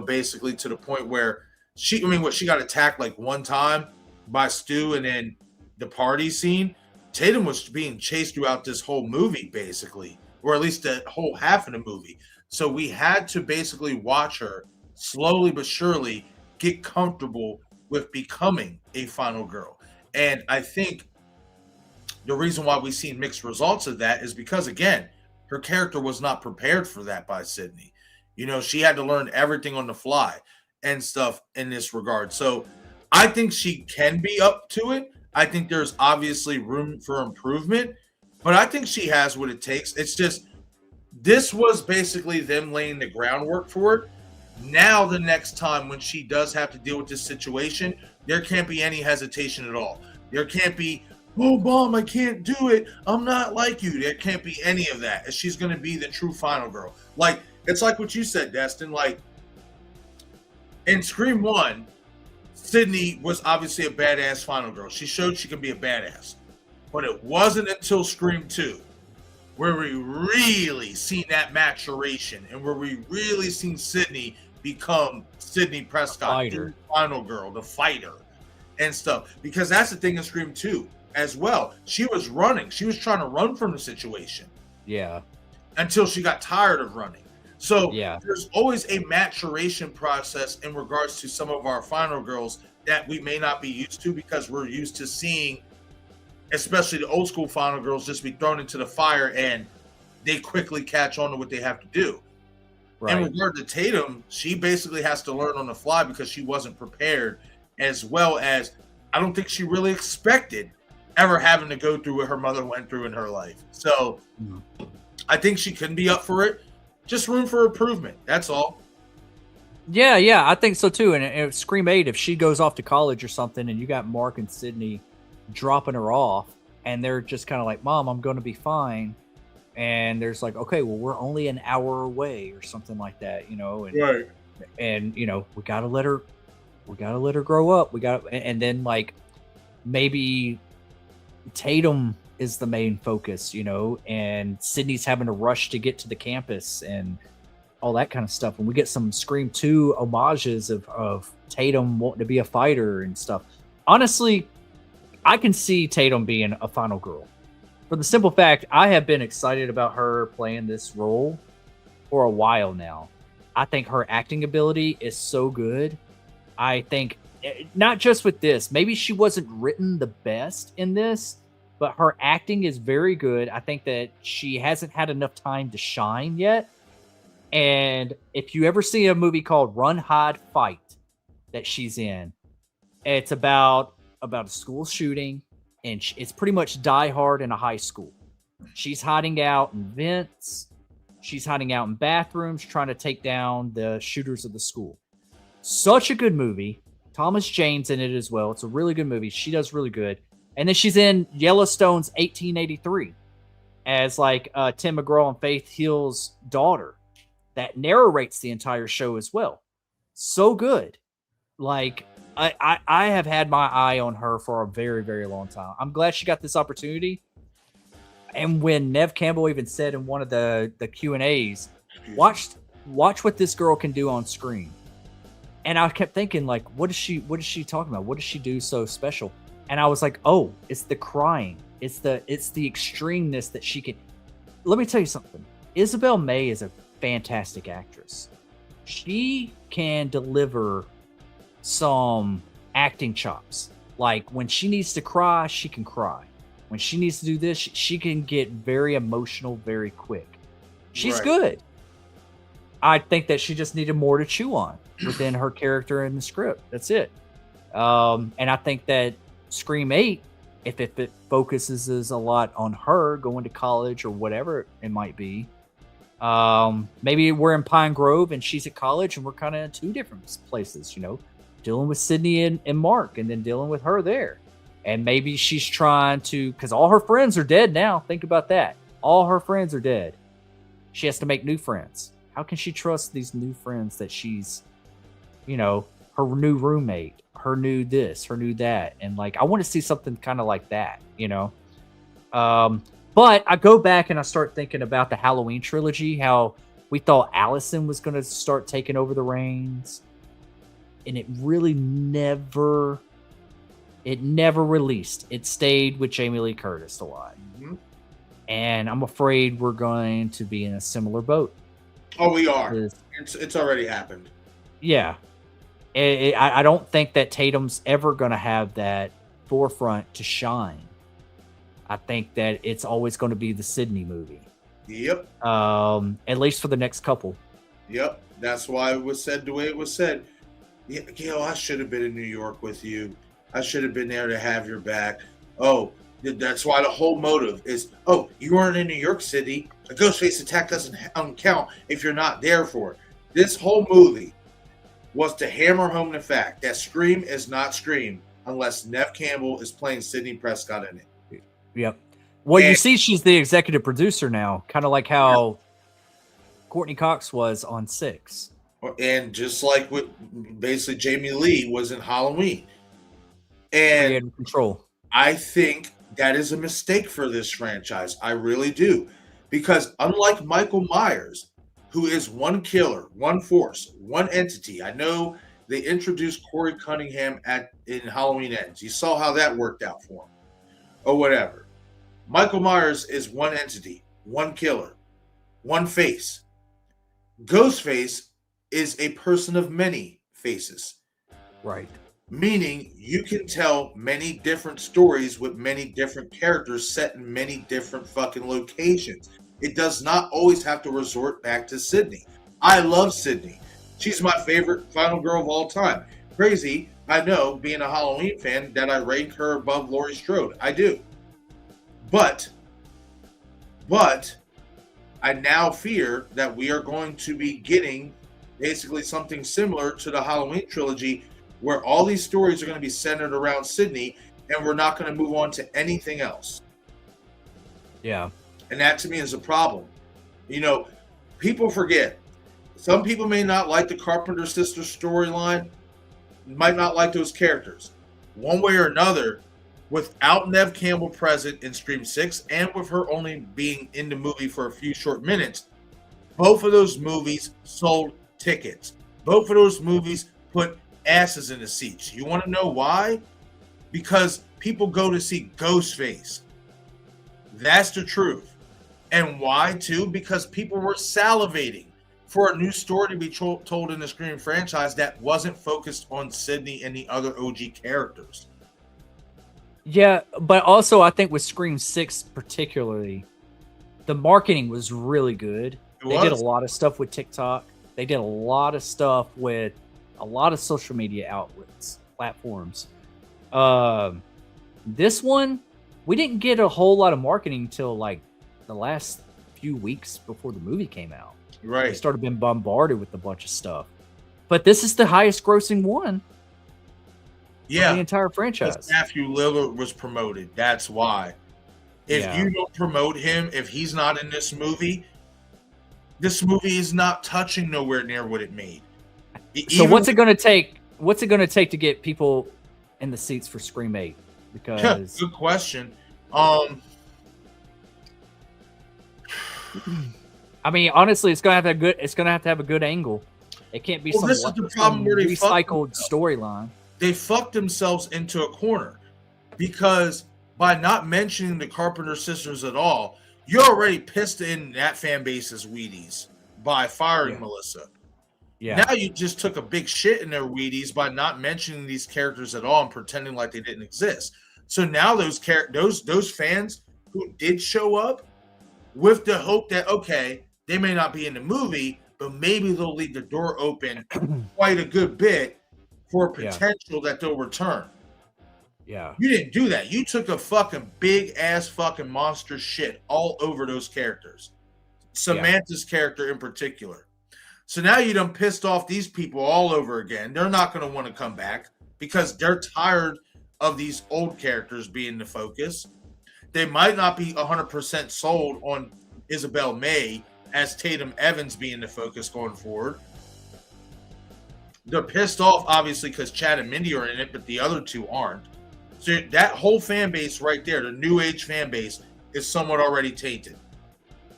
basically to the point where she got attacked like one time by Stu and then the party scene. Tatum was being chased throughout this whole movie, basically, or at least the whole half of the movie. So we had to basically watch her slowly but surely get comfortable with becoming a final girl. And I think the reason why we've seen mixed results of that is because, again, her character was not prepared for that by Sydney. She had to learn everything on the fly and stuff in this regard. So I think she can be up to it. I think there's obviously room for improvement, but I think she has what it takes. It's just, this was basically them laying the groundwork for it. Now, the next time when she does have to deal with this situation, there can't be any hesitation at all. There can't be, oh, Mom, I can't do it. I'm not like you. There can't be any of that. She's going to be the true final girl. Like, it's like what you said, Destin. Like, in Scream 1, Sydney was obviously a badass final girl. She showed she can be a badass. But it wasn't until Scream 2 where we really seen that maturation and where we really seen Sydney become Sydney Prescott, the final girl, the fighter and stuff. Because that's the thing in Scream 2 as well. She was running. She was trying to run from the situation. Yeah. Until she got tired of running. So there's always a maturation process in regards to some of our final girls that we may not be used to because we're used to seeing, especially the old school final girls, just be thrown into the fire and they quickly catch on to what they have to do. Right. In regard to Tatum, she basically has to learn on the fly because she wasn't prepared, as well as I don't think she really expected ever having to go through what her mother went through in her life. So I think she can be up for it. Just room for improvement. That's all. Yeah, I think so too. And Scream 8, if she goes off to college or something and you got Mark and Sydney dropping her off and they're just kind of like, Mom, I'm going to be fine. And there's like, okay, well, we're only an hour away or something like that, you know? And, Right. And, you know, we got to let her grow up. And then like maybe Tatum is the main focus, you know, and Sydney's having to rush to get to the campus and all that kind of stuff. And we get some Scream 2 homages of Tatum wanting to be a fighter and stuff. Honestly, I can see Tatum being a final girl. For the simple fact, I have been excited about her playing this role for a while now. I think her acting ability is so good. I think, not just with this, maybe she wasn't written the best in this, but her acting is very good. I think that she hasn't had enough time to shine yet. And if you ever see a movie called Run, Hide, Fight that she's in, it's about a school shooting, and it's pretty much Die Hard in a high school. She's hiding out in vents. She's hiding out in bathrooms, trying to take down the shooters of the school. Such a good movie. Thomas Jane's in it as well. It's a really good movie. She does really good. And then she's in Yellowstone's 1883 as like Tim McGraw and Faith Hill's daughter that narrates the entire show as well. So good. Like I have had my eye on her for a very, very long time. I'm glad she got this opportunity. And when Nev Campbell even said in one of the Q&As, watch what this girl can do on screen. And I kept thinking, like, what is she talking about? What does she do so special? And I was like, oh, it's the crying. It's the extremeness that she can. Let me tell you something. Isabel May is a fantastic actress. She can deliver some acting chops. Like when she needs to cry, she can cry. When she needs to do this, she can get very emotional very quick. She's good. I think that she just needed more to chew on within her character in the script. That's it. And I think that Scream 8, if it focuses a lot on her going to college or whatever it might be, maybe we're in Pine Grove and she's at college and we're kind of in two different places, you know, dealing with Sydney and Mark and then dealing with her there. And maybe she's trying to, because all her friends are dead now. Think about that. All her friends are dead. She has to make new friends. How can she trust these new friends that she's, you know, her new roommate, her new this, her new that? And like, I want to see something kind of like that, you know? But I go back and I start thinking about the Halloween trilogy, how we thought Allison was going to start taking over the reins. And it really never released. It stayed with Jamie Lee Curtis a lot. Mm-hmm. And I'm afraid we're going to be in a similar boat. Oh, we are. It's already happened. Yeah. I don't think that Tatum's ever going to have that forefront to shine. I think that it's always going to be the Sydney movie. Yep. At least for the next couple. Yep. That's why it was said the way it was said. Yeah, Gail, I should have been in New York with you. I should have been there to have your back. Oh, that's why the whole motive is, oh, you weren't in New York City. A Ghostface attack doesn't count if you're not there for it. This whole movie was to hammer home the fact that Scream is not Scream unless Nev Campbell is playing Sidney Prescott in it. Yep. Well, you see she's the executive producer now, kind of like how Courtney Cox was on 6. And just like what basically Jamie Lee was in Halloween. And control. I think that is a mistake for this franchise. I really do. Because unlike Michael Myers, who is one killer, one force, one entity, I know they introduced Corey Cunningham in Halloween Ends. You saw how that worked out for him. Or whatever. Michael Myers is one entity, one killer, one face. Ghostface is a person of many faces. Right. Meaning you can tell many different stories with many different characters set in many different fucking locations. It does not always have to resort back to Sydney. I love Sydney. She's my favorite final girl of all time. Crazy, I know, being a Halloween fan, that I rank her above Laurie Strode. I do. But I now fear that we are going to be getting basically something similar to the Halloween trilogy, where all these stories are going to be centered around Sydney, and we're not going to move on to anything else. Yeah. And that to me is a problem. You know, people forget. Some people may not like the Carpenter sisters storyline, might not like those characters. One way or another, without Neve Campbell present in Scream 6 and with her only being in the movie for a few short minutes, both of those movies sold tickets. Both of those movies put asses in the seats. You want to know why? Because people go to see Ghostface. That's the truth. And why, too? Because people were salivating for a new story to be told in the Scream franchise that wasn't focused on Sydney and the other OG characters. Yeah, but also I think with Scream 6 particularly, the marketing was really good. They did a lot of stuff with TikTok. They did a lot of stuff with a lot of social media outlets, platforms. This one, we didn't get a whole lot of marketing until like the last few weeks before the movie came out. Right. They started being bombarded with a bunch of stuff. But this is the highest grossing one. Yeah. The entire franchise. Matthew Lillard was promoted. That's why. If you don't promote him, if he's not in this movie is not touching nowhere near what it made. So what's it going to take? What's it going to take to get people in the seats for Scream 8? Because good question. I mean, honestly, it's gonna have to have a good angle. It can't be some recycled storyline. They fucked themselves into a corner because by not mentioning the Carpenter sisters at all, you're already pissed in that fan base's Wheaties by firing Melissa. Yeah. Now you just took a big shit in their Wheaties by not mentioning these characters at all and pretending like they didn't exist. So now those fans who did show up with the hope that, okay, they may not be in the movie, but maybe they'll leave the door open quite a good bit for potential that they'll return. Yeah. You didn't do that. You took a fucking big ass fucking monster shit all over those characters. Samantha's character in particular. So now you done pissed off these people all over again. They're not going to want to come back because they're tired of these old characters being the focus. They might not be 100% sold on Isabel May as Tatum Evans being the focus going forward. They're pissed off, obviously, because Chad and Mindy are in it, but the other two aren't. So that whole fan base right there, the new age fan base, is somewhat already tainted.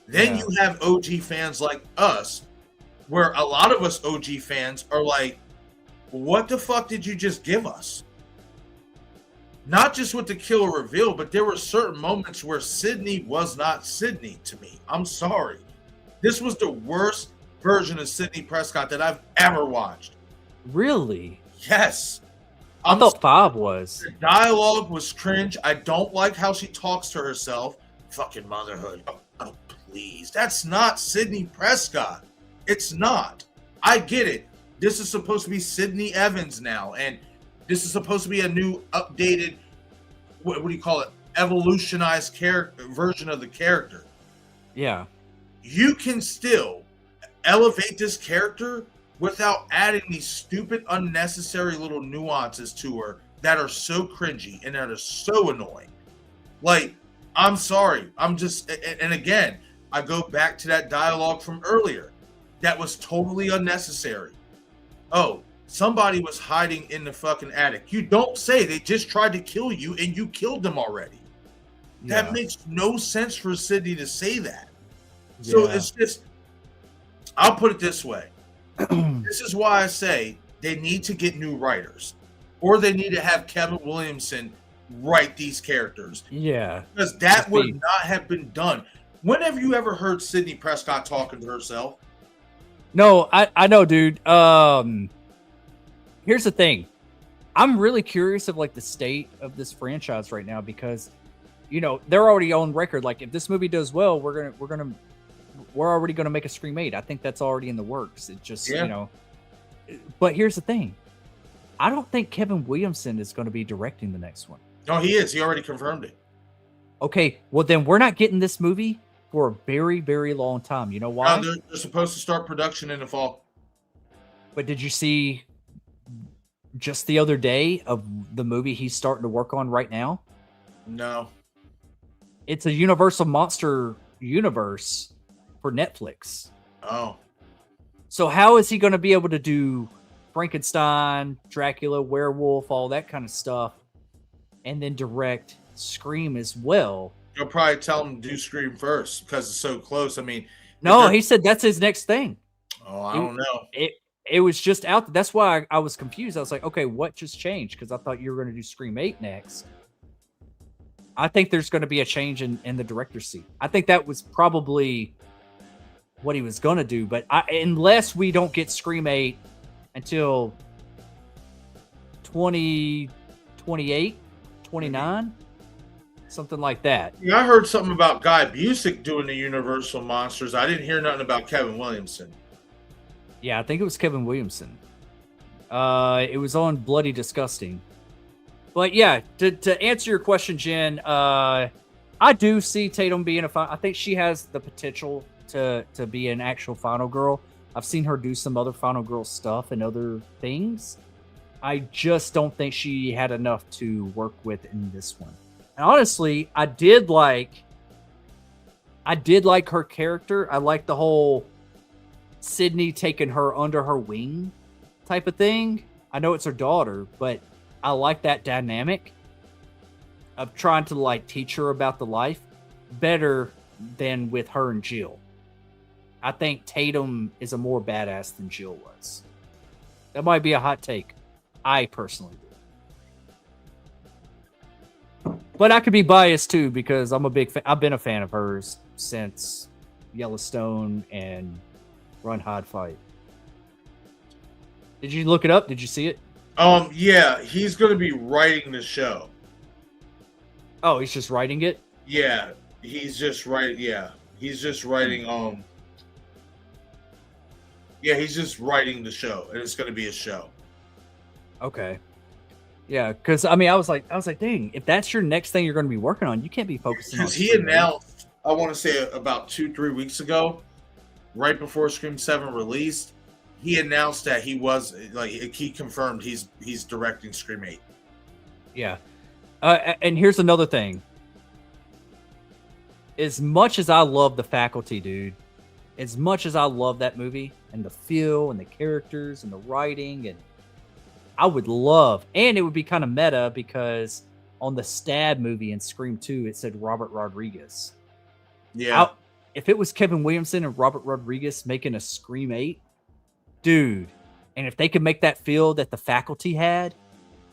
Then you have OG fans like us, where a lot of us OG fans are like, what the fuck did you just give us? Not just with the killer reveal, but there were certain moments where Sydney was not Sydney to me. I'm sorry. This was the worst version of Sydney Prescott that I've ever watched. Really? Yes. I thought 5 was. The dialogue was cringe. I don't like how she talks to herself. Fucking motherhood. Oh, please. That's not Sydney Prescott. It's not. I get it. This is supposed to be Sydney Evans now, and this is supposed to be a new, updated, what do you call it? Evolutionized version of the character. Yeah. You can still elevate this character without adding these stupid, unnecessary little nuances to her that are so cringy and that are so annoying. Like, I'm sorry. And again, I go back to that dialogue from earlier. That was totally unnecessary. Oh, somebody was hiding in the fucking attic. You don't say they just tried to kill you and you killed them already. Yeah. That makes no sense for Sydney to say that. So it's just, I'll put it this way. This is why I say they need to get new writers, or they need to have Kevin Williamson write these characters. Yeah. Because that would not have been done. When have you ever heard Sydney Prescott talking to herself? No, I know, dude. Here's the thing. I'm really curious of like the state of this franchise right now because, you know, they're already on record. Like, if this movie does well, we're gonna we're already going to make a Scream 8. I think that's already in the works. It just, Yeah. you know. But here's the thing. I don't think Kevin Williamson is going to be directing the next one. No, he is. He already confirmed it. Okay, well then we're not getting this movie for a very, very long time. You know why? No, they're supposed to start production in the fall. But did you see just the other day of the movie he's starting to work on right now? No. It's a Universal Monster universe for Netflix. Oh. So how is he going to be able to do Frankenstein, Dracula, werewolf, all that kind of stuff, and then direct Scream as well? You'll probably tell him to do Scream first because it's so close. I mean, No, he said that's his next thing. Oh, I don't know. It was just out. That's why I was confused. I was like, okay, what just changed? Because I thought you were going to do Scream 8 next. I think there's going to be a change in the director's seat. I think that was probably what he was going to do. But unless we don't get Scream 8 until 2028, 29, something like that. Yeah, I heard something about Guy Busick doing the Universal Monsters. I didn't hear nothing about Kevin Williamson. Yeah, I think it was Kevin Williamson. It was on Bloody Disgusting. But yeah, to answer your question, Jen, I do see Tatum being I think she has the potential to be an actual Final Girl. I've seen her do some other Final Girl stuff and other things. I just don't think she had enough to work with in this one. And honestly, I did like her character. I like the whole Sydney taking her under her wing type of thing. I know it's her daughter, but I like that dynamic of trying to like teach her about the life better than with her and Jill. I think Tatum is a more badass than Jill was. That might be a hot take. I personally do. But I could be biased too because I'm a big fan. I've been a fan of hers since Yellowstone and Run, Hide, Fight. Did you look it up? Did you see it? Yeah, he's going to be writing the show. Oh, he's just writing it? Yeah, he's just writing. Yeah, he's just writing. Yeah, he's just writing the show, and it's going to be a show. Okay. Yeah, because I mean, I was like, dang, if that's your next thing you're going to be working on, you can't be focusing on. Because he announced, I want to say about 2-3 weeks ago, right before Scream 7 released, he announced that he was like he confirmed he's directing Scream 8. Yeah. And here's another thing. As much as I love The Faculty, dude, as much as I love that movie and the feel and the characters and the writing, and I would love, and it would be kind of meta because on the Stab movie in Scream 2, it said Robert Rodriguez. Yeah. If it was Kevin Williamson and Robert Rodriguez making a Scream 8, dude, and if they could make that feel that The Faculty had,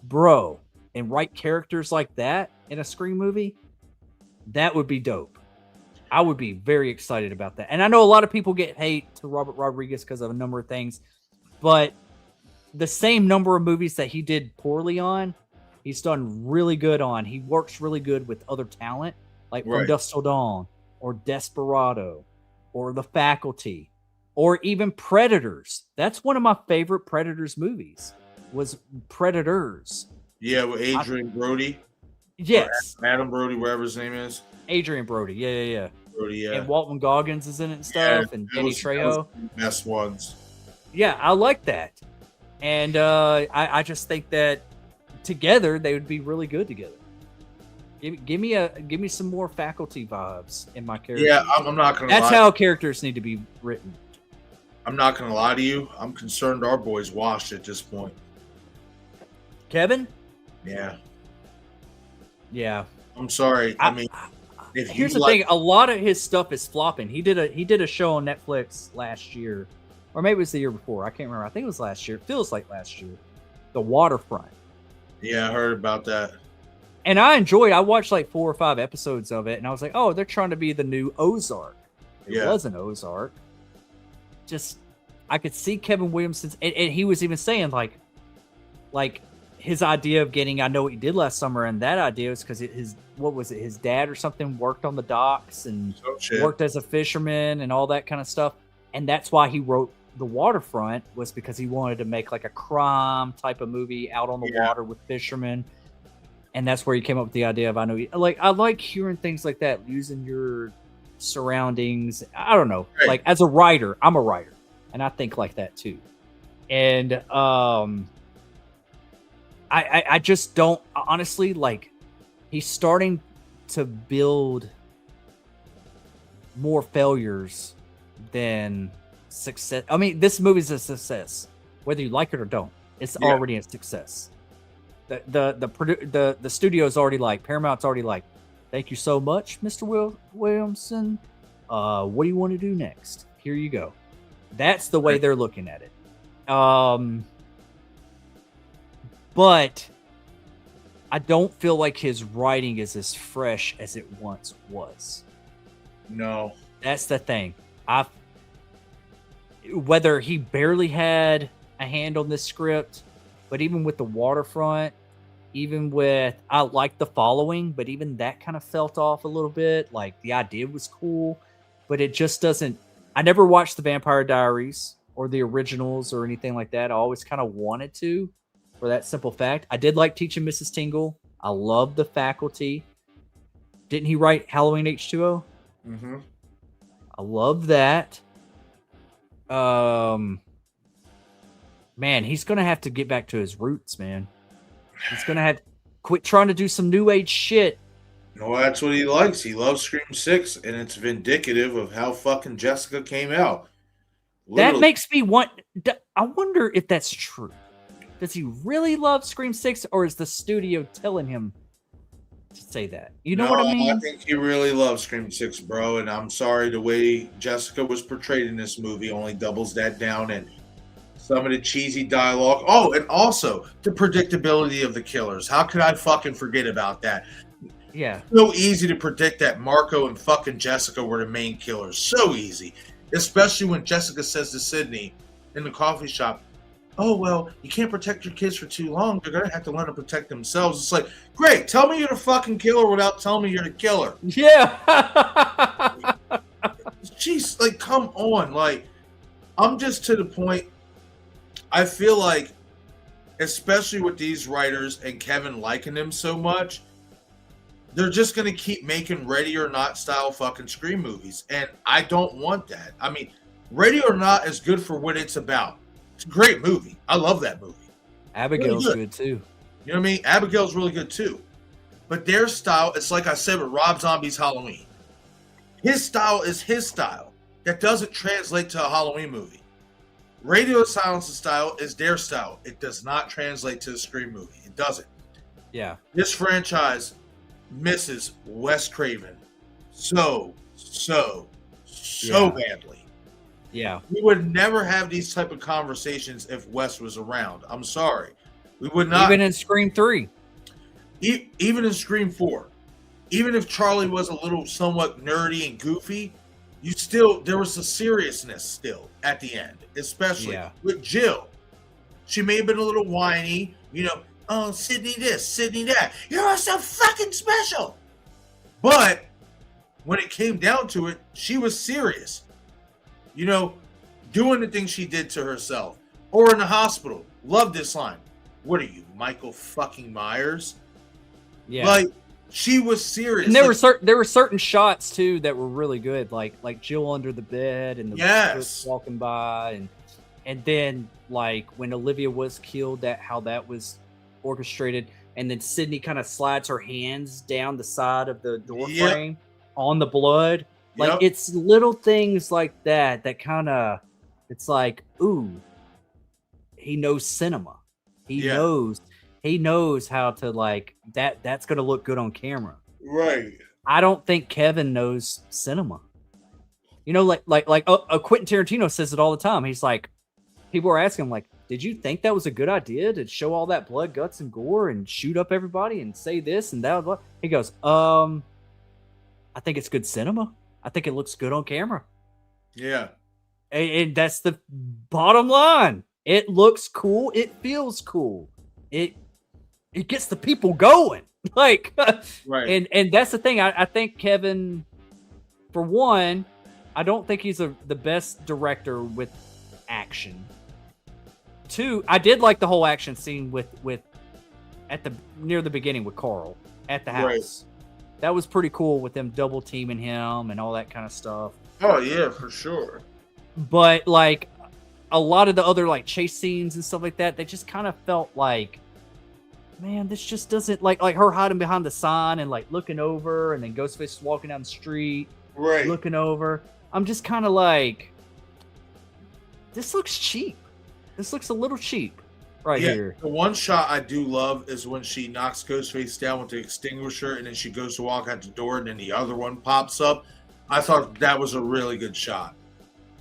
bro, and write characters like that in a Scream movie, that would be dope. I would be very excited about that. And I know a lot of people get hate to Robert Rodriguez because of a number of things, but the same number of movies that he did poorly on, he's done really good on. He works really good with other talent, like From Dusk Till Dawn, or Desperado, or The Faculty, or even Predators. That's one of my favorite Predators movies, was Predators. Yeah, with Adrian Brody. Yes. Adam Brody, whatever his name is. Adrian Brody, yeah. Brody, yeah. And Walton Goggins is in it and stuff, and Danny Trejo. Best ones. Yeah, I like that. And I just think that together they would be really good together. Give me some more Faculty vibes in my character. Yeah, I'm not gonna. That's how characters need to be written. I'm not gonna lie to you. I'm concerned our boy's washed at this point. Kevin? Yeah. Yeah. I'm sorry. I mean, here's the thing: a lot of his stuff is flopping. He did a show on Netflix last year, or maybe it was the year before. I can't remember. I think it was last year. It feels like last year. The Waterfront. Yeah, I heard about that. And I enjoyed. I watched like 4 or 5 episodes of it, and I was like, "Oh, they're trying to be the new Ozark." It wasn't Ozark. Just, I could see Kevin Williamson's, and he was even saying like his idea of getting I Know What You Did Last Summer, and that idea was because his dad or something worked on the docks and worked as a fisherman and all that kind of stuff, and that's why he wrote The Waterfront, was because he wanted to make like a crime type of movie out on the water with fishermen, and that's where he came up with the idea of I like hearing things like that, using your surroundings. I don't know, like as a writer, I'm a writer, and I think like that too, and I just don't, honestly, like, he's starting to build more failures than success. I mean, this movie's a success, whether you like it or don't. It's already a success. The studio's already like, Paramount's already like, thank you so much, Mr. Williamson. What do you want to do next? Here you go. That's the way they're looking at it. But I don't feel like his writing is as fresh as it once was. No. That's the thing. Whether he barely had a hand on this script, but even with The Waterfront, even with I Like the Following, but even that kind of felt off a little bit. Like, the idea was cool, but it just doesn't. I never watched The Vampire Diaries or the originals or anything like that. I always kind of wanted to, for that simple fact. I did like Teaching Mrs. Tingle. I love The Faculty. Didn't he write Halloween H2O? Mm-hmm. I love that. Man, he's gonna have to get back to his roots, man. He's gonna have to quit trying to do some new age shit. No, that's what he likes. He loves Scream 6, and it's vindicative of how fucking Jessica came out. Literally. That makes me want. I wonder if that's true. Does he really love Scream 6, or is the studio telling him to say that? You know what I mean? I think he really loves Scream 6, bro, and I'm sorry, the way Jessica was portrayed in this movie only doubles that down, and some of the cheesy dialogue. Oh, and also the predictability of the killers. How could I fucking forget about that? Yeah. So easy to predict that Marco and fucking Jessica were the main killers. So easy. Especially when Jessica says to Sydney in the coffee shop, oh, well, you can't protect your kids for too long. They're going to have to learn to protect themselves. It's like, great, tell me you're the fucking killer without telling me you're the killer. Yeah. Jeez, like, come on. Like, I'm just to the point, I feel like, especially with these writers and Kevin liking them so much, they're just going to keep making Ready or Not style fucking Scream movies. And I don't want that. I mean, Ready or Not is good for what it's about. It's a great movie. I love that movie. Abigail's really good too. You know what I mean? Abigail's really good too. But their style, it's like I said with Rob Zombie's Halloween. His style is his style. That doesn't translate to a Halloween movie. Radio Silence's style is their style. It does not translate to a Scream movie. It doesn't. Yeah. This franchise misses Wes Craven so badly. Yeah. We would never have these type of conversations if Wes was around. I'm sorry. We would not. Even in Scream 3. Even in Scream 4. Even if Charlie was a little somewhat nerdy and goofy, there was a seriousness still at the end, especially with Jill. She may have been a little whiny, oh, Sydney this, Sydney that. You're so fucking special. But when it came down to it, she was serious. Doing the things she did to herself. Or in the hospital. Love this line. What are you, Michael fucking Myers? Yeah. Like, she was serious. And there were certain shots too that were really good, like Jill under the bed and the walking by, and then like when Olivia was killed, how that was orchestrated, and then Sydney kind of slides her hands down the side of the door frame on the blood. Like, it's little things like that kind of, it's like, ooh, he knows cinema. He knows how to, like, that's going to look good on camera. Right. I don't think Kevin knows cinema. Like Quentin Tarantino says it all the time. He's like, people are asking him, like, did you think that was a good idea to show all that blood, guts, and gore and shoot up everybody and say this and that? He goes, I think it's good cinema. I think it looks good on camera. Yeah. And that's the bottom line. It looks cool. It feels cool. it gets the people going. Like, Right. and that's the thing. I think Kevin, for one, I don't think he's the best director with action. Two, I did like the whole action scene with at the near the beginning with Carl at the house. Right. That was pretty cool with them double teaming him and all that kind of stuff. Oh yeah, for sure. But like a lot of the other like chase scenes and stuff like that, they just kind of felt like, man, this just doesn't like her hiding behind the sign and like looking over, and then Ghostface is walking down the street, Right. looking over. I'm just kind of like, this looks cheap. This looks a little cheap right here. The one shot I do love is when she knocks Ghostface down with the extinguisher, and then she goes to walk out the door, and then the other one pops up. I thought that was a really good shot.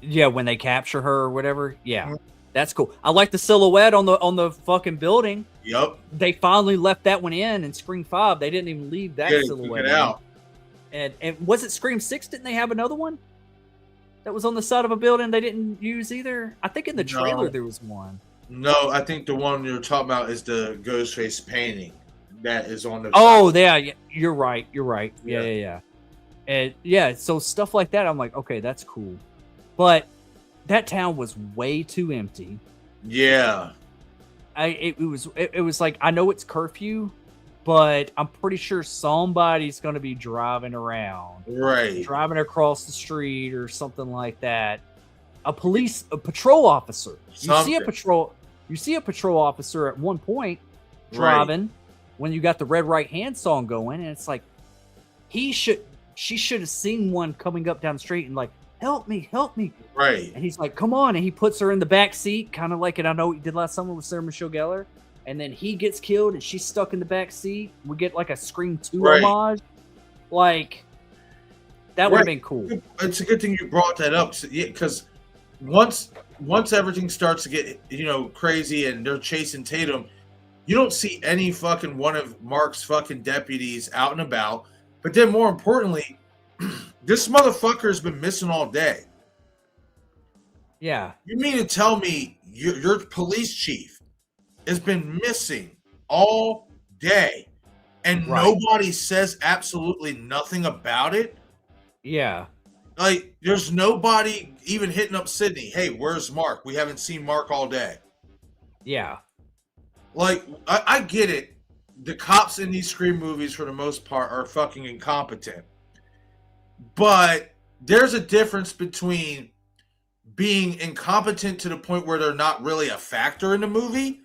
Yeah, when they capture her or whatever. Yeah, that's cool. I like the silhouette on the fucking building. Yep. They finally left that one in Scream 5. They didn't even leave that silhouette it out. And was it Scream 6? Didn't they have another one that was on the side of a building they didn't use either? I think in the trailer there was one. No, I think the one you're talking about is the Ghostface painting that is on the. Oh, yeah, you're right. You're right. Yeah. Yeah. And yeah, so stuff like that, I'm like, okay, that's cool. But that town was way too empty. Yeah. It was like, I know it's curfew, but I'm pretty sure somebody's going to be driving around, Right. driving across the street or something like that. A patrol officer. You see a patrol officer at one point driving when you got the Red Right Hand song going, and it's like she should have seen one coming up down the street and like, help me. Right. And he's like, come on. And he puts her in the back seat, kind of like, and I know what you did last summer with Sarah Michelle Gellar. And then he gets killed and she's stuck in the back seat. We get like a Scream 2 homage. Like, that would have been cool. It's a good thing you brought that up. Because once everything starts to get, crazy and they're chasing Tatum, you don't see any fucking one of Mark's fucking deputies out and about. But then more importantly, this motherfucker's been missing all day. Yeah. You mean to tell me your police chief has been missing all day and nobody says absolutely nothing about it? Yeah. Like, there's nobody even hitting up Sydney. Hey, where's Mark? We haven't seen Mark all day. Yeah. Like, I get it. The cops in these Scream movies, for the most part, are fucking incompetent. But there's a difference between being incompetent to the point where they're not really a factor in the movie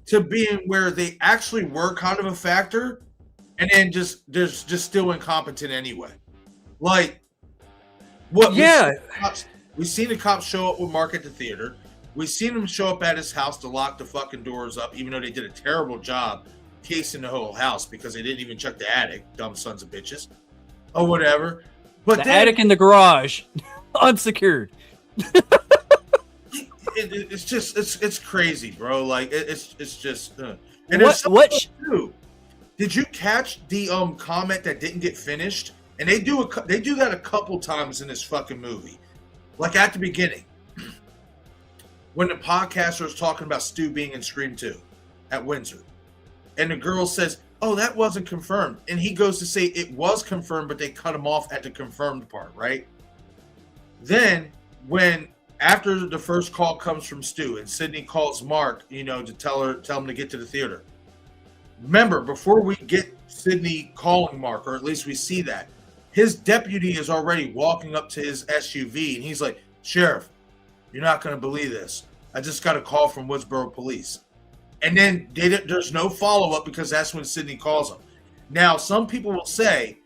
to being where they actually were kind of a factor and then they're just still incompetent anyway. Like, what? Yeah. We've seen the cops show up with Mark at the theater. We've seen them show up at his house to lock the fucking doors up, even though they did a terrible job casing the whole house because they didn't even check the attic, dumb sons of bitches. Or whatever. But the attic in the garage, unsecured. It's crazy, bro. Like it's just. And what? Did you catch the comment that didn't get finished? And they do that a couple times in this fucking movie, like at the beginning when the podcaster was talking about Stu being in Scream 2 at Windsor, and the girl says, oh, that wasn't confirmed. And he goes to say it was confirmed, but they cut him off at the confirmed part, right? Then, after the first call comes from Stu and Sydney calls Mark, to tell him to get to the theater. Remember, before we get Sydney calling Mark, or at least we see that, his deputy is already walking up to his SUV and he's like, Sheriff, you're not going to believe this. I just got a call from Woodsboro Police. And then there's no follow-up because that's when Sydney calls him. Now, some people will say,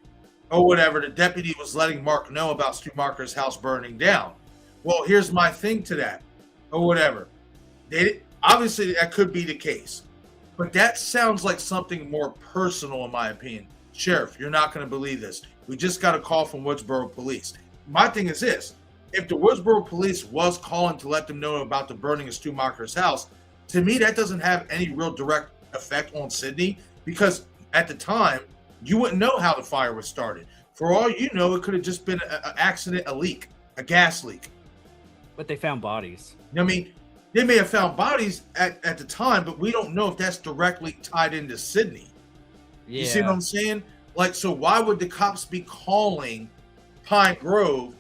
oh, whatever, the deputy was letting Mark know about Stu Marker's house burning down. Well, here's my thing to that. Or whatever. Obviously, that could be the case. But that sounds like something more personal, in my opinion. Sheriff, you're not going to believe this. We just got a call from Woodsboro Police. My thing is this. If the Woodsboro Police was calling to let them know about the burning of Stu Marker's house, to me, that doesn't have any real direct effect on Sydney because at the time, you wouldn't know how the fire was started. For all you know, it could have just been an accident, a leak, a gas leak. But they found bodies. I mean, they may have found bodies at the time, but we don't know if that's directly tied into Sydney. Yeah. You see what I'm saying? Like, so why would the cops be calling Pine Grove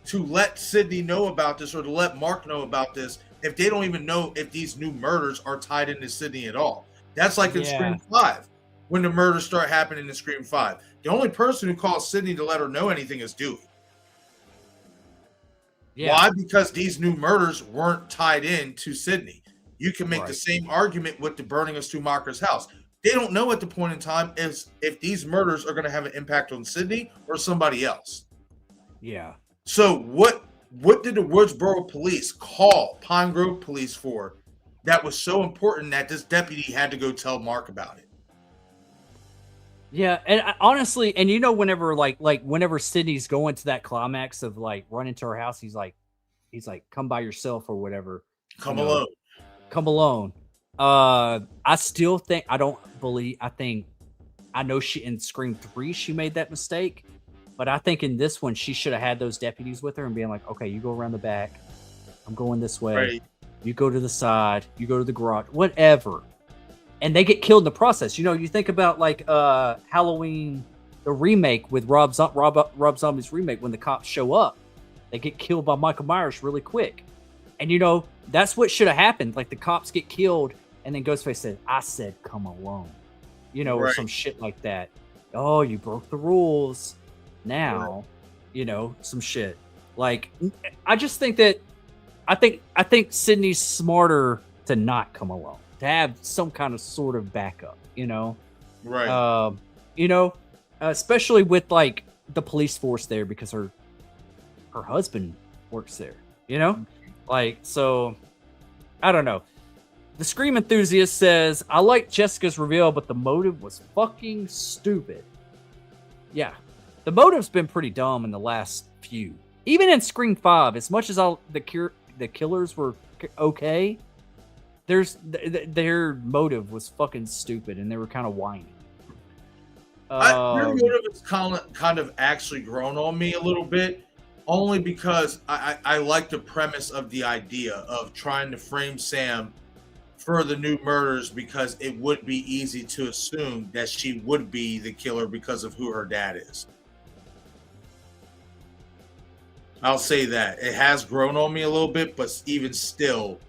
to let Sydney know about this or to let Mark know about this if they don't even know if these new murders are tied into Sydney at all? That's like in Scream 5, when the murders start happening in Scream 5. The only person who calls Sydney to let her know anything is Dewey. Yeah. Why? Because these new murders weren't tied in to Sydney. You can make the same argument with the burning of Schumacher's house. They don't know at the point in time if these murders are going to have an impact on Sydney or somebody else. Yeah. So what did the Woodsboro police call Pine Grove police for that was so important that this deputy had to go tell Mark about it? Yeah, and honestly, and you know, whenever whenever Sydney's going to that climax of like running to her house, he's like, come by yourself or whatever. Come alone. Come alone. I still think I know she in Scream 3 she made that mistake, but I think in this one she should have had those deputies with her and being like, okay, you go around the back, I'm going this way. Right. You go to the side, you go to the garage, whatever. And they get killed in the process. You know, you think about like Halloween, the remake with Rob Zombie's remake. When the cops show up, they get killed by Michael Myers really quick. And you know, that's what should have happened. Like the cops get killed, and then Ghostface said, "I said come alone," you know, or some shit like that. Oh, you broke the rules. Now, you know, some shit. Like, I just think that I think Sydney's smarter to not come alone, to have some kind of sort of backup, you know? Right. You know, especially with like the police force there, because her husband works there, you know? Like, so I don't know. The Scream Enthusiast says, I like Jessica's reveal, but the motive was fucking stupid. Yeah. The motive's been pretty dumb in the last few. Even in Scream 5, as much as the killers were okay, their motive was fucking stupid, and they were kind of whiny. Their motive has kind of actually grown on me a little bit, only because I like the premise of the idea of trying to frame Sam for the new murders, because it would be easy to assume that she would be the killer because of who her dad is. I'll say that. It has grown on me a little bit, but even still,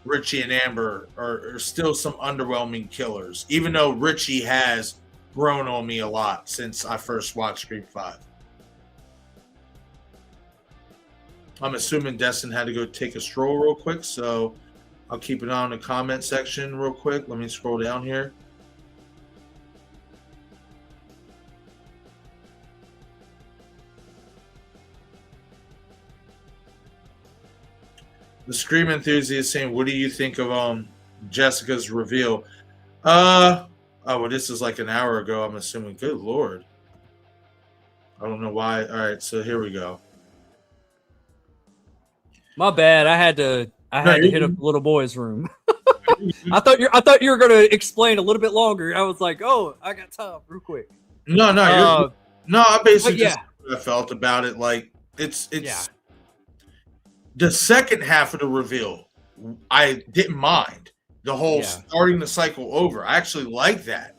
Richie and Amber are still some underwhelming killers, even though Richie has grown on me a lot since I first watched Scream 5. I'm assuming Destin had to go take a stroll real quick, so I'll keep it on the comment section real quick. Let me scroll down here. The Scream Enthusiast saying, what do you think of Jessica's reveal? Well, this is like an hour ago, I'm assuming. Good Lord. I don't know why. All right, so here we go. My bad. I had to hit a little boy's room. I thought you were gonna explain a little bit longer. I was like, oh, I got time real quick. No, I basically just I felt about it. Like it's the second half of the reveal, I didn't mind the whole starting the cycle over. I actually like that,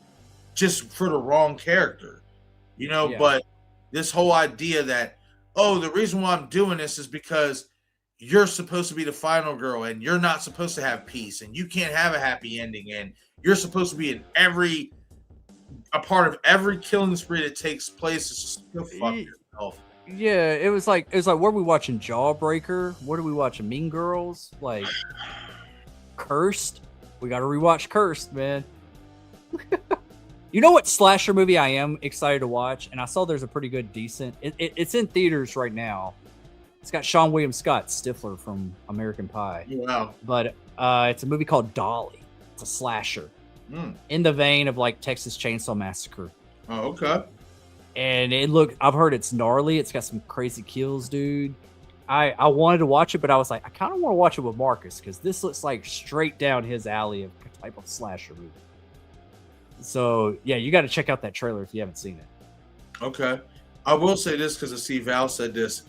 just for the wrong character, you know. But this whole idea that, oh, the reason why I'm doing this is because you're supposed to be the final girl, and you're not supposed to have peace, and you can't have a happy ending, and you're supposed to be in a part of every killing spree that takes place. It's just go fuck yourself. Yeah, it was like, what are we watching? Jawbreaker? What are we watching? Mean Girls? Like Cursed? We got to rewatch Cursed, man. You know what slasher movie I am excited to watch? And I saw there's a pretty good, decent. It's in theaters right now. It's got Sean William Scott, Stifler from American Pie. Wow. But it's a movie called Dolly. It's a slasher. In the vein of like Texas Chainsaw Massacre. Oh, okay. And I've heard it's gnarly. It's got some crazy kills, dude. I wanted to watch it, but I was like, I kind of want to watch it with Marcus, because this looks like straight down his alley of type of slasher movie. So yeah, you got to check out that trailer if you haven't seen it. Okay. I will say this, because I see Val said this.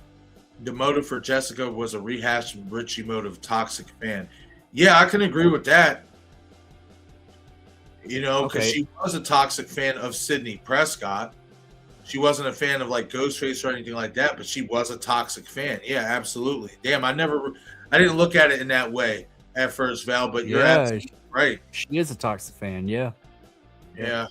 The motive for Jessica was a rehashed Richie motive, toxic fan. Yeah, I can agree with that. You know, because Okay. she was a toxic fan of Sidney Prescott. She wasn't a fan of like Ghostface or anything like that, but she was a toxic fan. Yeah, absolutely. Damn, I didn't look at it in that way at first, Val, but you're Yeah, absolutely right. she is a toxic fan. Yeah. Yeah.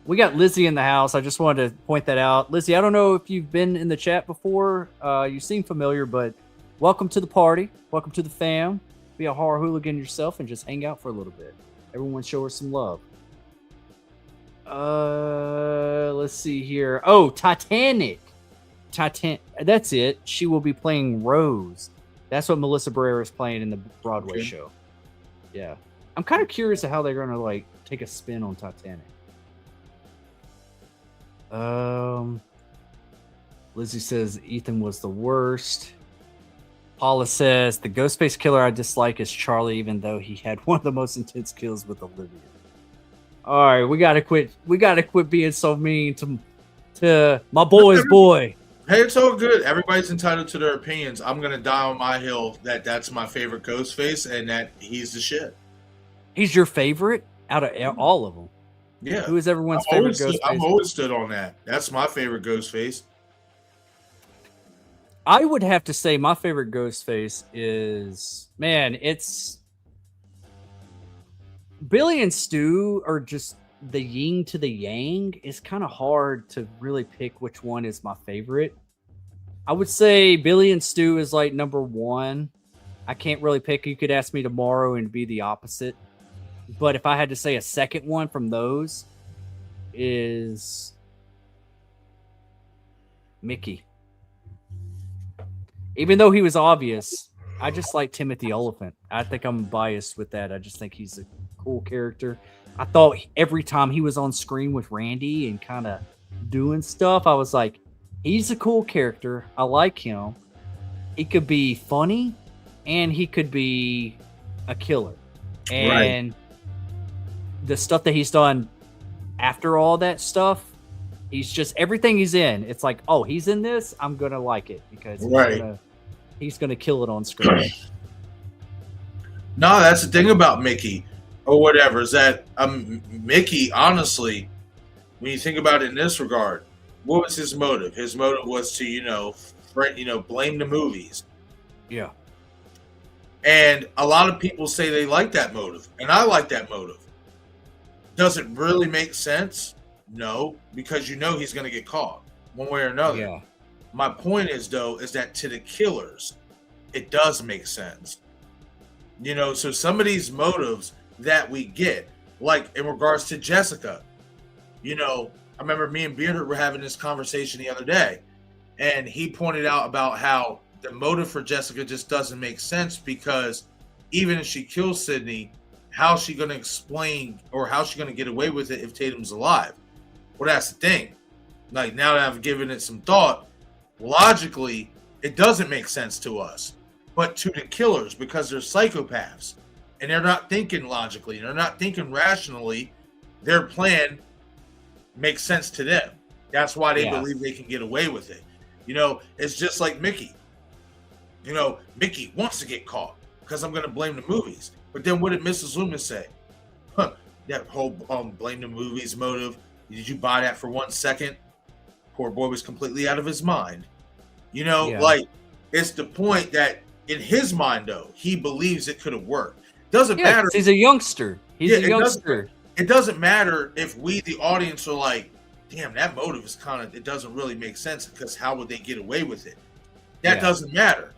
We got Lizzie in the house. I just wanted to point that out. Lizzie, I don't know if you've been in the chat before. You seem familiar, but welcome to the party. Welcome to the fam. Be a horror hooligan yourself and just hang out for a little bit. Everyone show her some love. Let's see here. Oh, Titanic. That's it. She will be playing Rose. That's what Melissa Barrera is playing in the Broadway show. Yeah. I'm kind of curious to how they're going to like take a spin on Titanic. Lizzie says Ethan was the worst. Paula says the Ghostface killer I dislike is Charlie, even though he had one of the most intense kills with Olivia. All right, we gotta quit. We gotta quit being so mean to my boy's boy. Hey, it's all good. Everybody's entitled to their opinions. I'm gonna die on my hill that that's my favorite Ghostface and that he's the shit. He's your favorite out of all of them. Yeah. Who is everyone's favorite Ghostface? I've always stood on that. That's my favorite Ghostface. I would have to say my favorite Ghostface is, man, it's Billy and Stu are just the yin to the yang. It's kind of hard to really pick which one is my favorite. I would say Billy and Stu is like number one. I can't really pick. You could ask me tomorrow and be the opposite. But if I had to say a second one from those is Mickey. Even though he was obvious, I just like Timothy Oliphant. I think I'm biased with that. I just think he's a cool character. I thought every time he was on screen with Randy and kind of doing stuff, I was like, he's a cool character. I like him. He could be funny and he could be a killer. And the stuff that he's done after all that stuff, he's just everything he's in. It's like, oh, he's in this. I'm going to like it because he's gonna kill it on screen. No, that's the thing about Mickey or whatever is that Mickey, honestly, when you think about it in this regard, what was his motive? His motive was to, blame the movies. Yeah. And a lot of people say they like that motive, and I like that motive. Does it really make sense? No, because he's going to get caught one way or another. Yeah. My point is, though, is that to the killers, it does make sense. So some of these motives that we get, like in regards to Jessica, I remember me and Bearded were having this conversation the other day, and he pointed out about how the motive for Jessica just doesn't make sense because even if she kills Sydney, how's she going to explain or how's she going to get away with it if Tatum's alive? Well, that's the thing. Like, now that I've given it some thought, logically, it doesn't make sense to us, but to the killers, because they're psychopaths and they're not thinking logically, they're not thinking rationally. Their plan makes sense to them. That's why they believe they can get away with it. It's just like Mickey. Mickey wants to get caught because I'm going to blame the movies. But then what did Mrs. Loomis say? That whole blame the movies motive. Did you buy that for 1 second? Poor boy was completely out of his mind. Like, it's the point that in his mind, though, he believes it could have worked. Doesn't matter. He's a youngster. He's a youngster. It doesn't matter if we, the audience, are like, damn, that motive is it doesn't really make sense because how would they get away with it? That doesn't matter.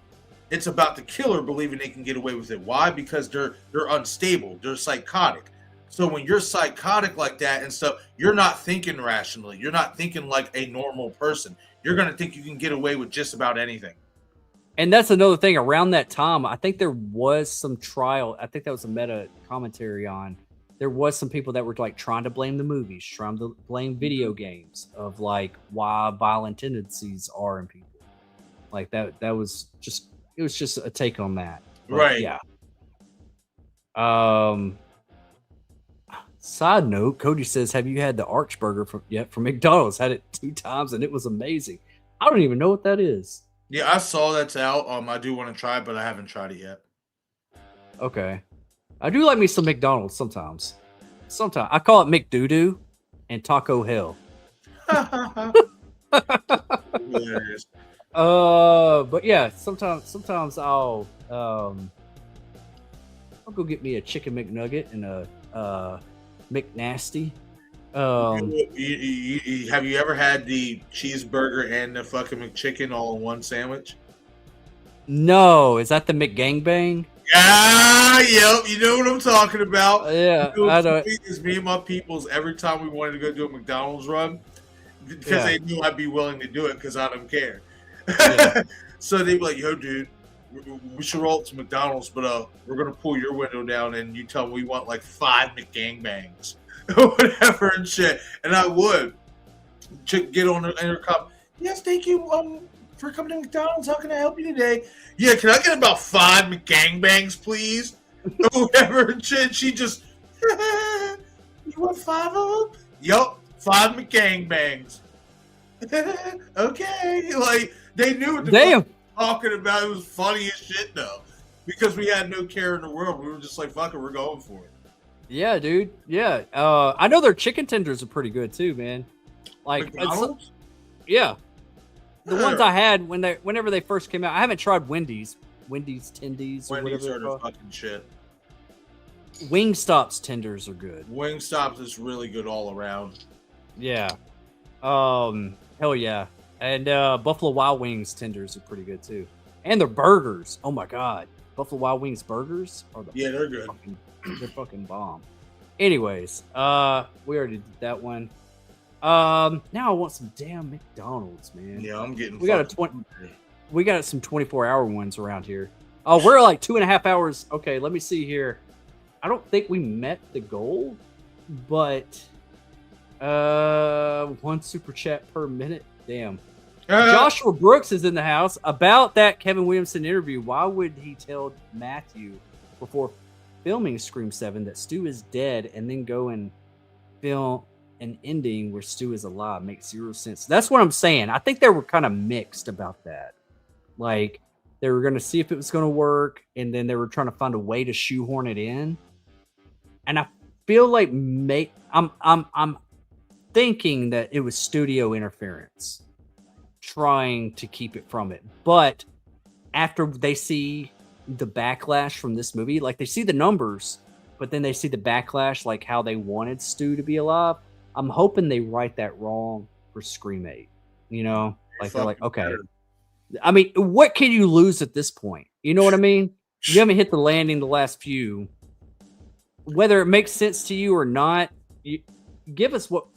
It's about the killer believing they can get away with it. Why? Because they're unstable. They're psychotic. So when you're psychotic like that and stuff, you're not thinking rationally. You're not thinking like a normal person. You're going to think you can get away with just about anything. And that's another thing. Around that time, I think there was some trial. I think that was a meta commentary on. There was some people that were like trying to blame the movies, trying to blame video games of like why violent tendencies are in people. Like that was just, it was just a take on that. But, right. Yeah. Side note, Cody says, have you had the Archburger from McDonald's? Had it 2 times and it was amazing. I don't even know what that is. Yeah, I saw that's out. I do want to try it, but I haven't tried it yet. Okay. I do like me some McDonald's sometimes. Sometimes I call it McDoo-doo and Taco Hell. Hilarious. But yeah, sometimes I'll go get me a chicken McNugget and a McNasty. Have you ever had the cheeseburger and the fucking McChicken all in one sandwich? No, is that the McGangbang? Ah, yep. You know what I'm talking about. Yeah, You know, I know. it's me and my peoples every time we wanted to go do a McDonald's run because they knew I'd be willing to do it because I don't care. Yeah. So they'd be like, "Yo, dude, we should roll up to McDonald's, but we're gonna pull your window down and you tell me we want like 5 McGangbangs or whatever and shit." And I would get on the intercom. Yes, thank you for coming to McDonald's. How can I help you today? Yeah, can I get about 5 McGangbangs, please? Or whatever and shit. She just, you want 5 of them? Yup, 5 McGangbangs. Okay, like they knew what the fuck we were talking about. It was funny as shit though, because we had no care in the world. We were just like, "Fuck it, we're going for it." Yeah, dude. Yeah. I know their chicken tenders are pretty good too, man. Like, McDonald's? Yeah, the ones I had whenever they first came out. I haven't tried Wendy's tendies or Wendy's whatever. are the fucking shit. Wingstop's tenders are good. Wingstop's is really good all around. Yeah. Hell yeah. And Buffalo Wild Wings tenders are pretty good too. And their burgers. Oh my god. Buffalo Wild Wings burgers are they're good. They're fucking bomb. Anyways, we already did that one. Now I want some damn McDonald's, man. Yeah, I'm getting. We got some 24-hour ones around here. Oh, we're like 2.5 hours. Okay, let me see here. I don't think we met the goal, but 1 super chat per minute. Damn. Joshua Brooks is in the house. About that Kevin Williamson interview, why would he tell Matthew before filming Scream 7 that Stu is dead and then go and film an ending where Stu is alive? Makes zero sense. That's what I'm saying. I think they were kind of mixed about that. Like, they were going to see if it was going to work, and then they were trying to find a way to shoehorn it in. And I feel like I'm thinking that it was studio interference trying to keep it from it. But after they see the backlash from this movie, like they see the numbers, but then they see the backlash, like how they wanted Stu to be alive. I'm hoping they right that wrong for Scream 8. You know, like they're like, okay. I mean, what can you lose at this point? You know what I mean? You haven't hit the landing the last few. Whether it makes sense to you or not, give us what,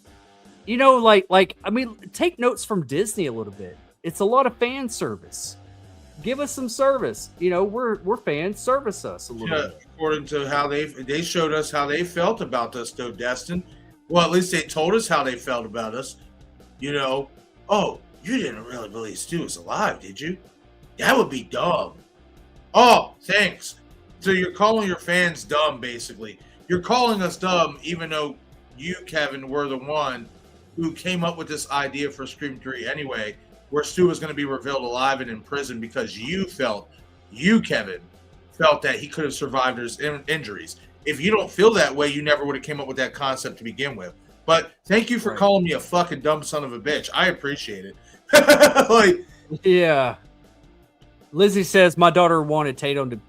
you know, like, I mean, take notes from Disney a little bit. It's a lot of fan service. Give us some service. You know, we're fans. Service us a little bit. According to how they showed us how they felt about us, though, Destin. Well, at least they told us how they felt about us. You know, oh, you didn't really believe Stu was alive, did you? That would be dumb. Oh, thanks. So you're calling your fans dumb, basically. You're calling us dumb, even though you, Kevin, were the one who came up with this idea for Scream 3 anyway, where Stu was going to be revealed alive and in prison because you, Kevin, felt that he could have survived his injuries. If you don't feel that way, you never would have came up with that concept to begin with. But thank you for calling me a fucking dumb son of a bitch. I appreciate it. Like, yeah. Lizzie says my daughter wanted Tatum to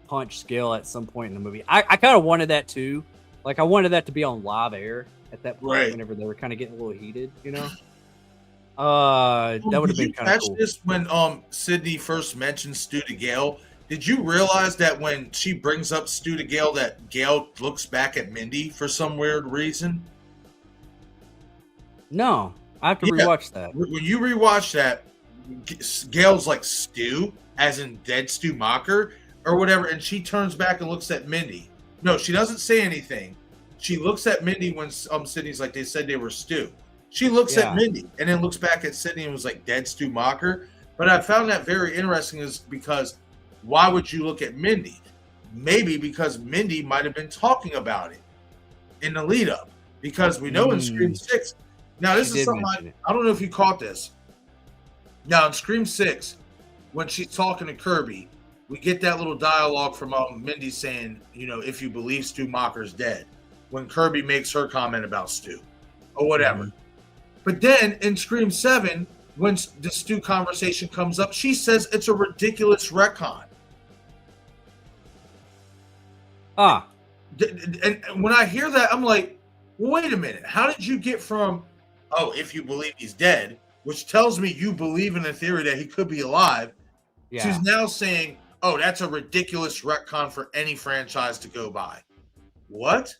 punch Gale at some point in the movie. I kind of wanted that too. Like, I wanted that to be on live air at that point, whenever they were kind of getting a little heated, you know. That would have been kind of cool. Did you catch this when Sydney first mentioned Stu to Gale? Did you realize that when she brings up Stu to Gale, that Gale looks back at Mindy for some weird reason? No, I have to rewatch that. When you rewatch that, Gale's like Stu, as in dead Stu Macher or whatever, and she turns back and looks at Mindy. No, she doesn't say anything. She looks at Mindy when Sydney's like, they said they were Stu. She looks at Mindy and then looks back at Sydney and was like, dead Stu Macher. But I found that very interesting is because why would you look at Mindy? Maybe because Mindy might have been talking about it in the lead up. Because we know in Scream 6, now this is something I don't know if you caught this. Now in Scream 6, when she's talking to Kirby, we get that little dialogue from Mindy saying, you know, if you believe Stu Macher's dead, when Kirby makes her comment about Stu or whatever. Mm-hmm. But then in Scream 7, when the Stu conversation comes up, she says it's a ridiculous retcon. And when I hear that, I'm like, well, wait a minute. How did you get from, oh, if you believe he's dead, which tells me you believe in the theory that he could be alive, to now saying, oh, that's a ridiculous retcon for any franchise to go by. What?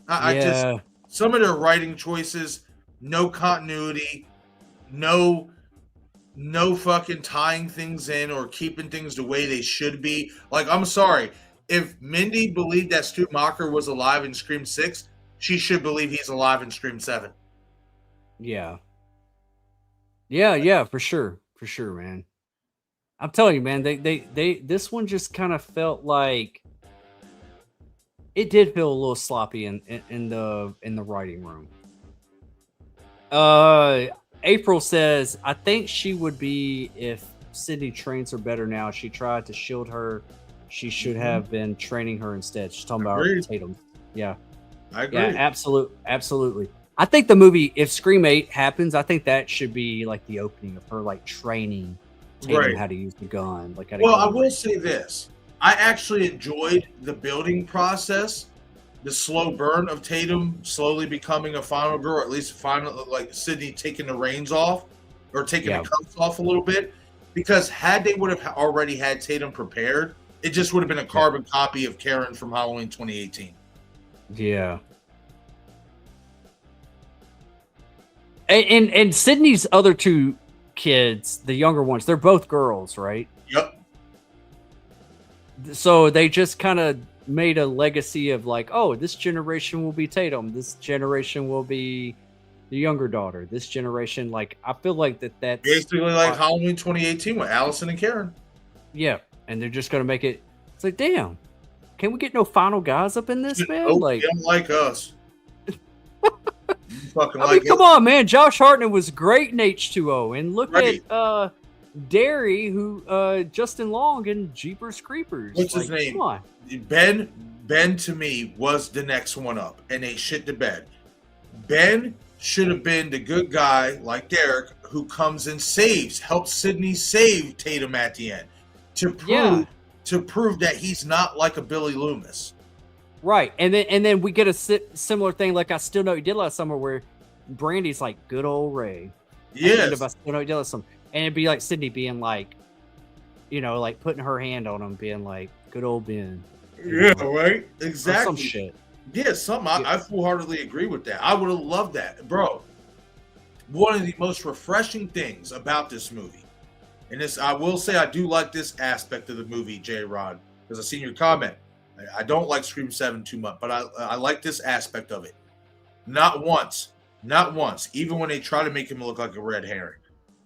I just, some of their writing choices, no continuity, no fucking tying things in or keeping things the way they should be. Like, I'm sorry. If Mindy believed that Stu Macher was alive in Scream 6, she should believe he's alive in Scream 7. Yeah, for sure. For sure, man. I'm telling you, man, they this one just kind of felt like it did feel a little sloppy in the writing room. April says, I think she would be if Sydney trains her better now. She tried to shield her. She should have been training her instead. She's talking about Tatum. Yeah. I agree. Yeah, absolutely. I think the movie, if Scream 8 happens, I think that should be like the opening of her like training Tatum how to use the gun. Like, well, I will say this. I actually enjoyed the building process, the slow burn of Tatum slowly becoming a final girl, or at least final, like Sydney taking the reins off or taking the cuffs off a little bit. Because had they would have already had Tatum prepared, it just would have been a carbon copy of Karen from Halloween 2018. Yeah. And Sydney's other two kids, the younger ones, they're both girls, right? Yep. So they just kind of made a legacy of like, oh, this generation will be Tatum. This generation will be the younger daughter. This generation, like, I feel like that's basically like Halloween 2018 with Allison and Karen. Yeah. And they're just going to make it. It's like, damn, can we get no final guys up in this, man? Nope, like, they don't like us. Come on, man. Josh Hartnett was great in H2O. And look at Derry, who Justin Long in Jeepers Creepers. What's his name? Come on. Ben to me was the next one up, and they shit the bed. Ben should have been the good guy like Derek, who comes and helps Sydney save Tatum at the end to prove that he's not like a Billy Loomis. Right, and then we get a similar thing, like I Still Know You Did Last Summer, where Brandy's like, good old Ray. Yes. I Still Know You Did Last Summer. And it'd be like Sydney being like, you know, like putting her hand on him, being like, good old Ben. Yeah, right? Exactly. Some shit. Yeah, I full-heartedly agree with that. I would have loved that. Bro, one of the most refreshing things about this movie, and this, I will say I do like this aspect of the movie, J-Rod, because I seen your comment. I don't like Scream 7 too much, but I like this aspect of it. Not once, even when they try to make him look like a red herring,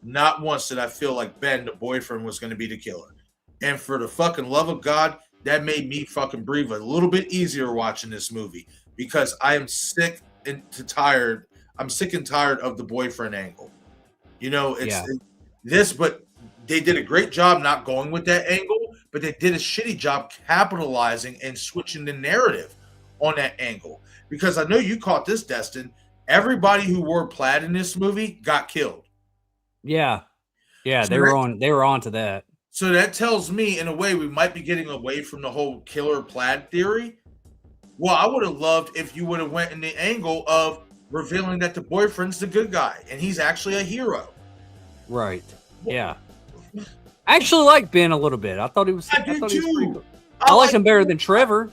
not once did I feel like Ben, the boyfriend, was going to be the killer. And for the fucking love of God, that made me fucking breathe a little bit easier watching this movie, because I am sick and tired. I'm sick and tired of the boyfriend angle. You know, but they did a great job not going with that angle. But they did a shitty job capitalizing and switching the narrative on that angle. Because I know you caught this, Destin. Everybody who wore plaid in this movie got killed. Yeah. Yeah, so they were on to that. So that tells me, in a way, we might be getting away from the whole killer plaid theory. Well, I would have loved if you would have went in the angle of revealing that the boyfriend's the good guy and he's actually a hero. Right. Yeah. I actually like Ben a little bit. I thought he was. I did too. I like him better than Trevor.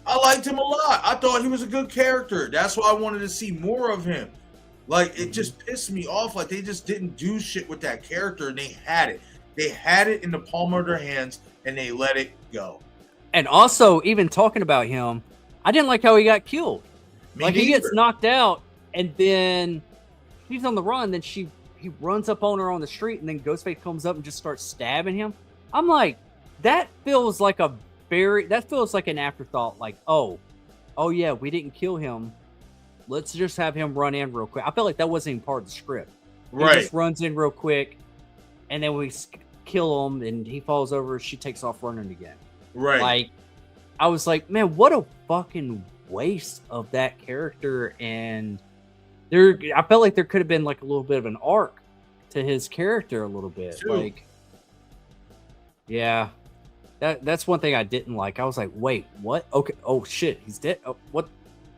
I liked him a lot. I thought he was a good character. That's why I wanted to see more of him. Like, it just pissed me off. Like, they just didn't do shit with that character, and they had it. They had it in the palm of their hands, and they let it go. And also, even talking about him, I didn't like how he got killed. He gets knocked out, and then he's on the run. Then he runs up on her on the street, and then Ghostface comes up and just starts stabbing him. I'm like, that feels like an afterthought. Like, oh yeah, we didn't kill him. Let's just have him run in real quick. I felt like that wasn't even part of the script. He just runs in real quick, and then kill him, and he falls over. She takes off running again. Right. Like, I was like, man, what a fucking waste of that character. And I felt like there could have been like a little bit of an arc to his character a little bit. True. Like, yeah, that's one thing I didn't like. I was like, wait, what? Okay. Oh shit. He's dead. Oh, what?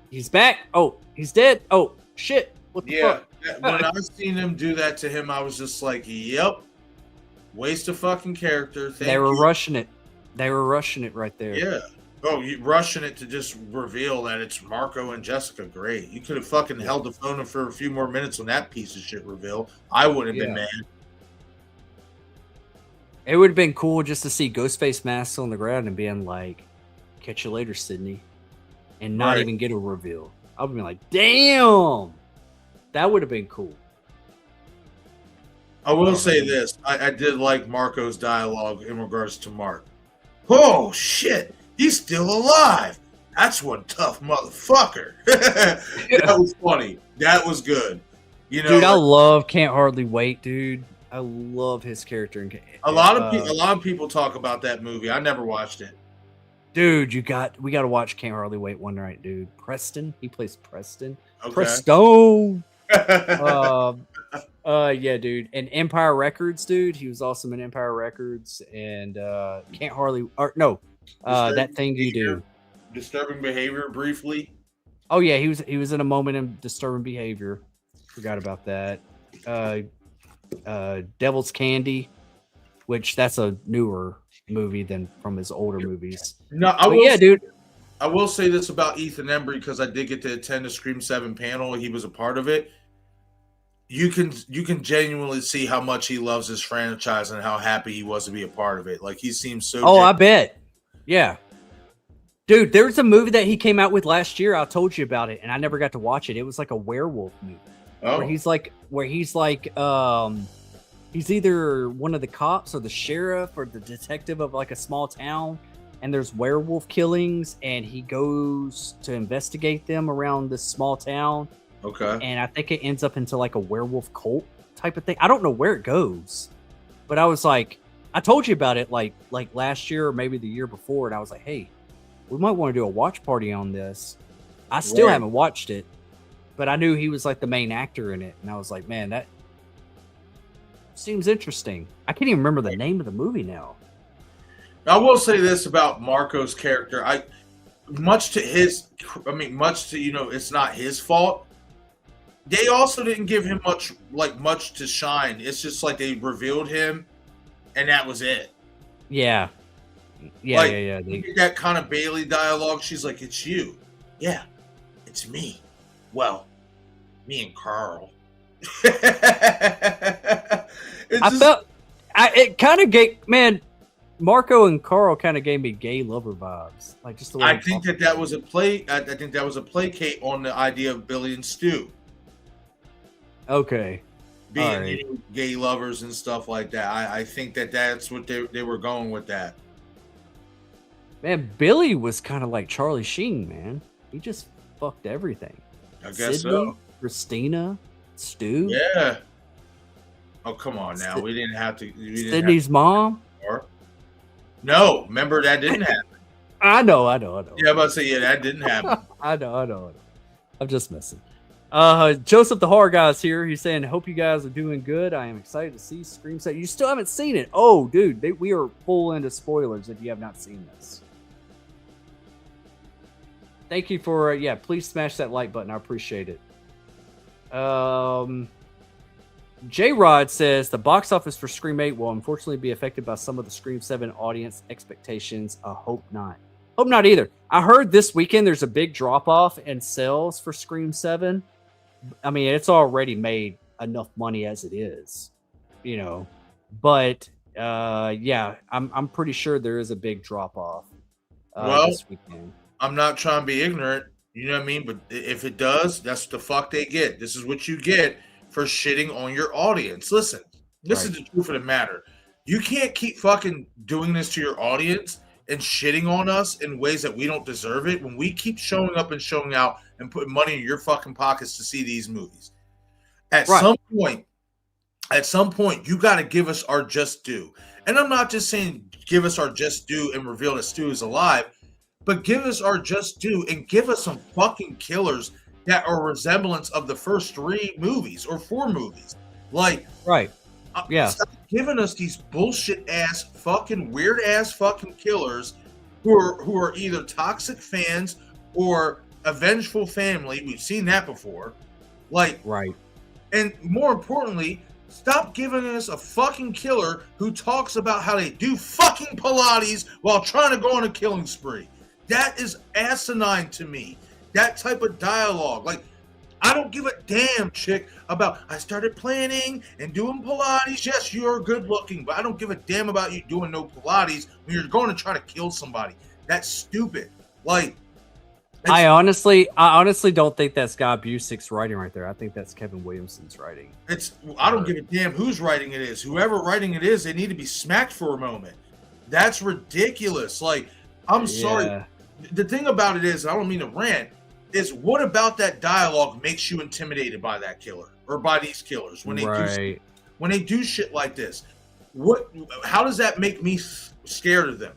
He's back. Oh, he's dead. Oh shit. What the fuck? When I seen him do that to him, I was just like, yep. Waste of fucking character. They were rushing it. They were rushing it right there. Yeah. Oh, you rushing it to just reveal that it's Marco and Jessica. Great. You could have fucking held the phone for a few more minutes on that piece of shit reveal. I wouldn't have been mad. It would have been cool just to see Ghostface masks on the ground and being like, "Catch you later, Sydney," and not even get a reveal. I would be like, "Damn, that would have been cool." I will say this: I did like Marco's dialogue in regards to Mark. Oh shit, he's still alive. That's one tough motherfucker. That was funny. That was good. You know, dude, I love Can't Hardly Wait, dude. I love his character. A lot of people talk about that movie. I never watched it. Dude, we got to watch Can't Hardly Wait one night, dude. Preston, he plays Preston. Okay. Preston. Yeah, dude. And Empire Records, dude. He was awesome in Empire Records and Can't Hardly that thing you do. Disturbing Behavior briefly. Oh yeah, he was in a moment of Disturbing Behavior. Forgot about that. Devil's Candy, which that's a newer movie than from his older movies. No, dude. I will say this about Ethan Embry because I did get to attend a Scream 7 panel. He was a part of it. You can genuinely see how much he loves his franchise and how happy he was to be a part of it. Like he seems so. Oh, I bet. Yeah. Dude, there was a movie that he came out with last year. I told you about it, and I never got to watch it. It was like a werewolf movie. Oh. Where he's either one of the cops or the sheriff or the detective of like a small town, and there's werewolf killings, and he goes to investigate them around this small town. Okay. And I think it ends up into like a werewolf cult type of thing. I don't know where it goes, but I was like, I told you about it like last year or maybe the year before, and I was like, hey, we might want to do a watch party on this. I still haven't watched it, but I knew he was like the main actor in it, and I was like, man, that seems interesting. I can't even remember the name of the movie now. I will say this about Marco's character. Much to it's not his fault. They also didn't give him much to shine. It's just like they revealed him, and that was it. Yeah. You get that kind of Bailey dialogue. She's like, "It's you." Yeah, it's me. Well, me and Carl. It kind of gave, man, Marco and Carl kind of gave me gay lover vibes. Like just the way I think that was a play. I think that was a placate on the idea of Billy and Stu. Okay. Being gay lovers and stuff like that. I think that's what they were going with that. Man, Billy was kind of like Charlie Sheen, man. He just fucked everything. I guess Sydney, so. Christina, Stu. Yeah. Oh, come on now. We didn't have to. Sydney's mom? No, remember that didn't happen. I know. Yeah, I'm about to say, that didn't happen. I know. I'm just messing. Joseph the Horror Guy's here. He's saying, hope you guys are doing good. I am excited to see Scream 7. You still haven't seen it. Oh, dude, we are full into spoilers if you have not seen this. Thank you for, please smash that like button. I appreciate it. J-Rod says, the box office for Scream 8 will unfortunately be affected by some of the Scream 7 audience expectations. I hope not. Hope not either. I heard this weekend there's a big drop-off in sales for Scream 7. I mean, it's already made enough money as it is, But, I'm pretty sure there is a big drop-off this weekend. I'm not trying to be ignorant, you know what I mean? But if it does, that's what the fuck they get. This is what you get for shitting on your audience. Listen, this is the truth of the matter. You can't keep fucking doing this to your audience and shitting on us in ways that we don't deserve it when we keep showing up and showing out and putting money in your fucking pockets to see these movies. At some point, you got to give us our just due. And I'm not just saying give us our just due and reveal that Stu is alive, but give us our just due and give us some fucking killers that are resemblance of the first 3 movies or 4 movies. Like, right. Yeah. Stop giving us these bullshit ass fucking weird ass fucking killers who are either toxic fans or a vengeful family. We've seen that before. Like, right. And more importantly, stop giving us a fucking killer who talks about how they do fucking Pilates while trying to go on a killing spree. That is asinine to me. That type of dialogue. Like, I don't give a damn, chick, about I started planning and doing Pilates. Yes, you're good looking, but I don't give a damn about you doing no Pilates when you're going to try to kill somebody. That's stupid. Like, I honestly don't think that's Scott Busick's writing right there. I think that's Kevin Williamson's writing. I don't give a damn whose writing it is. Whoever writing it is, they need to be smacked for a moment. That's ridiculous. Like, I'm sorry. The thing about it is, I don't mean to rant, is what about that dialogue makes you intimidated by that killer or by these killers when they do shit like this? How does that make me scared of them?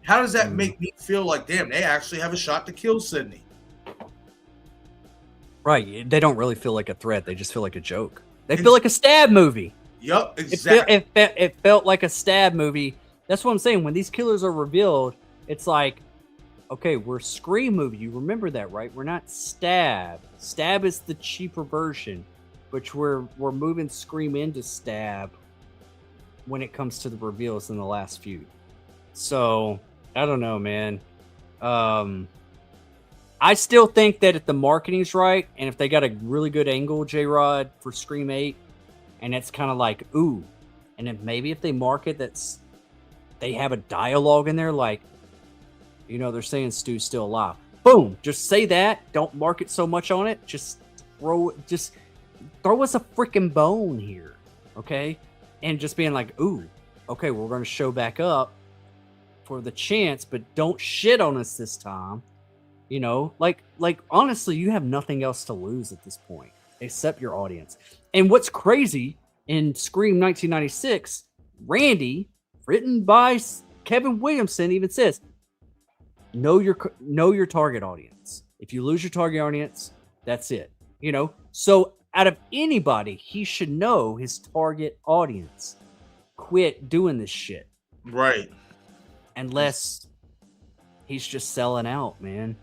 How does that make me feel like, damn, they actually have a shot to kill Sydney? Right. They don't really feel like a threat. They just feel like a joke. They feel like a stab movie. Yup, exactly. It felt like a stab movie. That's what I'm saying. When these killers are revealed, it's like, okay, we're Scream movie. You remember that, right? We're not Stab. Stab is the cheaper version, which we're moving Scream into Stab when it comes to the reveals in the last few. So I don't know, man. I still think that if the marketing's right, and if they got a really good angle, J-Rod, for Scream 8, and it's kind of like, ooh, and then maybe if they market they have a dialogue in there, like, you know, they're saying Stu's still alive. Boom, just say that. Don't market so much on it. Just throw us a freaking bone here, okay? And just being like, ooh, okay, we're going to show back up for the chance, but don't shit on us this time. You know, like honestly, you have nothing else to lose at this point except your audience. And what's crazy in Scream 1996, Randy, written by Kevin Williamson, even says, know your target audience. If you lose your target audience, that's it. You know, so out of anybody, he should know his target audience. Quit doing this shit. Right. Unless he's just selling out, man.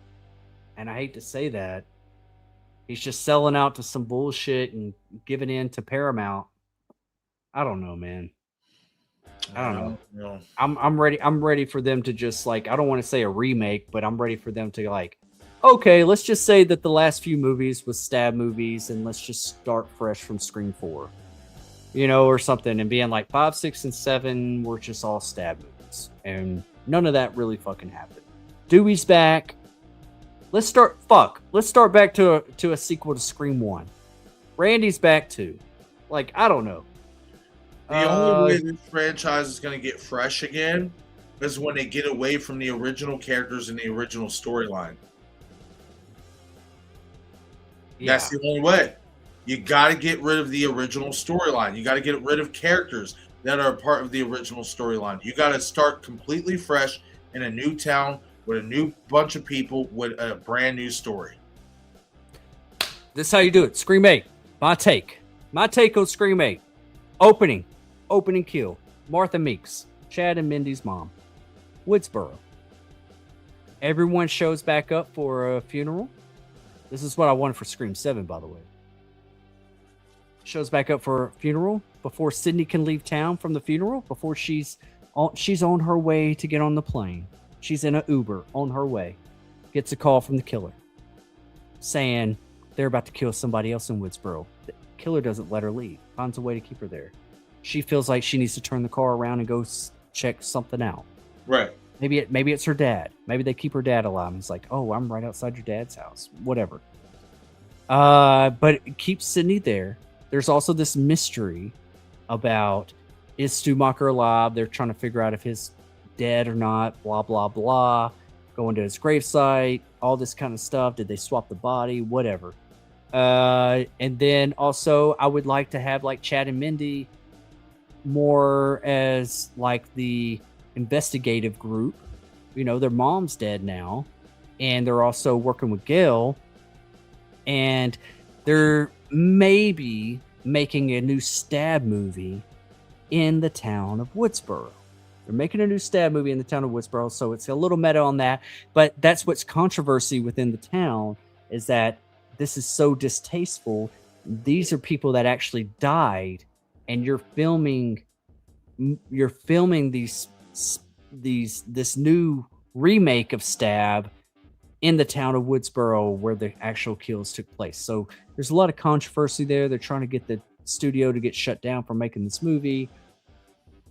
And I hate to say that. He's just selling out to some bullshit and giving in to Paramount. I don't know, man. I don't know. I'm ready. I'm ready for them to just, like, I don't want to say a remake, but I'm ready for them to, like, okay, let's just say that the last few movies was stab movies, and let's just start fresh from Scream 4, you know, or something, and being like 5, 6, and 7 were just all stab movies, and none of that really fucking happened. Dewey's back. Let's start back to a sequel to Scream 1. Randy's back too. Like, I don't know. The only way this franchise is going to get fresh again is when they get away from the original characters and the original storyline. Yeah. That's the only way. You got to get rid of the original storyline. You got to get rid of characters that are a part of the original storyline. You got to start completely fresh in a new town with a new bunch of people with a brand new story. This is how you do it. Scream 8. My take on Scream 8. Opening kill. Martha Meeks, Chad and Mindy's mom. Woodsboro. Everyone shows back up for a funeral. This is what I wanted for Scream 7, by the way. Shows back up for a funeral before Sydney can leave town from the funeral, before she's on her way to get on the plane. She's in an Uber on her way. Gets a call from the killer saying they're about to kill somebody else in Woodsboro. The killer doesn't let her leave. Finds a way to keep her there. She feels like she needs to turn the car around and go check something out. Right. Maybe it's her dad. Maybe they keep her dad alive. It's like, oh, I'm right outside your dad's house. Whatever. But it keeps Sydney there. There's also this mystery about, is Stu Macher alive? They're trying to figure out if he's dead or not. Blah, blah, blah. Going to his gravesite. All this kind of stuff. Did they swap the body? Whatever. And then also, I would like to have, like, Chad and Mindy more as like the investigative group. You know, their mom's dead now, and they're also working with Gail, and they're maybe making a new Stab movie in the town of Woodsboro. They're making a new Stab movie in the town of Woodsboro, so it's a little meta on that. But that's what's controversy within the town, is that this is so distasteful. These are people that actually died, and you're filming this new remake of Stab in the town of Woodsboro where the actual kills took place. So there's a lot of controversy there. They're trying to get the studio to get shut down for making this movie.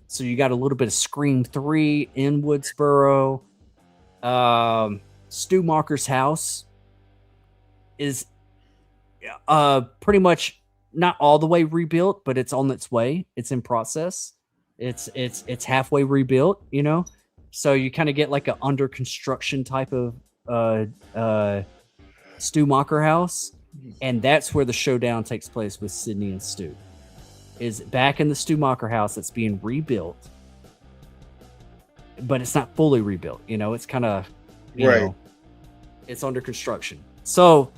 So you got a little bit of Scream 3 in Woodsboro. Stu Macher's house is pretty much not all the way rebuilt, but it's on its way. It's in process. It's halfway rebuilt, you know? So you kind of get like an under construction type of Stu Macher house. And that's where the showdown takes place with Sydney and Stu. Is back in the Stu Macher house that's being rebuilt, but it's not fully rebuilt. You know, it's kind of, you know, it's under construction. So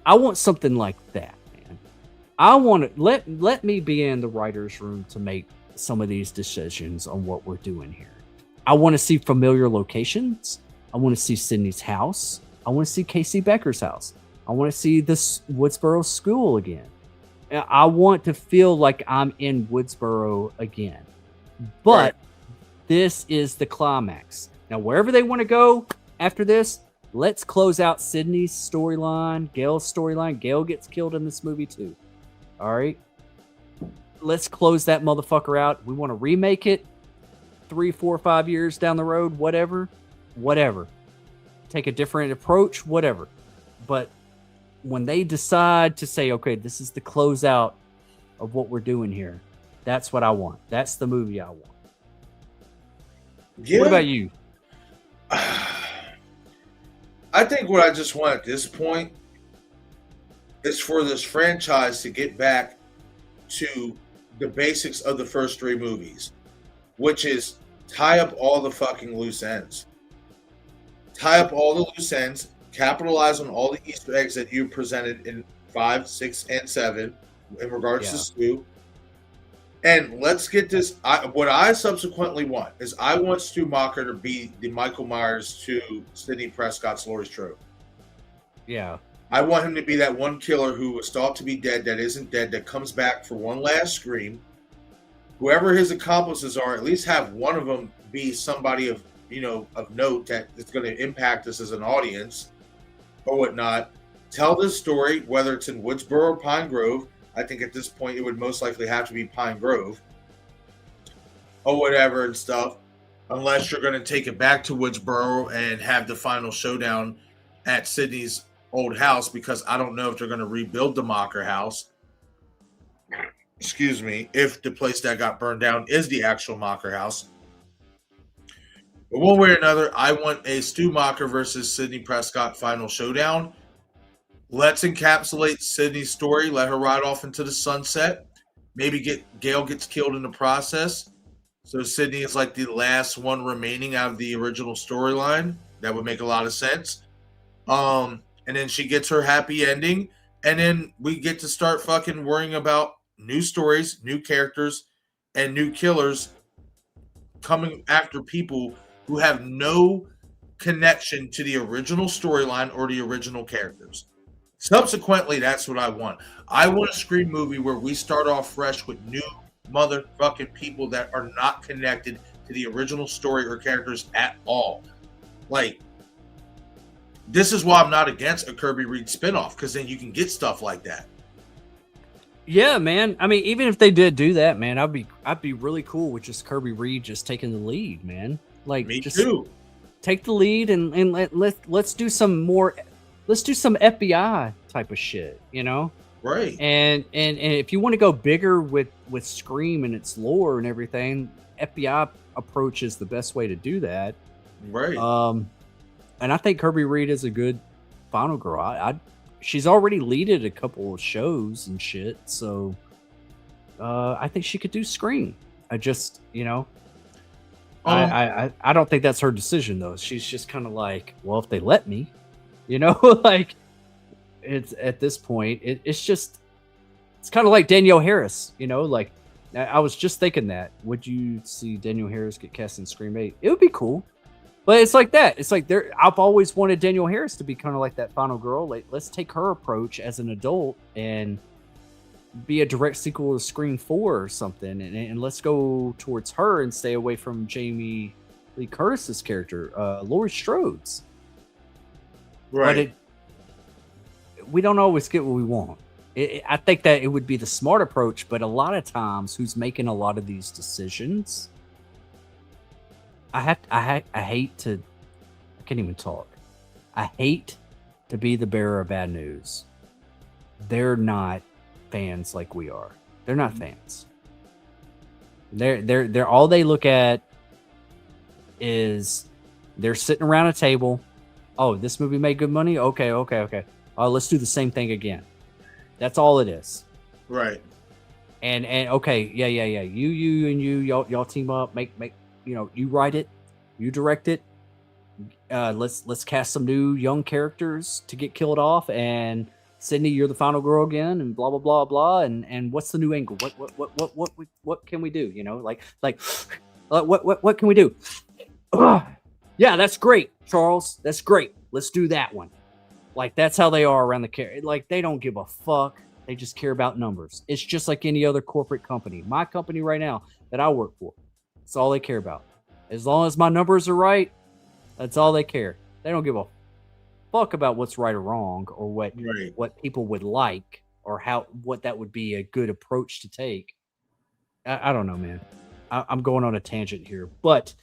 I want something like that, man. I want to let me be in the writer's room to make some of these decisions on what we're doing here. I want to see familiar locations. I want to see Sydney's house. I want to see Casey Becker's house. I want to see this Woodsboro school again. I want to feel like I'm in Woodsboro again. But this is the climax. Now, wherever they want to go after this, let's close out Sydney's storyline, Gail's storyline. Gail gets killed in this movie too. All right? Let's close that motherfucker out. We want to remake it 3, 4, 5 years down the road, whatever. Take a different approach, whatever. But when they decide to say, okay, this is the closeout of what we're doing here, that's what I want. That's the movie I want. Yeah. What about you? I think what I just want at this point is for this franchise to get back to the basics of the first 3 movies, which is tie up all the fucking loose ends. Tie up all the loose ends, capitalize on all the Easter eggs that you presented in 5, 6, and 7 in regards to Stu. And let's get this. What I subsequently want is I want Stu Macher to be the Michael Myers to Sidney Prescott's Laurie Strode. Yeah. I want him to be that one killer who was thought to be dead that isn't dead, that comes back for one last scream. Whoever his accomplices are, at least have one of them be somebody of note that is going to impact us as an audience or whatnot. Tell this story, whether it's in Woodsboro or Pine Grove. I think at this point it would most likely have to be Pine Grove or whatever and stuff, unless you're going to take it back to Woodsboro and have the final showdown at Sydney's old house, because I don't know if they're going to rebuild the Macher house. Excuse me, if the place that got burned down is the actual Macher house. But one way or another, I want a Stu Macher versus Sidney Prescott final showdown. Let's encapsulate Sydney's story. Let her ride off into the sunset. Maybe Gail gets killed in the process. So Sydney is like the last one remaining out of the original storyline. That would make a lot of sense. And then she gets her happy ending. And then we get to start fucking worrying about new stories, new characters, and new killers coming after people who have no connection to the original storyline or the original characters. Subsequently, that's what I want. I want a Scream movie where we start off fresh with new motherfucking people that are not connected to the original story or characters at all. Like, this is why I'm not against a Kirby Reed spinoff, because then you can get stuff like that. Yeah, man. I mean, even if they did do that, man, I'd be really cool with just Kirby Reed just taking the lead, man. Like, Me just too. Take the lead and let's do some more. Let's do some FBI type of shit, you know? Right. And if you want to go bigger with Scream and its lore and everything, FBI approach is the best way to do that. Right. And I think Kirby Reed is a good final girl. She's already leaded a couple of shows and shit, so I think she could do Scream. I just, Um, I don't think that's her decision though. She's just kind of like, well, if they let me, like it's at this point, it's kind of like Danielle Harris, like I was just thinking that. Would you see Danielle Harris get cast in Scream 8? It would be cool. But it's like that. It's like I've always wanted Danielle Harris to be kind of like that final girl. Like, let's take her approach as an adult and be a direct sequel to Scream 4 or something, and let's go towards her and stay away from Jamie Lee Curtis's character, Laurie Strode's. right. But we don't always get what we want. I think that it would be the smart approach, but a lot of times, who's making a lot of these decisions? I hate to. I can't even talk. I hate to be the bearer of bad news. They're not fans like we are. They're not fans. They're all they look at is they're sitting around a table. Oh, this movie made good money. Okay. Oh, let's do the same thing again. That's all it is. Right. And okay, yeah. You and y'all team up. Make you write it, you direct it. Let's cast some new young characters to get killed off, and Sydney, you're the final girl again, and blah blah blah blah. And what's the new angle? What can we do? What can we do? Yeah, that's great, Charles. That's great. Let's do that one. Like, that's how they are around the character. Like, they don't give a fuck. They just care about numbers. It's just like any other corporate company. My company right now that I work for, that's all they care about. As long as my numbers are right, that's all they care. They don't give a fuck about what's right or wrong, or what people would like, or what that would be a good approach to take. I don't know, man. I'm going on a tangent here, but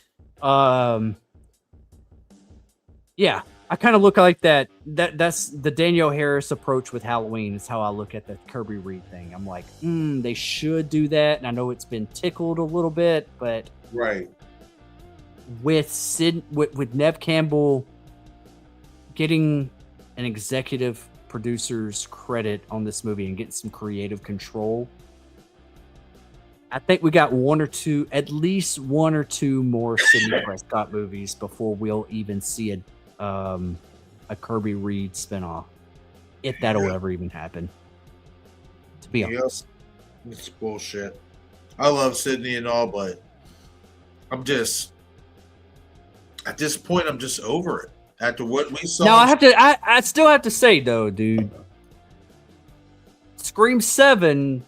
yeah, I kind of look like that. That's the Danielle Harris approach with Halloween. Is how I look at the Kirby Reed thing. I'm like, they should do that, and I know it's been tickled a little bit, but Right. with Nev Campbell getting an executive producer's credit on this movie and getting some creative control, I think we got at least one or two more Sidney Prescott movies before we'll even see a Kirby Reed spinoff, if that'll ever even happen. To be honest, it's bullshit. I love Sydney and all, but I'm just at this point, I'm just over it. After what we saw, now I still have to say though, dude, Scream 7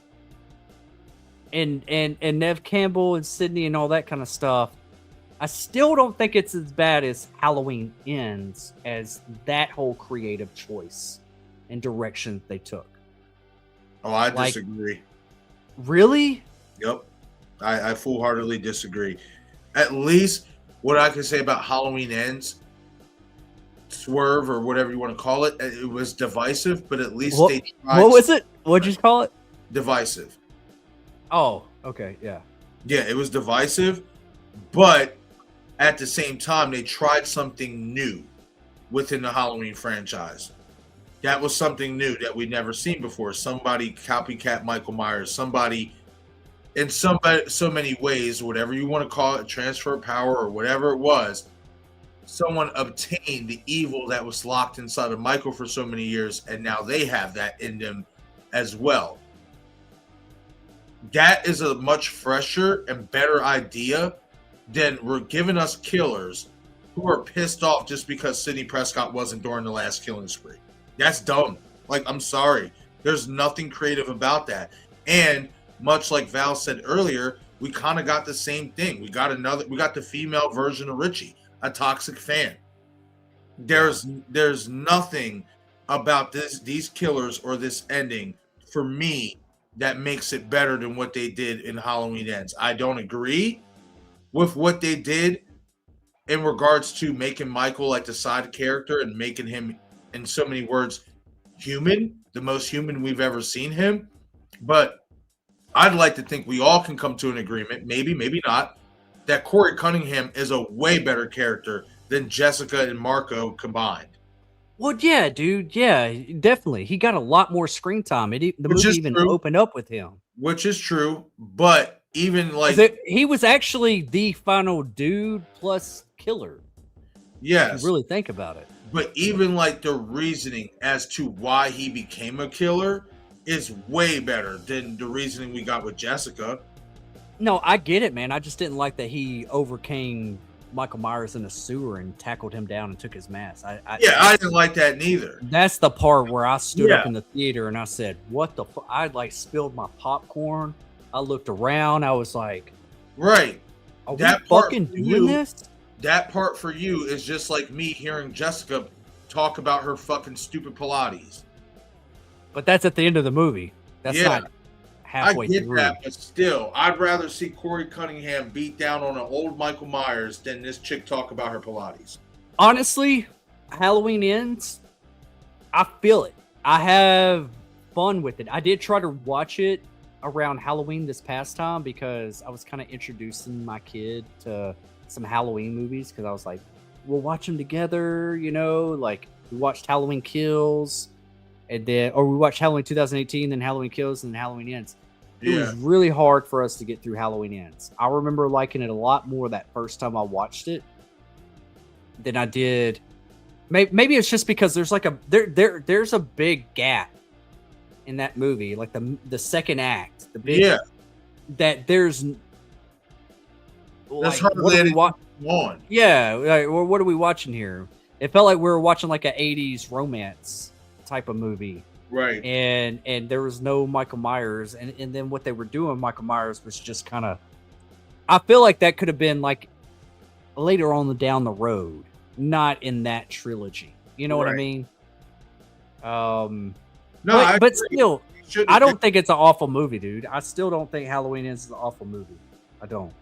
and Nev Campbell and Sydney and all that kind of stuff, I still don't think it's as bad as Halloween Ends, as that whole creative choice and direction they took. Oh, I disagree. Really? Yep. I full-heartedly disagree. At least what I can say about Halloween Ends, Swerve or whatever you want to call it, it was divisive, but at least they tried. What was it? What'd you call it? Divisive. Oh, okay, yeah. Yeah, it was divisive, but at the same time, they tried something new within the Halloween franchise. That was something new that we'd never seen before. Somebody copycat Michael Myers, somebody in so many ways, whatever you want to call it, transfer power or whatever it was, someone obtained the evil that was locked inside of Michael for so many years, and now they have that in them as well. That is a much fresher and better idea than we're giving us killers who are pissed off just because Sidney Prescott wasn't during the last killing spree. That's dumb. Like, I'm sorry. There's nothing creative about that. And much like Val said earlier, we kind of got the same thing. We got the female version of Richie, a toxic fan. There's nothing about these killers or this ending for me that makes it better than what they did in Halloween Ends. I don't agree with what they did in regards to making Michael like the side character and making him, in so many words, human, the most human we've ever seen him. But I'd like to think we all can come to an agreement, maybe not, that Corey Cunningham is a way better character than Jessica and Marco combined. Well, yeah, dude. Yeah, definitely. He got a lot more screen time. The Which movie is even true. opened up with him. Which is true, but even like, He was actually the final dude plus killer. If you yes, really think about it. but even like the reasoning as to why he became a killer is way better than the reasoning we got with Jessica. No, I get it, man. I just didn't like that he overcame Michael Myers in a sewer and tackled him down and took his mask. I didn't like that neither. That's the part where I stood up Yeah. in the theater and I said, "What the fuck?" I like spilled my popcorn. I looked around. I was like, Right. "Are That we part fucking for doing you- this?" That part for you is just like me hearing Jessica talk about her fucking stupid Pilates. But that's at the end of the movie. That's Yeah. not halfway I get through. that, but still, I'd rather see Corey Cunningham beat down on an old Michael Myers than this chick talk about her Pilates. Honestly, Halloween Ends, I feel it. I have fun with it. I did try to watch it around Halloween this past time because I was kind of introducing my kid to some Halloween movies because I was like, we'll watch them together, you know, like we watched Halloween Kills and then, or we watched Halloween 2018, then Halloween Kills, and then Halloween Ends. It was really hard for us to get through Halloween Ends. I remember liking it a lot more that first time I watched it than I did. Maybe it's just because there's like there's a big gap in that movie, like the second act, the big that there's That's like, what are we on. Yeah, like, what are we watching here? It felt like we were watching like an 80s romance type of movie. Right. And there was no Michael Myers, and then what they were doing, Michael Myers was just kind of, I feel like that could have been like later on down the road, not in that trilogy. You know what I mean? No, but still, I don't think it's an awful movie, dude. I still don't think Halloween Ends is an awful movie. I don't.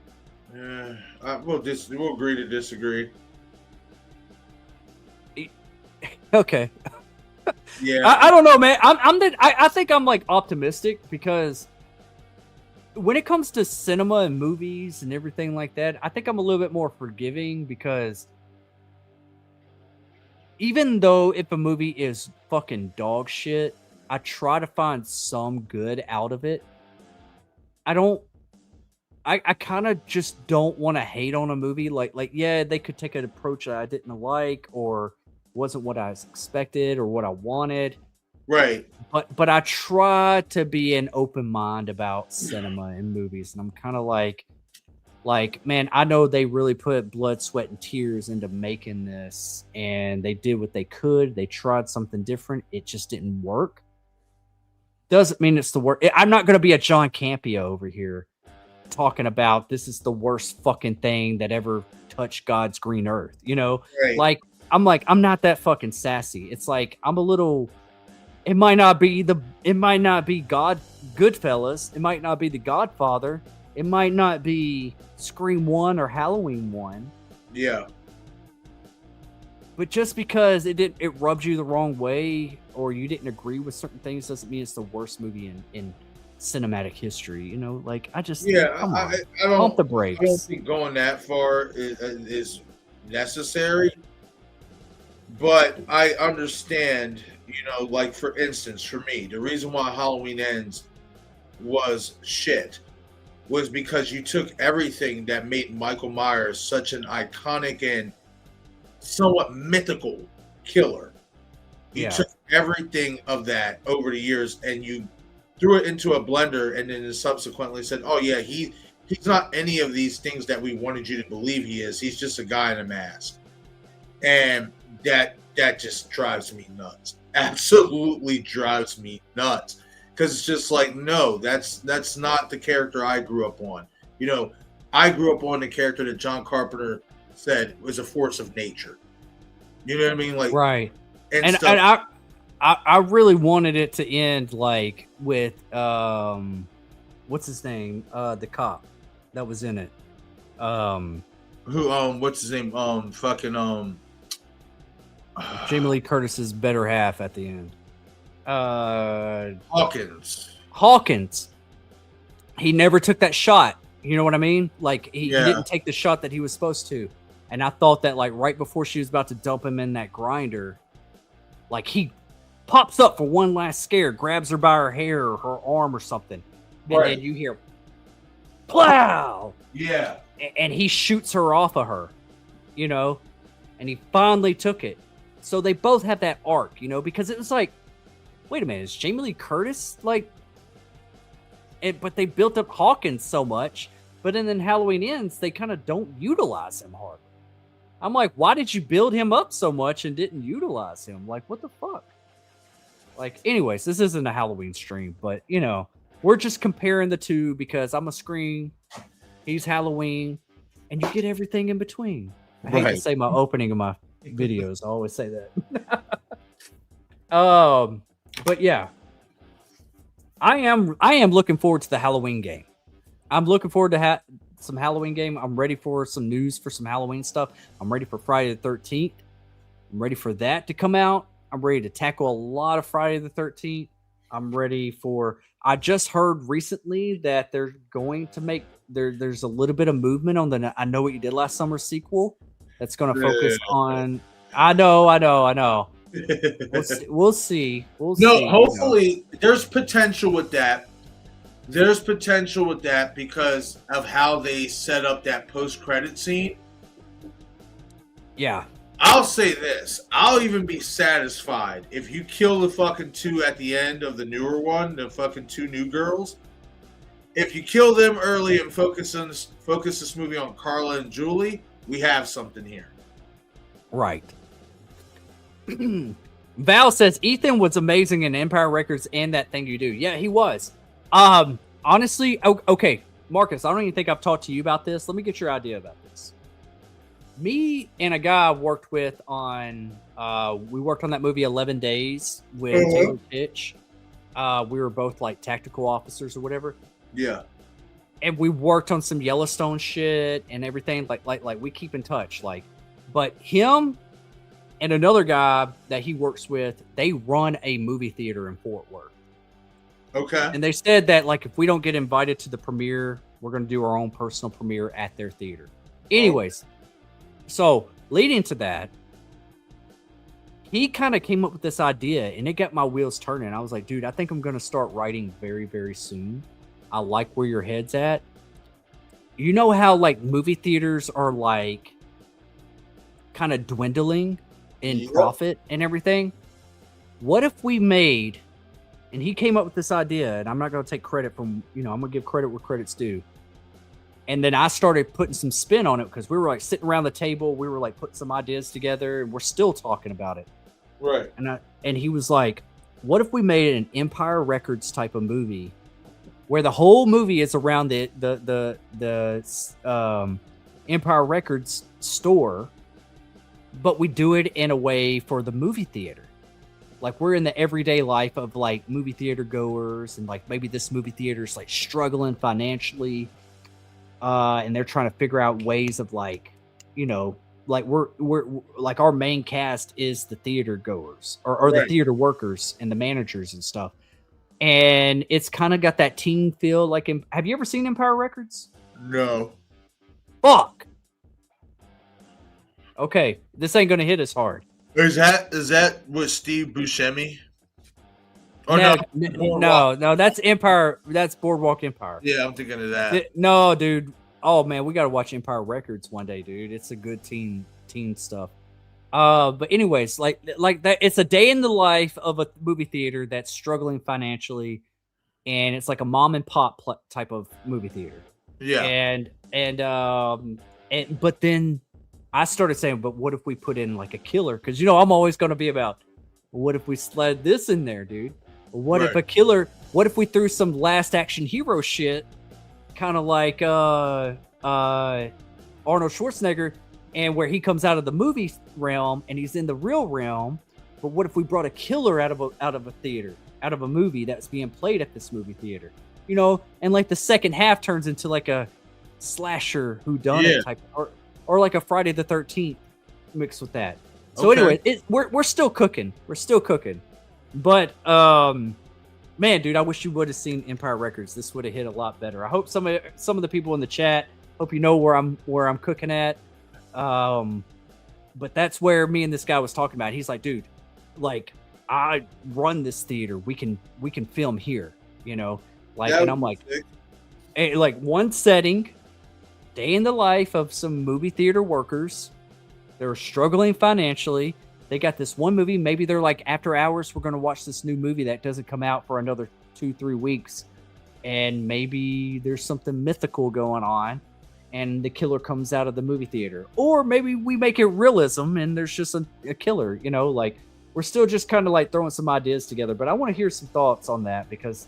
We'll agree to disagree. Okay. Yeah, I don't know, man. I think I'm like optimistic because when it comes to cinema and movies and everything like that, I think I'm a little bit more forgiving because even though if a movie is fucking dog shit, I try to find some good out of it. I kind of just don't want to hate on a movie. Like, yeah, they could take an approach that I didn't like or wasn't what I expected or what I wanted. Right. But I try to be an open mind about cinema and movies. And I'm kind of like, man, I know they really put blood, sweat, and tears into making this. And they did what they could. They tried something different. It just didn't work. Doesn't mean it's the worst. I'm not going to be a John Campea over here talking about this is the worst fucking thing that ever touched God's green earth. You know, Right. I'm not that fucking sassy. It's like I'm a little. It might not be Goodfellas. It might not be The Godfather. It might not be Scream 1 or Halloween 1. Yeah. But just because it rubbed you the wrong way or you didn't agree with certain things doesn't mean it's the worst movie in cinematic history. You know, like I just come on, I don't. pump the I don't brakes. think going that far is necessary. But I understand, you know, like for instance, for me, the reason why Halloween Ends was shit was because you took everything that made Michael Myers such an iconic and somewhat mythical killer. You took everything of that over the years and you threw it into a blender and then subsequently said, oh yeah, he's not any of these things that we wanted you to believe he is. He's just a guy in a mask. And that just drives me nuts. Absolutely drives me nuts. Because it's just like, no, that's not the character I grew up on. You know, I grew up on the character that John Carpenter said was a force of nature. You know what I mean? Like, Right. And I really wanted it to end like with what's his name? The cop that was in it. What's his name? Jamie Lee Curtis's better half at the end. Hawkins. He never took that shot. You know what I mean? Like he didn't take the shot that he was supposed to. And I thought that like right before she was about to dump him in that grinder, Like he pops up for one last scare, grabs her by her hair or her arm or something, and then you hear plow. Yeah. And he shoots her off of her, you know, and he finally took it. So they both have that arc, you know, because it was like, wait a minute, is Jamie Lee Curtis like? But they built up Hawkins so much, but then Halloween Ends, they kind of don't utilize him hard. I'm like, why did you build him up so much and didn't utilize him? Like, what the fuck? Like, anyways, this isn't a Halloween stream, but you know, we're just comparing the two because I'm a Scream, he's Halloween, and you get everything in between. I hate to say my opening of my videos. I always say that. But yeah, I am looking forward to the Halloween game. I'm looking forward to some Halloween game. I'm ready for some news for some Halloween stuff. I'm ready for Friday the 13th. I'm ready for that to come out. I'm ready to tackle a lot of Friday the 13th. I'm ready for. I just heard recently that they're going to make there's a little bit of movement on the I Know What You Did Last Summer sequel that's going to focus on. I know. We'll see. Hopefully, there's potential with that. There's potential with that because of how they set up that post-credit scene. Yeah. I'll say this. I'll even be satisfied if you kill the fucking two at the end of the newer one, the fucking two new girls. If you kill them early and focus this movie on Carla and Julie, we have something here. Right. Val says Ethan was amazing in Empire Records and That Thing You Do. Yeah, he was. Honestly, okay, Marcus, I don't even think I've talked to you about this. Let me get your idea about this. Me and a guy I worked with on, we worked on that movie 11 Days with Taylor Pitch. We were both like tactical officers or whatever. Yeah. And we worked on some Yellowstone shit and everything. Like we keep in touch. But him and another guy that he works with, they run a movie theater in Fort Worth. Okay. And they said that like if we don't get invited to the premiere, we're going to do our own personal premiere at their theater. Anyways, so leading to that, he kind of came up with this idea and it got my wheels turning. I was like, dude, I think I'm going to start writing very, very soon. I like where your head's at. You know how like movie theaters are like kind of dwindling in profit and everything? What if we made, and he came up with this idea, and I'm not going to take credit from, I'm going to give credit where credit's due. And then I started putting some spin on it because we were like sitting around the table. We were like putting some ideas together and we're still talking about it. Right. And he was like, what if we made an Empire Records type of movie where the whole movie is around the Empire Records store, but we do it in a way for the movie theater. Like we're in the everyday life of like movie theater goers and like maybe this movie theater is like struggling financially. And they're trying to figure out ways of like, like we're like our main cast is the theater goers or the theater workers and the managers and stuff. And it's kind of got that teen feel. Like, have you ever seen Empire Records? No. Fuck. Okay, this ain't gonna hit us hard. Is that with Steve Buscemi? Oh no, that's Empire. That's Boardwalk Empire. Yeah, I'm thinking of that. No, dude. Oh man, we gotta watch Empire Records one day, dude. It's a good teen stuff. But anyways, like that, it's a day in the life of a movie theater that's struggling financially, and it's like a mom and pop type of movie theater. Yeah. And but then I started saying, but what if we put in like a killer? Because I'm always going to be about, what if we slid this in there, dude? What if a killer? What if we threw some Last Action Hero shit, kind of like Arnold Schwarzenegger, and where he comes out of the movie realm and he's in the real realm? But what if we brought a killer out of a theater, out of a movie that's being played at this movie theater? And like the second half turns into like a slasher whodunit type, or like a Friday the 13th mixed with that. So anyway, we're still cooking. We're still cooking. But man, dude, I wish you would have seen Empire Records. This would have hit a lot better. I hope some of the people in the chat hope you know where I'm cooking at. But that's where me and this guy was talking about. He's like, dude, like I run this theater. We can film here, you know, like, That and would I'm be like, sick. like one setting, day in the life of some movie theater workers. They're struggling financially. They got this one movie. Maybe they're like, after hours, we're going to watch this new movie that doesn't come out for another 2-3 weeks. And maybe there's something mythical going on and the killer comes out of the movie theater. Or maybe we make it realism and there's just a killer, you know, like we're still just kind of like throwing some ideas together. But I want to hear some thoughts on that because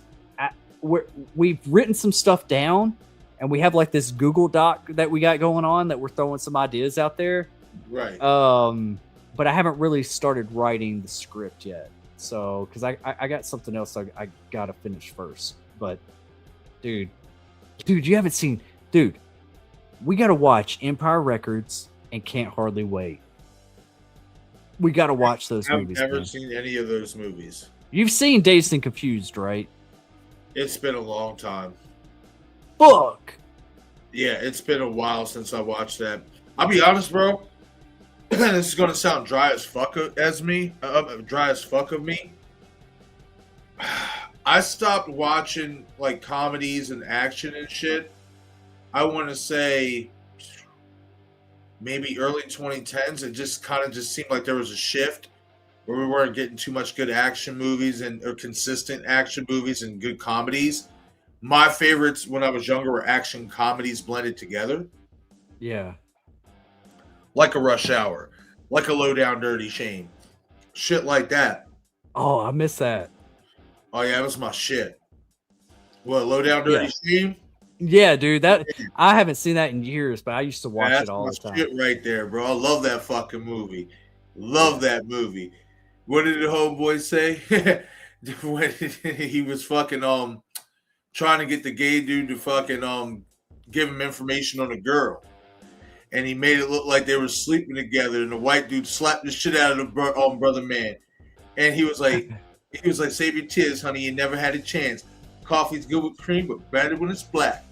we've written some stuff down and we have like this Google Doc that we got going on that we're throwing some ideas out there. Right. But I haven't really started writing the script yet. So, because I got something else I got to finish first. But, dude, you haven't seen... Dude, we got to watch Empire Records and Can't Hardly Wait. We got to watch those movies. I've never man. seen any of those movies. You've seen Dazed and Confused, right? It's been a long time. Fuck! Yeah, it's been a while since I watched that. I'll be honest, bro. This is gonna sound dry as fuck of me. I stopped watching like comedies and action and shit. I want to say maybe early 2010s. It just kind of just seemed like there was a shift where we weren't getting too much good action movies or consistent action movies and good comedies. My favorites when I was younger were action comedies blended together. Yeah. Like a Rush Hour, like a Low Down Dirty Shame, shit like that. Oh, I miss that. Oh yeah, that was my shit. What, Low Down Dirty Shame? Yeah, dude. That I haven't seen that in years, but I used to watch That's it all my the time. shit right there, bro. I love that fucking movie. Love that movie. What did the homeboy say? When he was fucking trying to get the gay dude to fucking give him information on a girl. And he made it look like they were sleeping together, and the white dude slapped the shit out of the brother man. And he was like, save your tears, honey. You never had a chance. Coffee's good with cream, but better when it's black.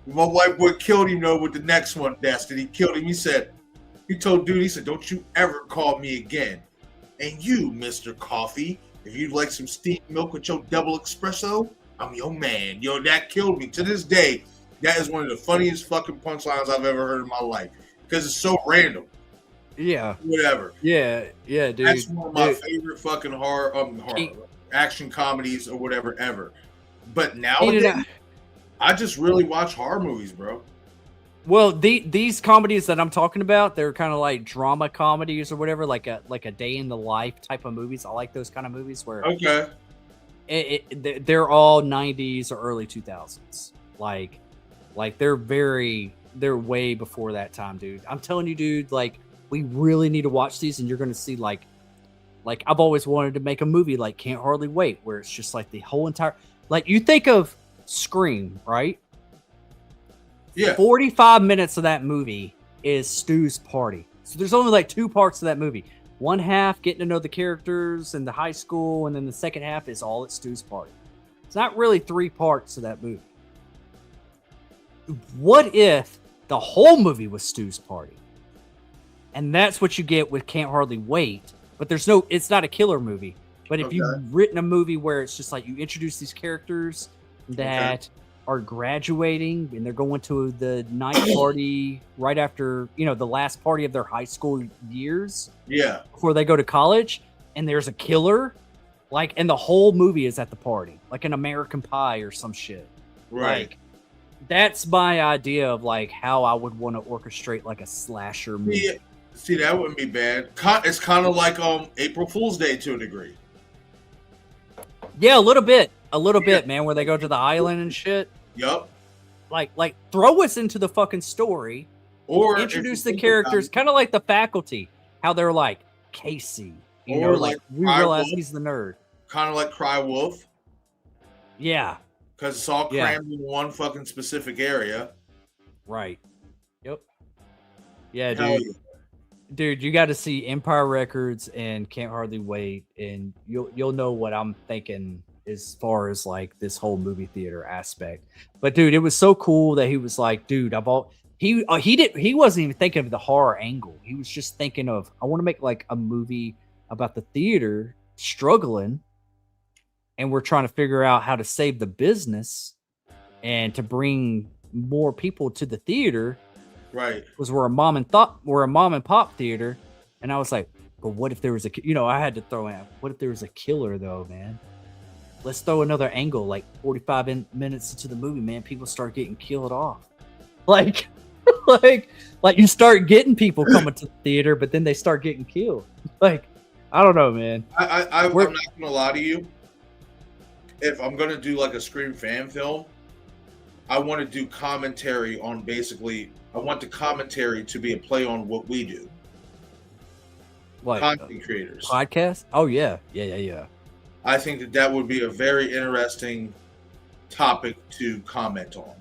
My white boy killed him though with the next one, bastard. He killed him. He told dude, he said, don't you ever call me again. And you, Mr. Coffee, if you'd like some steamed milk with your double espresso, I'm your man. Yo, that killed me. To this day, that is one of the funniest fucking punchlines I've ever heard in my life. Because it's so random. Yeah. Whatever. Yeah, dude. That's one of my favorite fucking horror action comedies or whatever ever. But nowadays, I just really watch horror movies, bro. Well, these comedies that I'm talking about, they're kind of like drama comedies or whatever, like a day in the life type of movies. I like those kind of movies where they're all 90s or early 2000s. Like they're way before that time, dude. I'm telling you, dude, like we really need to watch these and you're going to see like I've always wanted to make a movie like Can't Hardly Wait, where it's just like the whole entire, like you think of Scream, right? Yeah. 45 minutes of that movie is Stu's party. So there's only like 2 parts of that movie. One half getting to know the characters in the high school, and then the second half is all at Stu's party. It's not really 3 parts of that movie. What if the whole movie was Stu's party? And that's what you get with Can't Hardly Wait. But it's not a killer movie. But if you've written a movie where it's just like you introduce these characters that are graduating and they're going to the night party right after, the last party of their high school years. Yeah. Before they go to college, and there's a killer, and the whole movie is at the party, like an American Pie or some shit. Right. Like, that's my idea of how I would want to orchestrate like a slasher movie. Yeah. See, that wouldn't be bad. It's kind of like April Fool's Day to a degree. Yeah, a little bit, man, where they go to the island and shit. Yup. Like throw us into the fucking story, or introduce the characters, kind of like The Faculty, how they're like Casey, we realize he's the nerd, kind of like Cry Wolf. Yeah, because it's all crammed in one fucking specific area. Right. Yep. Yeah, dude. Dude, you got to see Empire Records and Can't Hardly Wait, and you'll know what I'm thinking as far as like this whole movie theater aspect. But dude, it was so cool that he was like, dude, he wasn't even thinking of the horror angle. He was just thinking of, I want to make like a movie about the theater struggling, and we're trying to figure out how to save the business and to bring more people to the theater. Right. Was we're a mom and pop theater, and I was like, but what if there was I had to throw in, what if there was a killer though, man? Let's throw another angle. Like 45 minutes into the movie, man, people start getting killed off. Like, like you start getting people coming to the theater, but then they start getting killed. Like, I don't know, man. I'm not gonna lie to you. If I'm gonna do like a Scream fan film, I want to do commentary on I want the commentary to be a play on what we do. Like content creators. Podcast? Oh yeah. Yeah. I think that would be a very interesting topic to comment on.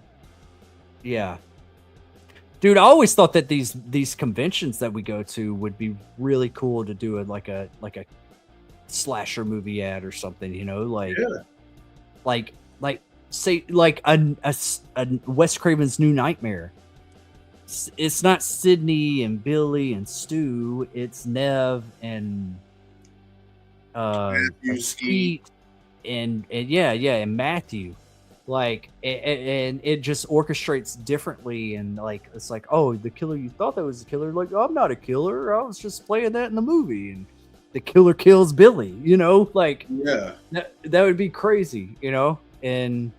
Yeah. Dude, I always thought that these conventions that we go to would be really cool to do like a slasher movie ad or something, like say like a Wes Craven's New Nightmare. It's not Sydney and Billy and Stu, it's Nev and Skeet and Matthew. Like, and it just orchestrates differently, and like it's like, oh, the killer, you thought that was a killer, like, oh, I'm not a killer, I was just playing that in the movie, and the killer kills Billy, like, yeah, that would be crazy, and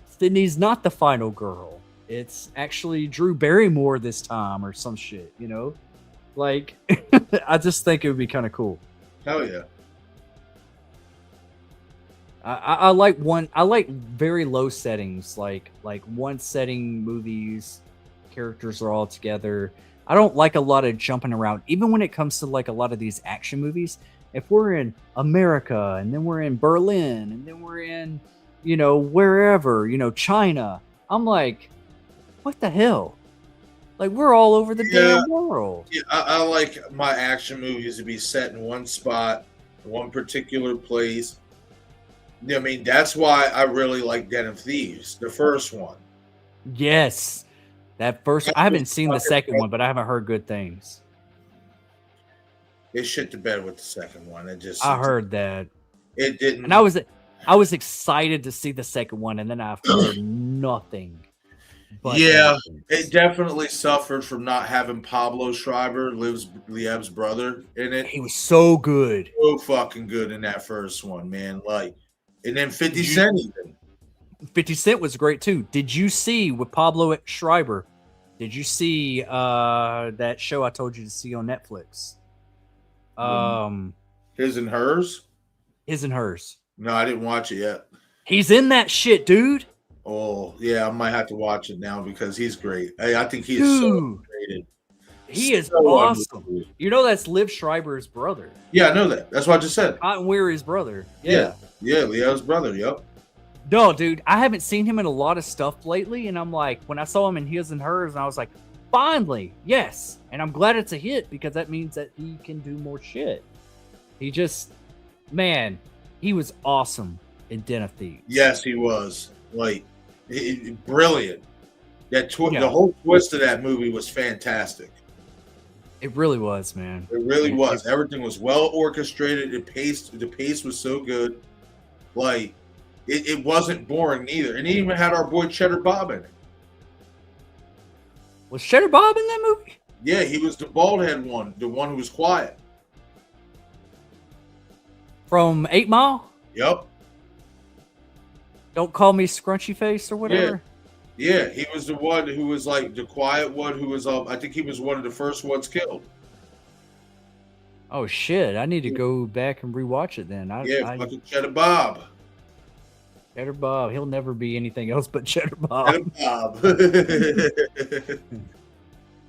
Sydney's not the final girl, it's actually Drew Barrymore this time or some shit, like I just think it would be kind of cool. Hell yeah. I like very low settings, like one setting movies, characters are all together. I don't like a lot of jumping around, even when it comes to like a lot of these action movies. If we're in America and then we're in Berlin and then we're in, wherever, China, I'm like, what the hell? Like, we're all over the damn world. Yeah, I like my action movies to be set in one spot, one particular place. I mean, that's why I really like Den of Thieves, the first one. Yes. That first, I haven't seen the second one, but I haven't heard good things. It shit the bed with the second one. I heard that. It didn't. And I was excited to see the second one, and then I've heard nothing. Yeah, it definitely suffered from not having Pablo Schreiber, Liev's brother, in it. He was so good. So fucking good in that first one, man. Like, and then 50 Cent even. 50 Cent was great too. Did you see with Pablo Schreiber? Did you see that show I told you to see on Netflix? His and Hers? His and Hers. No, I didn't watch it yet. He's in that shit, dude. Oh, yeah, I might have to watch it now because he's great. I think he is so underrated. He is awesome. Underrated. That's Liv Schreiber's brother. Yeah, I know that. That's what I just said. Cotton Weary's brother. Yeah, Leo's brother, yep. No, dude, I haven't seen him in a lot of stuff lately, and I'm like, when I saw him in His and Hers, and I was like, finally, yes. And I'm glad it's a hit because that means that he can do more shit. He just, man, he was awesome in Den of Thieves. Yes, he was. Like, brilliant. The whole twist of that movie was fantastic. It really was, man. It really was. Everything was well orchestrated. The pace was so good. Like, it wasn't boring either. And it even had our boy Cheddar Bob in it. Was Cheddar Bob in that movie? Yeah, he was the bald head one, the one who was quiet. From 8 Mile? Yep. Don't call me Scrunchy Face or whatever. Yeah, he was the one who was like the quiet one who was I think he was one of the first ones killed. Oh shit! I need to go back and rewatch it then. Fucking Cheddar Bob. Cheddar Bob. He'll never be anything else but Cheddar Bob. Cheddar Bob.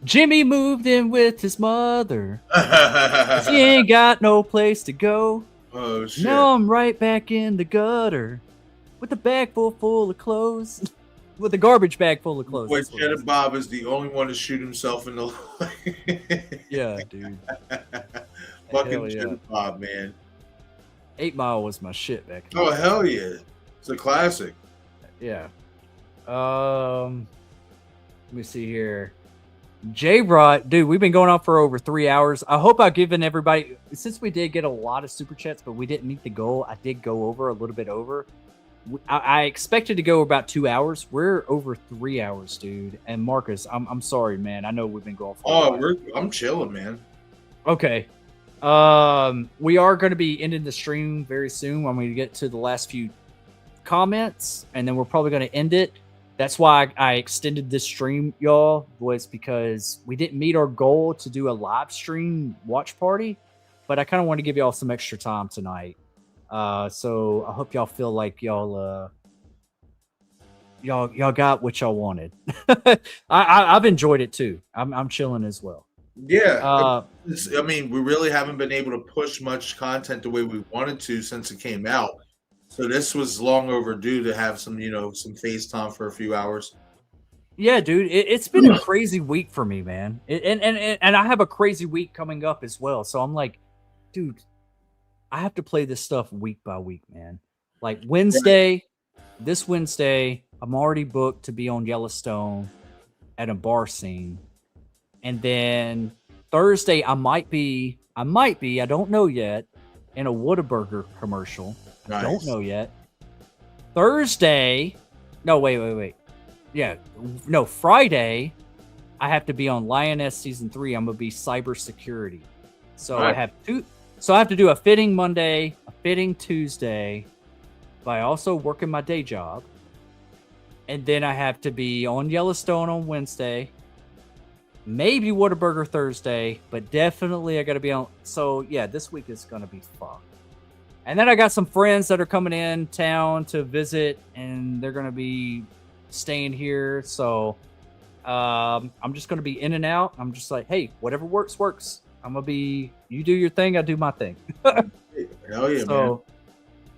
Jimmy moved in with his mother. He ain't got no place to go. Oh shit! Now I'm right back in the gutter with a bag full of clothes. With a garbage bag full of clothes. Wait, Cheddar Bob is the only one to shoot himself in the Yeah, dude. Fucking Cheddar Bob, man. 8 Mile was my shit back then. Oh, hell yeah. It's a classic. Yeah. Let me see here. J-Rod, dude, we've been going on for over 3 hours. I hope I've given everybody, since we did get a lot of super chats, but we didn't meet the goal. I did go over a little bit over. I expected to go about 2 hours. We're over 3 hours, dude. And Marcus, I'm sorry, man. I know we've been going for a while. I'm chilling, man. Okay. We are going to be ending the stream very soon when we get to the last few comments, and then we're probably going to end it. That's why I extended this stream, y'all, was because we didn't meet our goal to do a live stream watch party, but I kind of want to give y'all some extra time tonight. So I hope y'all feel like y'all got what y'all wanted. I've enjoyed it too. I'm chilling as well. Yeah. I mean, we really haven't been able to push much content the way we wanted to since it came out. So this was long overdue to have some, some FaceTime for a few hours. Yeah, dude, it's been a crazy week for me, man. And I have a crazy week coming up as well. So I'm like, dude, I have to play this stuff week by week, man. Like this Wednesday, I'm already booked to be on Yellowstone at a bar scene. And then Thursday, I might be, I don't know yet, in a Whataburger commercial. Nice. Don't know yet. Thursday, no, wait. Yeah, no, Friday, I have to be on Lioness Season 3. I'm going to be cybersecurity. So right. I have to do a fitting Monday, a fitting Tuesday, by also working my day job. And then I have to be on Yellowstone on Wednesday. Maybe Whataburger Thursday, but definitely I got to be on. So yeah, this week is going to be fun. And then I got some friends that are coming in town to visit, and they're going to be staying here. So I'm just going to be in and out. I'm just like, hey, whatever works, works. I'm going to be, you do your thing, I do my thing. Hell yeah, so,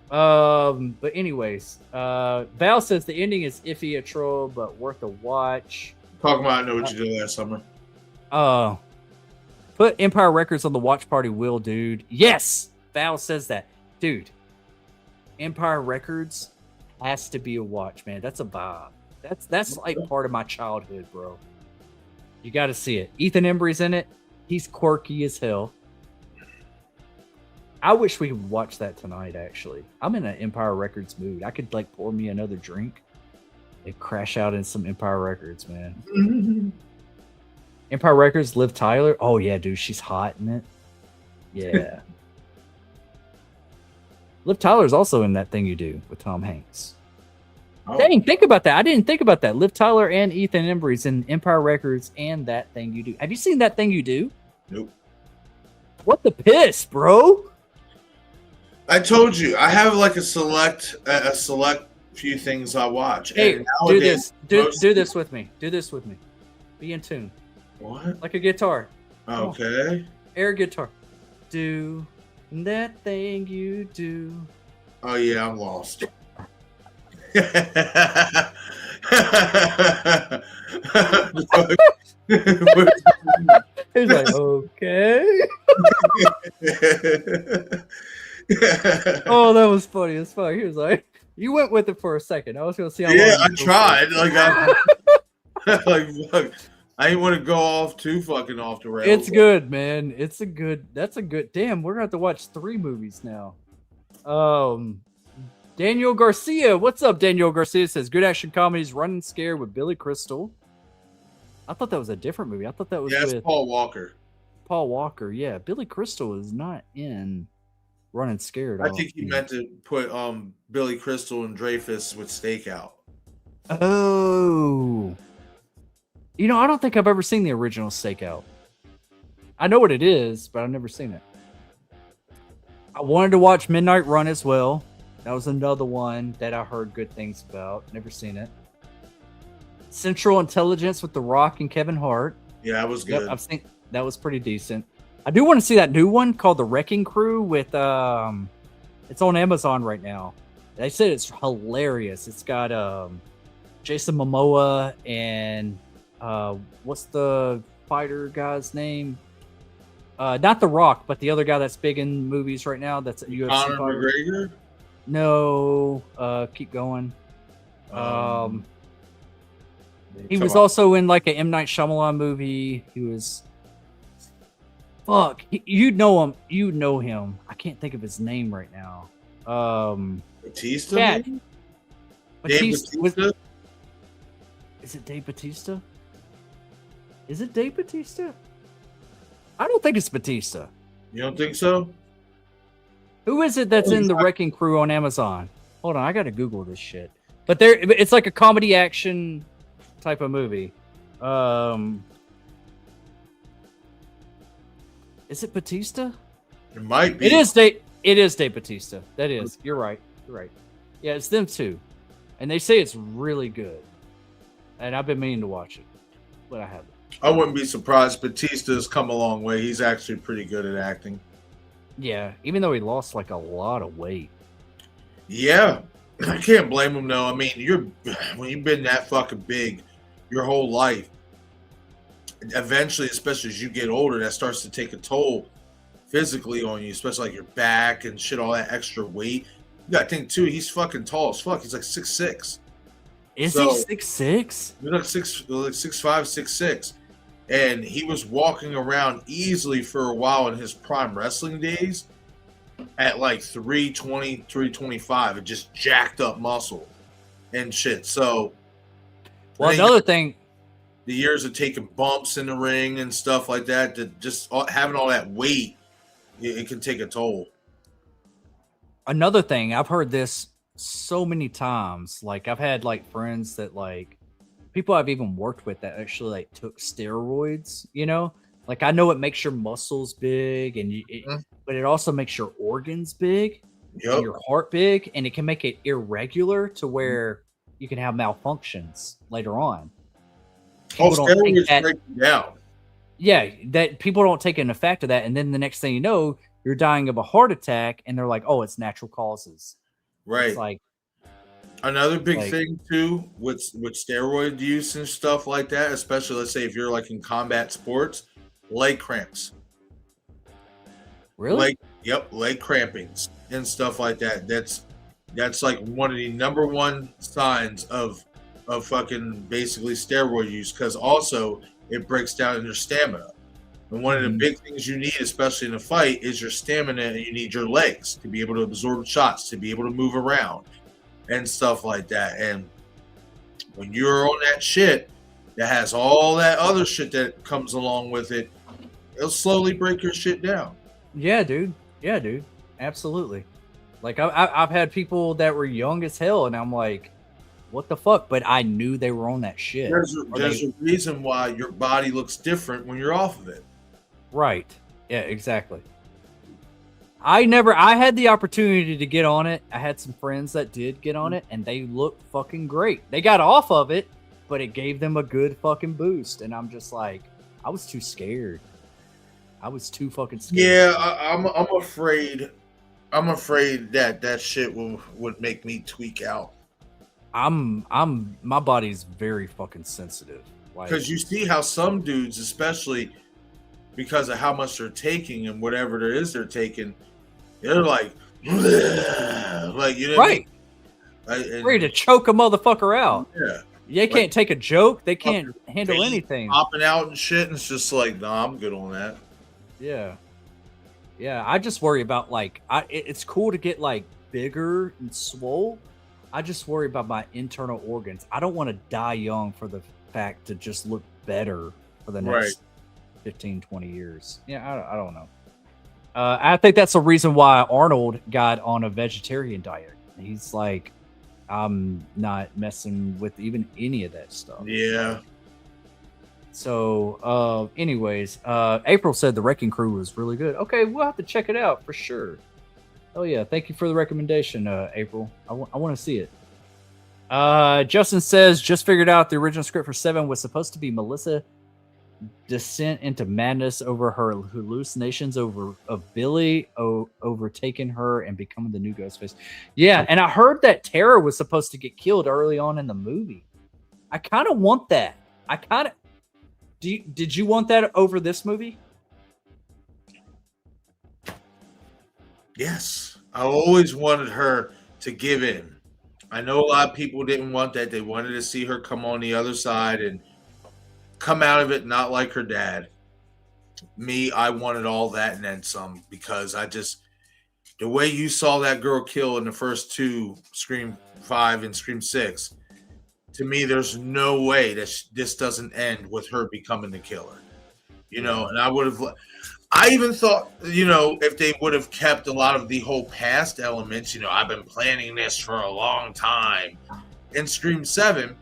man. But anyways, Val says the ending is iffy, a troll, but worth a watch. Talking about I Know What You Did Last Summer. Put Empire Records on the watch party wheel, dude. Yes! Val says that. Dude, Empire Records has to be a watch, man. That's a vibe. That's like part of my childhood, bro. You got to see it. Ethan Embry's in it. He's quirky as hell. I wish we could watch that tonight, actually. I'm in an Empire Records mood. I could like pour me another drink and crash out in some Empire Records, man. Empire Records, Liv Tyler. Oh, yeah, dude. She's hot in it. Yeah. Liv Tyler's also in That Thing You Do with Tom Hanks. Oh. Dang, think about that. I didn't think about that. Liv Tyler and Ethan Embry's in Empire Records and That Thing You Do. Have you seen That Thing You Do? Nope. What the piss, bro? I told you. I have like a select few things I watch. Hey, do this. Do this with me. Do this with me. Be in tune. What? Like a guitar. Okay. Air guitar. Do that thing you do. Oh yeah, I'm lost. He's like, okay. Oh, that was funny. It's funny. He was like, you went with it for a second. I was gonna see how long. Yeah, I tried. Like, look, I ain't want to go off too fucking off the rails. It's good, man. That's a good. Damn, we're gonna have to watch 3 movies now. Daniel Garcia, what's up? Daniel Garcia says good action comedies, Running Scared with Billy Crystal. I thought that was a different movie. I thought that was with Paul Walker. Paul Walker, yeah. Billy Crystal is not in Running Scared. I think he meant to put Billy Crystal and Dreyfus with Stakeout. Oh. You know, I don't think I've ever seen the original Stakeout. I know what it is, but I've never seen it. I wanted to watch Midnight Run as well. That was another one that I heard good things about. Never seen it. Central Intelligence with The Rock and Kevin Hart. Yeah, that was good. Yep, I've seen that was pretty decent. I do want to see that new one called The Wrecking Crew with it's on Amazon right now. They said it's hilarious. It's got Jason Momoa and what's the fighter guy's name? Not The Rock, but the other guy that's big in movies right now. That's a UFC Conor fighter. McGregor? No, keep going. He was also in like a M. Night Shyamalan movie. He was. Fuck, you know him. You know him. I can't think of his name right now. Batista. Yeah. Batista. Is it Dave Batista? Is it Dave Batista? I don't think it's Batista. You don't think so? Who is it that's in The Wrecking Crew on Amazon? Hold on, I gotta Google this shit. But it's like a comedy action type of movie. Is it Batista? It might be. It is Dave Batista. That is. You're right. You're right. Yeah, it's them two. And they say it's really good. And I've been meaning to watch it, but I haven't. I wouldn't be surprised. Batista's come a long way. He's actually pretty good at acting. Yeah, even though he lost like a lot of weight. Yeah, I can't blame him though. I mean, when you've been that fucking big your whole life, eventually, especially as you get older, that starts to take a toll physically on you, especially like your back and shit, all that extra weight. You gotta think too, he's fucking tall as fuck. He's like 6'6". Is he 6'6"? He's like 6'5", 6'6". And he was walking around easily for a while in his prime wrestling days at like 320, 325, and just jacked up muscle and shit. So, well, another thing, the years of taking bumps in the ring and stuff like that, just having all that weight, it can take a toll. Another thing, I've heard this so many times. Like, I've had like friends that like people I've even worked with that actually like took steroids, you know, like I know it makes your muscles big and but it also makes your organs big, and your heart big, and it can make it irregular to where you can have malfunctions later on. Steroids break you down. Yeah, that people don't take an effect of that, and then the next thing you know, you're dying of a heart attack, and they're like, "Oh, it's natural causes." Right. It's like another big thing too with steroid use and stuff like that, especially let's say if you're like in combat sports, leg cramps. Really? Leg crampings and stuff like that. That's like one of the number one signs of fucking basically steroid use, because also it breaks down your stamina. And one of the big things you need, especially in a fight, is your stamina, and you need your legs to be able to absorb shots, to be able to move around and stuff like that. And when you're on that shit that has all that other shit that comes along with it, it'll slowly break your shit down. Yeah, dude. Absolutely. Like I've had people that were young as hell, and I'm like, what the fuck? But I knew they were on that shit. There's a reason why your body looks different when you're off of it. Right. Yeah, exactly. I had the opportunity to get on it. I had some friends that did get on it, and they looked fucking great. They got off of it, but it gave them a good fucking boost. And I'm just like, I was too scared. I was too fucking scared. Yeah, I'm afraid. I'm afraid that shit would make me tweak out. My body's very fucking sensitive. Because you see how some dudes, especially because of how much they're taking and whatever there is they're taking, they're like, you know, right? Ready to choke a motherfucker out. Yeah, they can't take a joke. They can't handle anything. Popping out and shit, and it's just like, nah, I'm good on that. Yeah. I just worry about like, it's cool to get like bigger and swole. I just worry about my internal organs. I don't want to die young for the fact to just look better for the next 15, 20 years. Yeah, I don't know. I think that's the reason why Arnold got on a vegetarian diet. He's like, I'm not messing with even any of that stuff. Yeah. So, anyways, April said The Wrecking Crew was really good. Okay, we'll have to check it out for sure. Oh yeah, thank you for the recommendation, April. I want to see it. Justin says, just figured out the original script for 7 was supposed to be Melissa descent into madness over her hallucinations of Billy overtaking her and becoming the new Ghostface. Yeah, and I heard that Tara was supposed to get killed early on in the movie. I kind of want that. Did you want that over this movie? Yes, I always wanted her to give in. I know a lot of people didn't want that. They wanted to see her come on the other side and come out of it not like her dad. Me, I wanted all that and then some because the way you saw that girl kill in the first two, Scream 5 and Scream 6, to me, there's no way that this doesn't end with her becoming the killer. And I even thought, if they would have kept a lot of the whole past elements, I've been planning this for a long time. In Scream 7,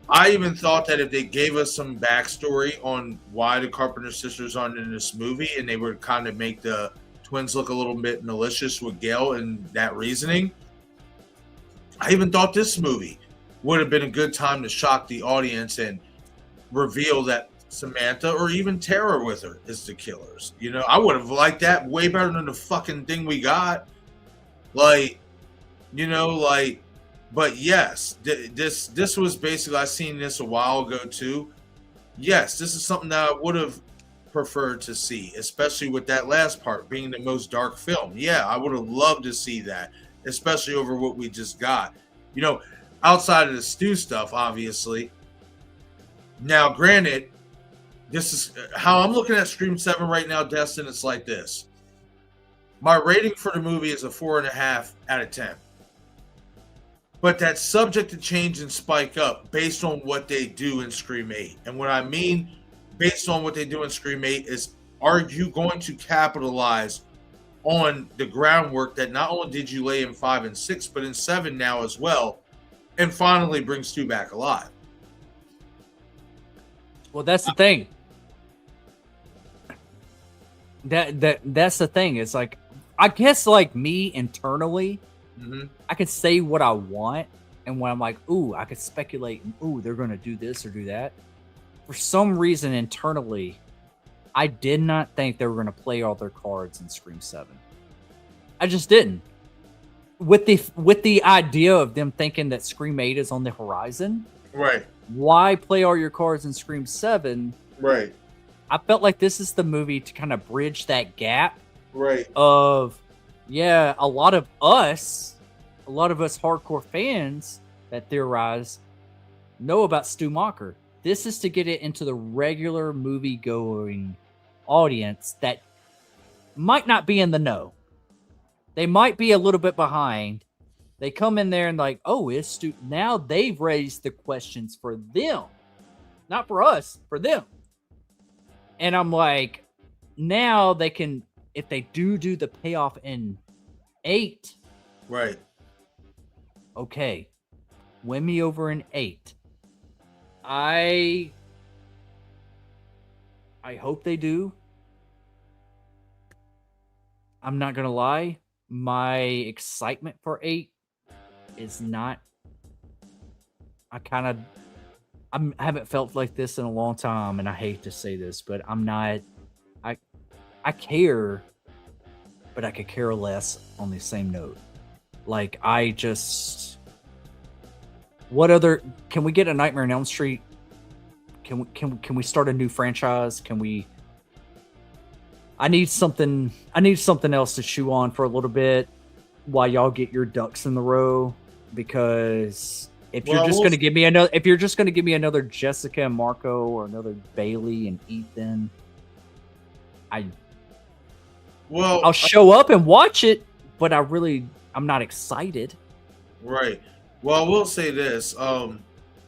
I even thought that if they gave us some backstory on why the Carpenter sisters aren't in this movie and they would kind of make the twins look a little bit malicious with Gail and that reasoning, I even thought this movie would have been a good time to shock the audience and reveal that Samantha or even Tara with her is the killers. I would have liked that way better than the fucking thing we got. But yes, this was basically, I seen this a while ago too. Yes, this is something that I would have preferred to see, especially with that last part being the most dark film. Yeah, I would have loved to see that, especially over what we just got. Outside of the Stu stuff, obviously. Now, granted, this is how I'm looking at Scream 7 right now, Destin. It's like this. My rating for the movie is a 4.5 out of 10. But that's subject to change and spike up based on what they do in Scream 8. And what I mean based on what they do in Scream 8 is, are you going to capitalize on the groundwork that not only did you lay in 5 and 6, but in 7 now as well, and finally bring Stu back alive? Well, that's the thing. That's the thing. It's like, I guess like me internally, I could say what I want, and when I'm like, ooh, I could speculate, ooh, they're going to do this or do that. For some reason internally, I did not think they were going to play all their cards in Scream 7. I just didn't. With the idea of them thinking that Scream 8 is on the horizon, right? Why play all your cards in Scream 7? Right. I felt like this is the movie to kind of bridge that gap. Right. Of, yeah, a lot of us hardcore fans that theorize know about Stu Macher. This is to get it into the regular movie-going audience that might not be in the know. They might be a little bit behind. They come in there and like, oh, it's Stu. Now they've raised the questions for them. Not for us, for them. And I'm like, now they can, if they do the payoff in 8. Right. Okay. Win me over in 8. I hope they do. I'm not going to lie. My excitement for 8 is not. I haven't felt like this in a long time, and I hate to say this, but I'm not. I care, but I could care less on the same note. Like, I just. What other? Can we get a Nightmare on Elm Street? Can we start a new franchise? Can we? I need something else to chew on for a little bit while y'all get your ducks in the row, because if you're just going to give me another Jessica and Marco or another Bailey and Ethan, I'll show up and watch it, but I'm not excited. Right. Well, I will say this, and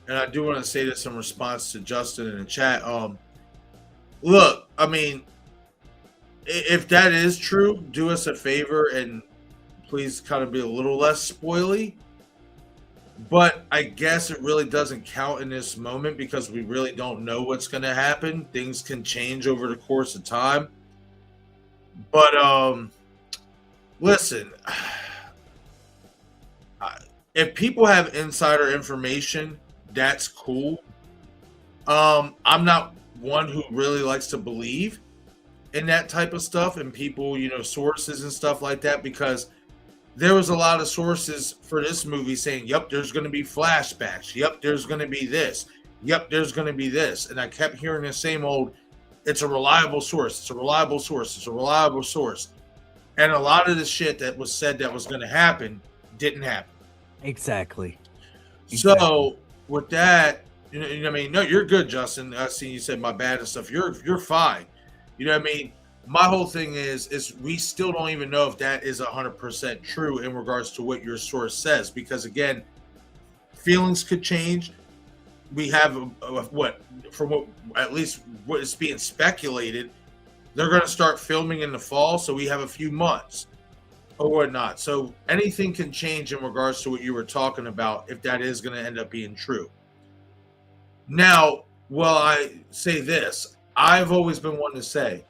I do want to say this in response to Justin in the chat. Look, I mean, if that is true, do us a favor and please kind of be a little less spoily. But I guess it really doesn't count in this moment because we really don't know what's going to happen. Things can change over the course of time. But listen, if people have insider information, that's cool. I'm not one who really likes to believe in that type of stuff and people, sources and stuff like that, because there was a lot of sources for this movie saying, yep, there's going to be flashbacks. Yep, there's going to be this. Yep, there's going to be this. And I kept hearing the same old, it's a reliable source. It's a reliable source. It's a reliable source. And a lot of the shit that was said that was going to happen didn't happen. Exactly. So with that, I mean, no, you're good, Justin. I seen you said my bad and stuff. You're fine. You know what I mean? My whole thing is we still don't even know if that is 100% true in regards to what your source says, because again, feelings could change. We have what, from what, at least what is being speculated, they're going to start filming in the fall, so we have a few months or whatnot. So anything can change in regards to what you were talking about if that is going to end up being true. Now, well, I say this, I've always been one to say,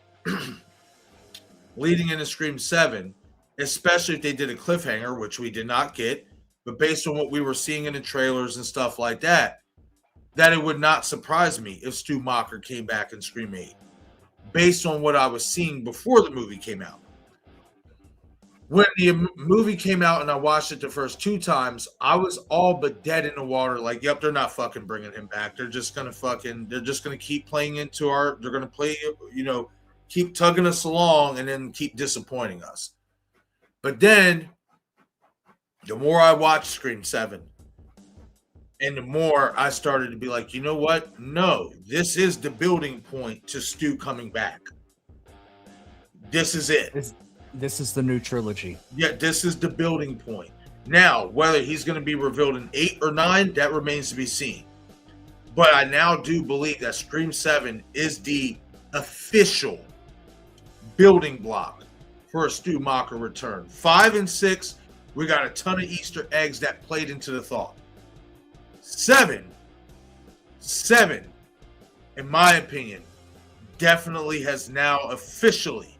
leading into Scream 7, especially if they did a cliffhanger, which we did not get, but based on what we were seeing in the trailers and stuff like that, that it would not surprise me if Stu Macher came back in Scream 8, based on what I was seeing before the movie came out. When the movie came out and I watched it the first 2 times, I was all but dead in the water. Like, yep, they're not fucking bringing him back. They're just gonna keep playing into they're gonna play, keep tugging us along and then keep disappointing us. But then, the more I watched Scream 7, and the more I started to be like, you know what? No, this is the building point to Stu coming back. This is it. This is the new trilogy. Yeah, this is the building point. Now, whether he's going to be revealed in 8 or 9, that remains to be seen. But I now do believe that Scream 7 is the official building block for a Stu Macher return. 5 and 6, we got a ton of Easter eggs that played into the thought. 7, in my opinion, definitely has now officially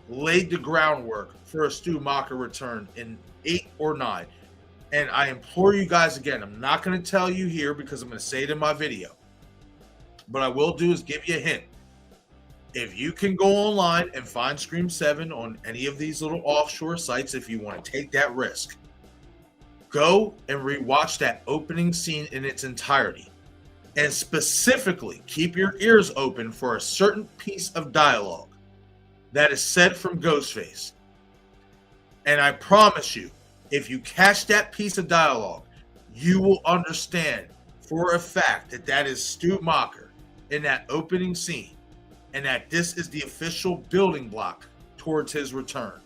laid the groundwork for a Stu Macher return in 8 or 9. And I implore you guys again, I'm not going to tell you here because I'm going to say it in my video. What I will do is give you a hint. If you can go online and find Scream 7 on any of these little offshore sites, if you want to take that risk, go and rewatch that opening scene in its entirety. And specifically, keep your ears open for a certain piece of dialogue that is said from Ghostface. And I promise you, if you catch that piece of dialogue, you will understand for a fact that that is Stu Macher in that opening scene, and that this is the official building block towards his return.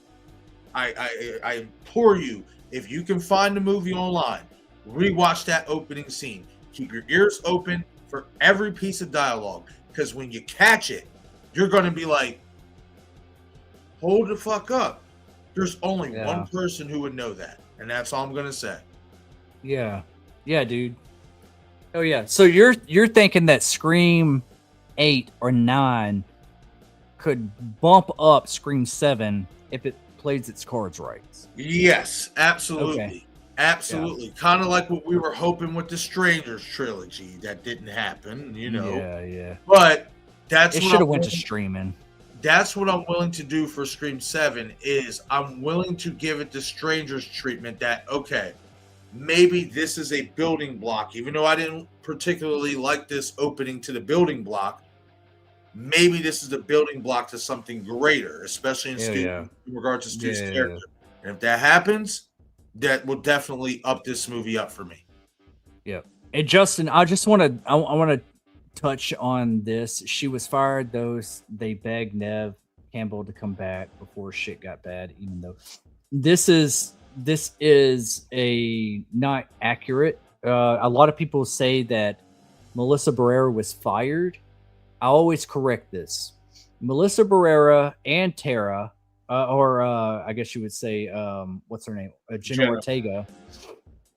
I implore you, if you can find the movie online, rewatch that opening scene. Keep your ears open for every piece of dialogue, because when you catch it, you're going to be like, hold the fuck up. There's only one person who would know that, and that's all I'm going to say. Yeah, dude. Oh yeah. So you're thinking that Scream 8 or 9 could bump up Scream 7 if it plays its cards right? Yes, absolutely. Okay. Absolutely. Yeah. Kind of like what we were hoping with the Strangers trilogy. That didn't happen, Yeah. But that's it should have went to streaming. That's what I'm willing to do for Scream 7 is I'm willing to give it the Strangers treatment that, okay, maybe this is a building block. Even though I didn't particularly like this opening to the building block, maybe this is the building block to something greater, especially in regards to Stu's character. And if that happens, that will definitely up this movie up for me. Yeah. And Justin, I want to touch on this. She was fired, though they begged Nev Campbell to come back before shit got bad, even though this is a not accurate. A lot of people say that Melissa Barrera was fired. I always correct this. Melissa Barrera and Tara, I guess you would say, what's her name? Jenna Ortega.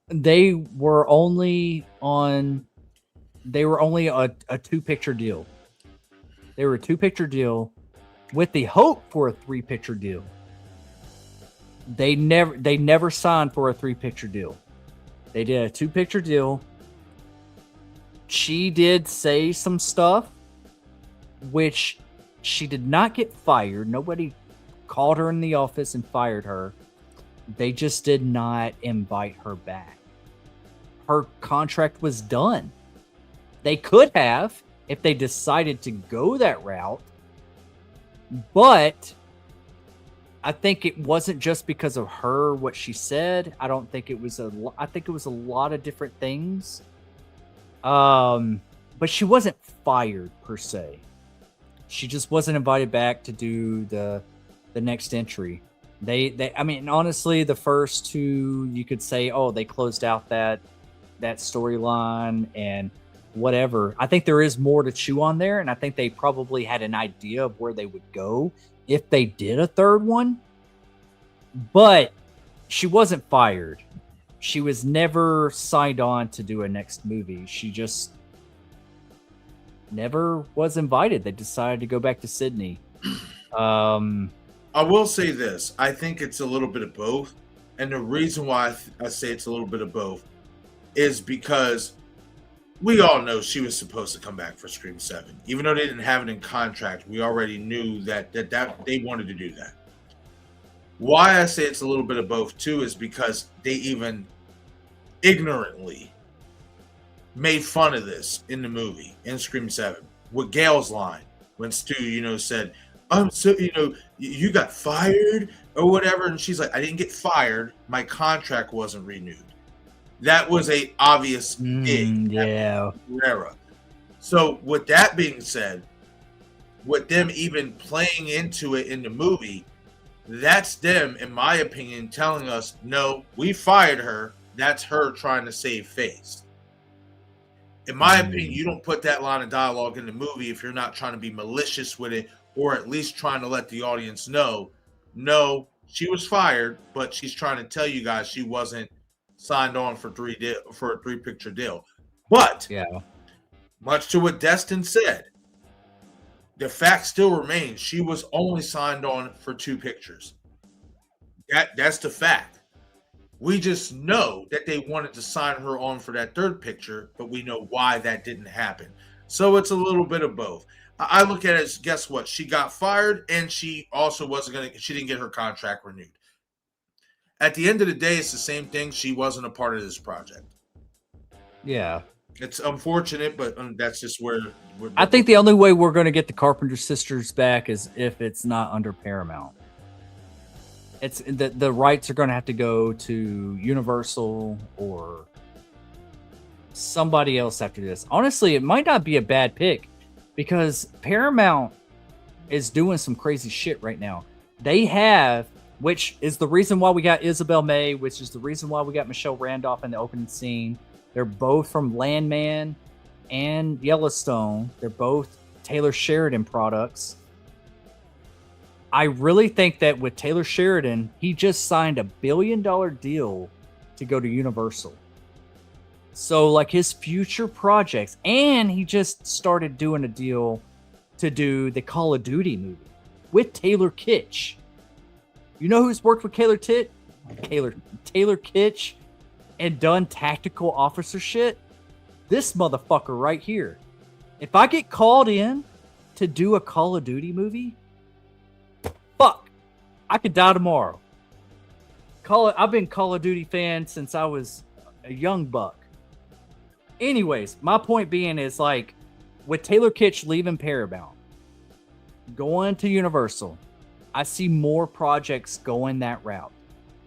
They were only a 2-picture deal. They were a 2-picture deal with the hope for a 3-picture deal. They never signed for a 3-picture deal. They did a 2-picture deal. She did say some stuff, which she did not get fired. Nobody called her in the office and fired her. They just did not invite her back. Her contract was done. They could have if they decided to go that route, but I think it wasn't just because of her, what she said. I don't think it was I think it was a lot of different things. But she wasn't fired per se. She just wasn't invited back to do the next entry. I mean, honestly, the first two, you could say, oh, they closed out that storyline and whatever. I think there is more to chew on there, and I think they probably had an idea of where they would go if they did a third one. But she wasn't fired. She was never signed on to do a next movie. She just never was invited. They decided to go back to Sydney. I will say this. I think it's a little bit of both. And the reason why I say it's a little bit of both is because we all know she was supposed to come back for Scream 7. Even though they didn't have it in contract, we already knew that they wanted to do that. Why I say it's a little bit of both, too, is because they even ignorantly made fun of this in the movie, in Scream 7, with Gail's line when Stu, said, so, you got fired or whatever. And she's like, I didn't get fired. My contract wasn't renewed. That was a obvious dig. Yeah. Herrera. So with that being said, with them even playing into it in the movie, that's them, in my opinion, telling us, no, we fired her. That's her trying to save face. In my opinion, you don't put that line of dialogue in the movie if you're not trying to be malicious with it, or at least trying to let the audience know, no, she was fired, but she's trying to tell you guys she wasn't signed on for a 3-picture deal. But much to what Destin said, the fact still remains she was only signed on for 2 pictures. That's the fact. We just know that they wanted to sign her on for that 3rd picture, but we know why that didn't happen. So it's a little bit of both. I look at it as, guess what? She got fired, and she also she didn't get her contract renewed. At the end of the day, it's the same thing. She wasn't a part of this project. Yeah. It's unfortunate, but that's just where I think the only way we're going to get the Carpenter sisters back is if it's not under Paramount. It's the rights are going to have to go to Universal or somebody else after this. Honestly, it might not be a bad pick because Paramount is doing some crazy shit right now. They have, which is the reason why we got Isabel May, which is the reason why we got Michelle Randolph in the opening scene. They're both from Landman and Yellowstone. They're both Taylor Sheridan products. I really think that with Taylor Sheridan, he just signed $1 billion deal to go to Universal. So, like, his future projects, and he just started doing a deal to do the Call of Duty movie with Taylor Kitsch. You know who's worked with Taylor Kitsch and done tactical officer shit? This motherfucker right here. If I get called in to do a Call of Duty movie, fuck, I could die tomorrow. I've been Call of Duty fan since I was a young buck. Anyways, my point being is, like, with Taylor Kitsch leaving Paramount, going to Universal, I see more projects going that route.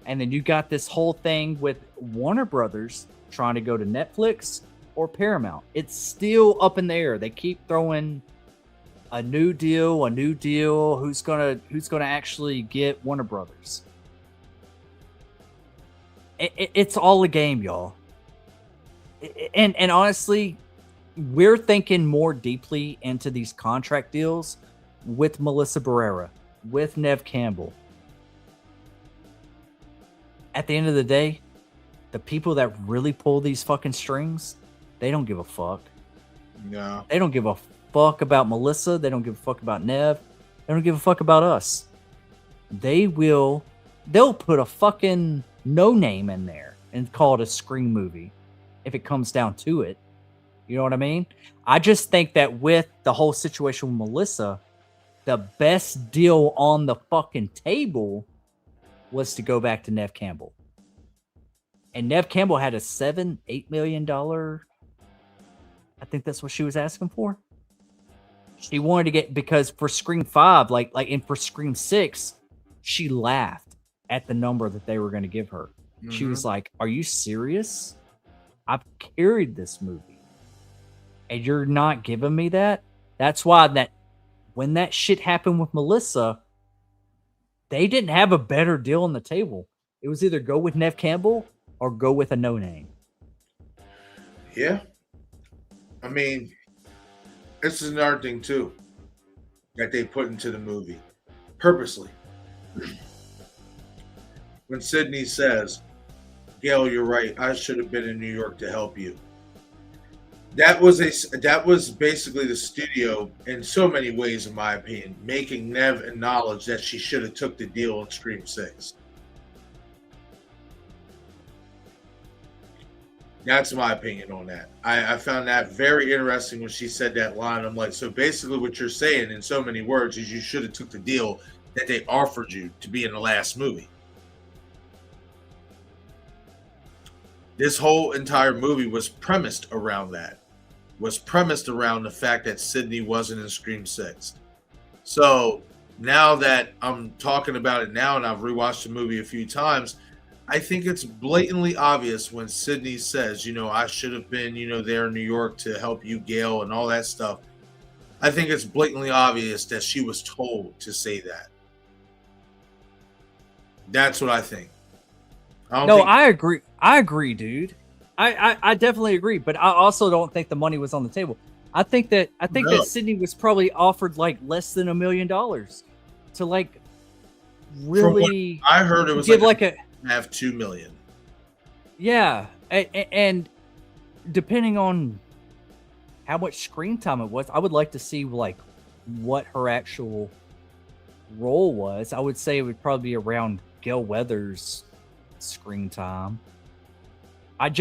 And then you got this whole thing with Warner Brothers trying to go to Netflix or Paramount. It's still up in the air. They keep throwing a new deal. Who's gonna actually get Warner Brothers? It's all a game, y'all. And honestly, we're thinking more deeply into these contract deals with Melissa Barrera, with Neve Campbell. At the end of the day, the people that really pull these fucking strings, they don't give a fuck. No. They don't give a fuck about Melissa. They don't give a fuck about Neve. They don't give a fuck about us. They'll put a fucking no name in there and call it a Scream movie if it comes down to it. You know what I mean? I just think that with the whole situation with Melissa, the best deal on the fucking table was to go back to Neve Campbell. And Neve Campbell had a $8 million. I think that's what she was asking for. She wanted to get, because for Scream 5, and for Scream 6, she laughed at the number that they were going to give her. She was like, "Are you serious? I've carried this movie, and you're not giving me that." That's why when that shit happened with Melissa, they didn't have a better deal on the table. It was either go with Nev Campbell or go with a no name. Yeah. I mean, this is another thing too that they put into the movie purposely. When Sydney says, "Gail, you're right. I should have been in New York to help you." That was basically the studio, in so many ways, in my opinion, making Nev acknowledge that she should have took the deal in Scream 6. That's my opinion on that. I found that very interesting when she said that line. I'm like, so basically what you're saying in so many words is you should have took the deal that they offered you to be in the last movie. This whole entire movie was premised around that. Was premised around the fact that Sydney wasn't in Scream 6. So now that I'm talking about it now and I've rewatched the movie a few times, I think it's blatantly obvious when Sydney says, I should have been, there in New York to help you, Gail, and all that stuff. I think it's blatantly obvious that she was told to say that. That's what I think. I agree. I agree, dude. I definitely agree, but I also don't think the money was on the table. I think that Sydney was probably offered like less than $1 million to like really. I heard it was give like a have $2 million. Yeah, and depending on how much screen time it was, I would like to see like what her actual role was. I would say it would probably be around Gail Weathers' screen time. I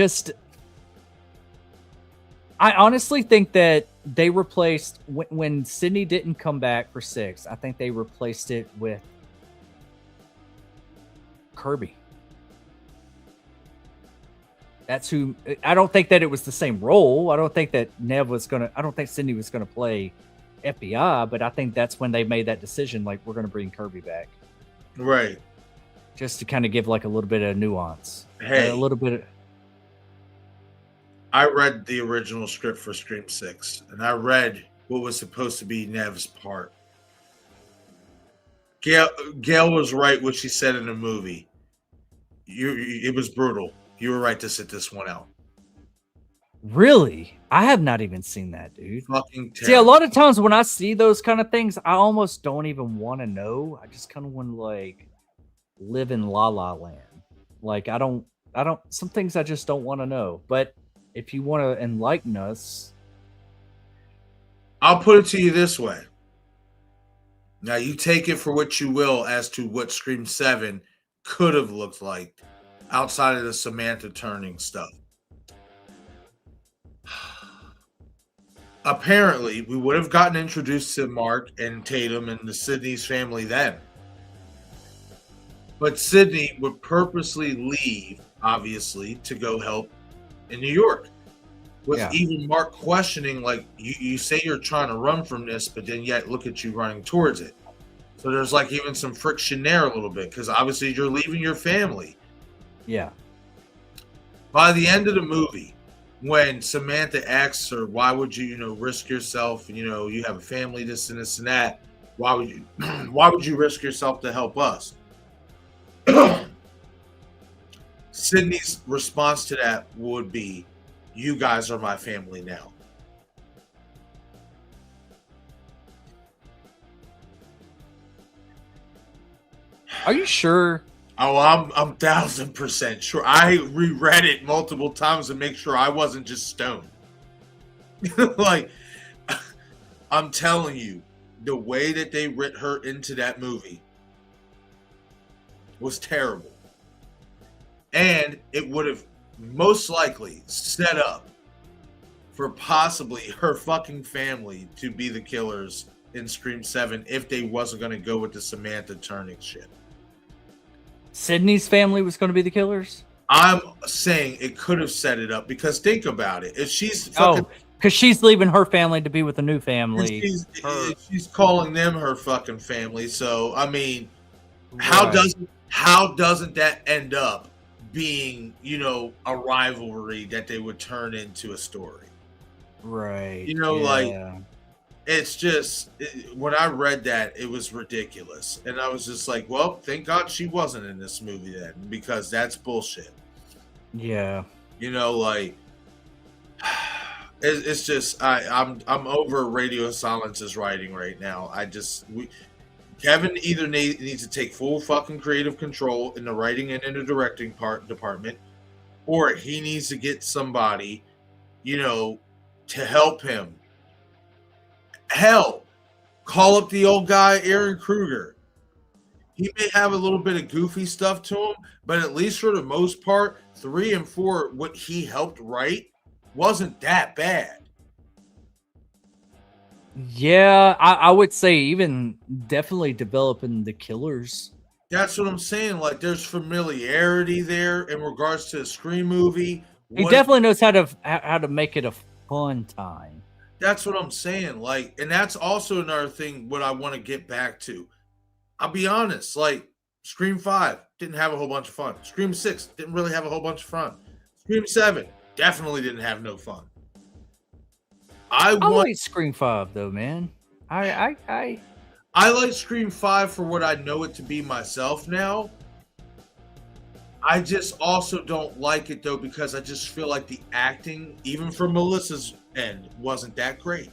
honestly think that they replaced when Sydney didn't come back for 6. I think they replaced it with Kirby. That's who. I don't think that it was the same role. I don't think that I don't think Sydney was gonna play FBI, but I think that's when they made that decision. Like, we're gonna bring Kirby back, right? Just to kind of give like a little bit of nuance. Hey, a little bit. I read the original script for Scream 6, and I read what was supposed to be Nev's part. Gail was right what she said in the movie. It was brutal. You were right to sit this one out. Really? I have not even seen that, dude. Fucking terrible. See, a lot of times when I see those kind of things, I almost don't even want to know. I just kind of want to like live in La La Land. Like I don't some things I just don't want to know. But if you want to enlighten us, I'll put it to you this way. Now you take it for what you will as to what Scream 7 could have looked like outside of the Samantha turning stuff. Apparently, we would have gotten introduced to Mark and Tatum and the Sydney's family then. But Sydney would purposely leave, obviously, to go help in New York. With even Mark questioning, like, you say you're trying to run from this, but then yet look at you running towards it. So there's like even some friction there a little bit, because obviously you're leaving your family. Yeah. By the end of the movie, when Samantha asks her, why would you, risk yourself? You have a family, this and this and that. Why would you risk yourself to help us? Sydney's response to that would be, you guys are my family now. Are you sure? Oh, I'm 1000% sure. I reread it multiple times to make sure I wasn't just stoned. Like, I'm telling you, the way that they writ her into that movie was terrible. And it would have most likely set up for possibly her fucking family to be the killers in Scream 7 if they wasn't going to go with the Samantha turning shit. Sydney's family was going to be the killers? I'm saying it could have set it up, because think about it. If she's fucking... because she's leaving her family to be with a new family. She's calling them her fucking family. So, I mean, How Right. doesn't that end up being, a rivalry that they would turn into a story? Right. Like Yeah. it's just when I read that, it was ridiculous, and I was just like, well, thank God she wasn't in this movie then, because that's bullshit. Yeah. Like it's just I'm over Radio Silence's writing right now. Kevin either needs to take full fucking creative control in the writing and in the directing department, or he needs to get somebody, to help him. Hell, call up the old guy Aaron Kruger. He may have a little bit of goofy stuff to him, but at least for the most part, 3 and 4, what he helped write, wasn't that bad. Yeah, I would say even definitely developing the killers. That's what I'm saying. Like, there's familiarity there in regards to a Scream movie. He definitely knows how to make it a fun time. That's what I'm saying. Like, and that's also another thing what I want to get back to. I'll be honest, like Scream 5 didn't have a whole bunch of fun. Scream 6 didn't really have a whole bunch of fun. Scream 7 definitely didn't have no fun. I like Scream 5 though, man. I like Scream 5 for what I know it to be myself now. I just also don't like it though because I just feel like the acting, even from Melissa's end, wasn't that great.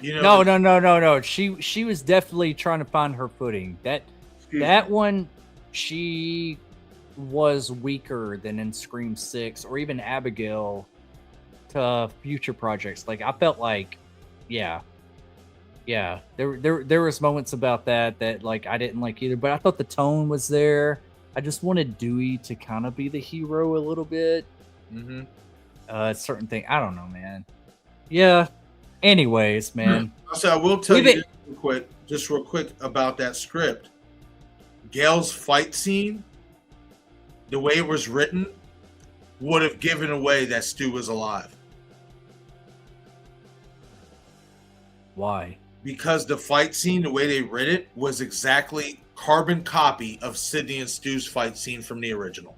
No. She was definitely trying to find her footing. That one, she was weaker than in Scream 6 or even Abigail to future projects. Like I felt like, yeah. There was moments about that like I didn't like either, but I thought the tone was there. I just wanted Dewey to kind of be the hero a little bit. Certain thing, I don't know, man. Yeah. Anyways, man. So I will tell you real quick about that script. Gail's fight scene, the way it was written, would have given away that Stu was alive. Why? Because the fight scene, the way they writ it, was exactly carbon copy of Sidney and Stu's fight scene from the original.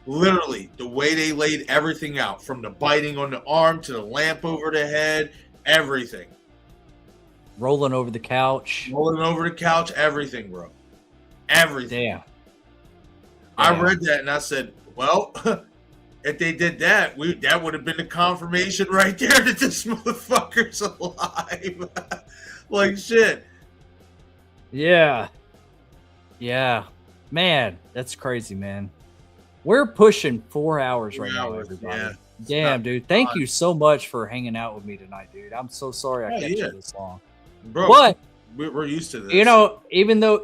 Literally, the way they laid everything out, from the biting on the arm to the lamp over the head, everything. Rolling over the couch, everything, bro. Everything. Damn. I read that and I said, well, if they did that, that would have been the confirmation right there that this motherfucker's alive. Like shit. Yeah. Man, that's crazy, man. We're pushing 4 hours right now, everybody. Yeah. Damn, dude. Thank you so much for hanging out with me tonight, dude. I'm so sorry I kept you this long. Bro, but we're used to this. Even though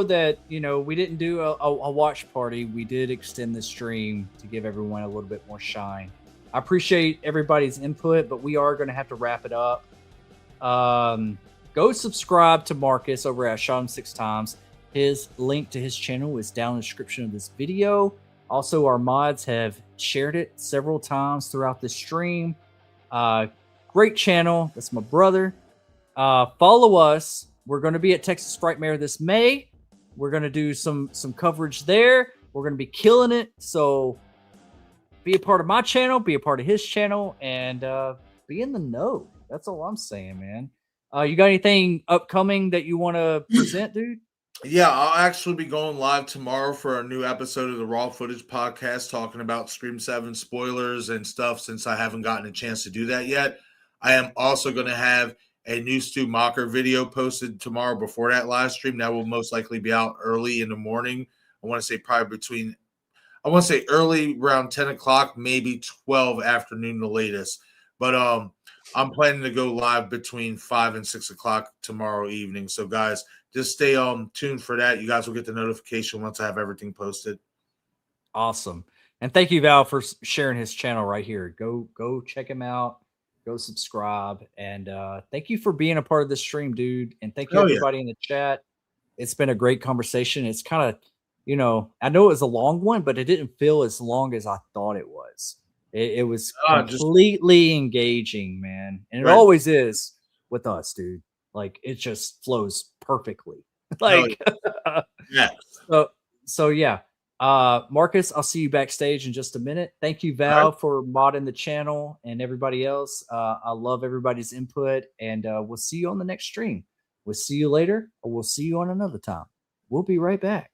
that, we didn't do a watch party, we did extend the stream to give everyone a little bit more shine. I appreciate everybody's input, but we are going to have to wrap it up. Go subscribe to Marcus over at Shot Him 6 Times. His link to his channel is down in the description of this video. Also, our mods have shared it several times throughout the stream. Great channel. That's my brother. Follow us. We're going to be at Texas Frightmare this May. We're going to do some coverage there. We're going to be killing it. So be a part of my channel, be a part of his channel, and be in the know. That's all I'm saying, man. You got anything upcoming that you want to present, dude? Yeah, I'll actually be going live tomorrow for a new episode of the Raw Footage podcast, talking about Scream 7 spoilers and stuff, since I haven't gotten a chance to do that yet. I am also going to have a new Stu Mocker video posted tomorrow before that live stream. That will most likely be out early in the morning. I want to say early around 10 o'clock, maybe 12 afternoon, the latest. But I'm planning to go live between 5 and 6 o'clock tomorrow evening. So, guys, just stay tuned for that. You guys will get the notification once I have everything posted. Awesome. And thank you, Val, for sharing his channel right here. Go check him out. Go subscribe. And thank you for being a part of this stream, dude. And thank you, everybody in the chat. It's been a great conversation. It's kind of, I know it was a long one, but it didn't feel as long as I thought it was. It was completely engaging, man. And it always is with us, dude. Like it just flows perfectly. No, Like yeah. so yeah. Marcus, I'll see you backstage in just a minute. Thank you, All Val, right. for modding the channel and everybody else. I love everybody's input, and we'll see you on the next stream. We'll see you later, or we'll see you on another time. We'll be right back.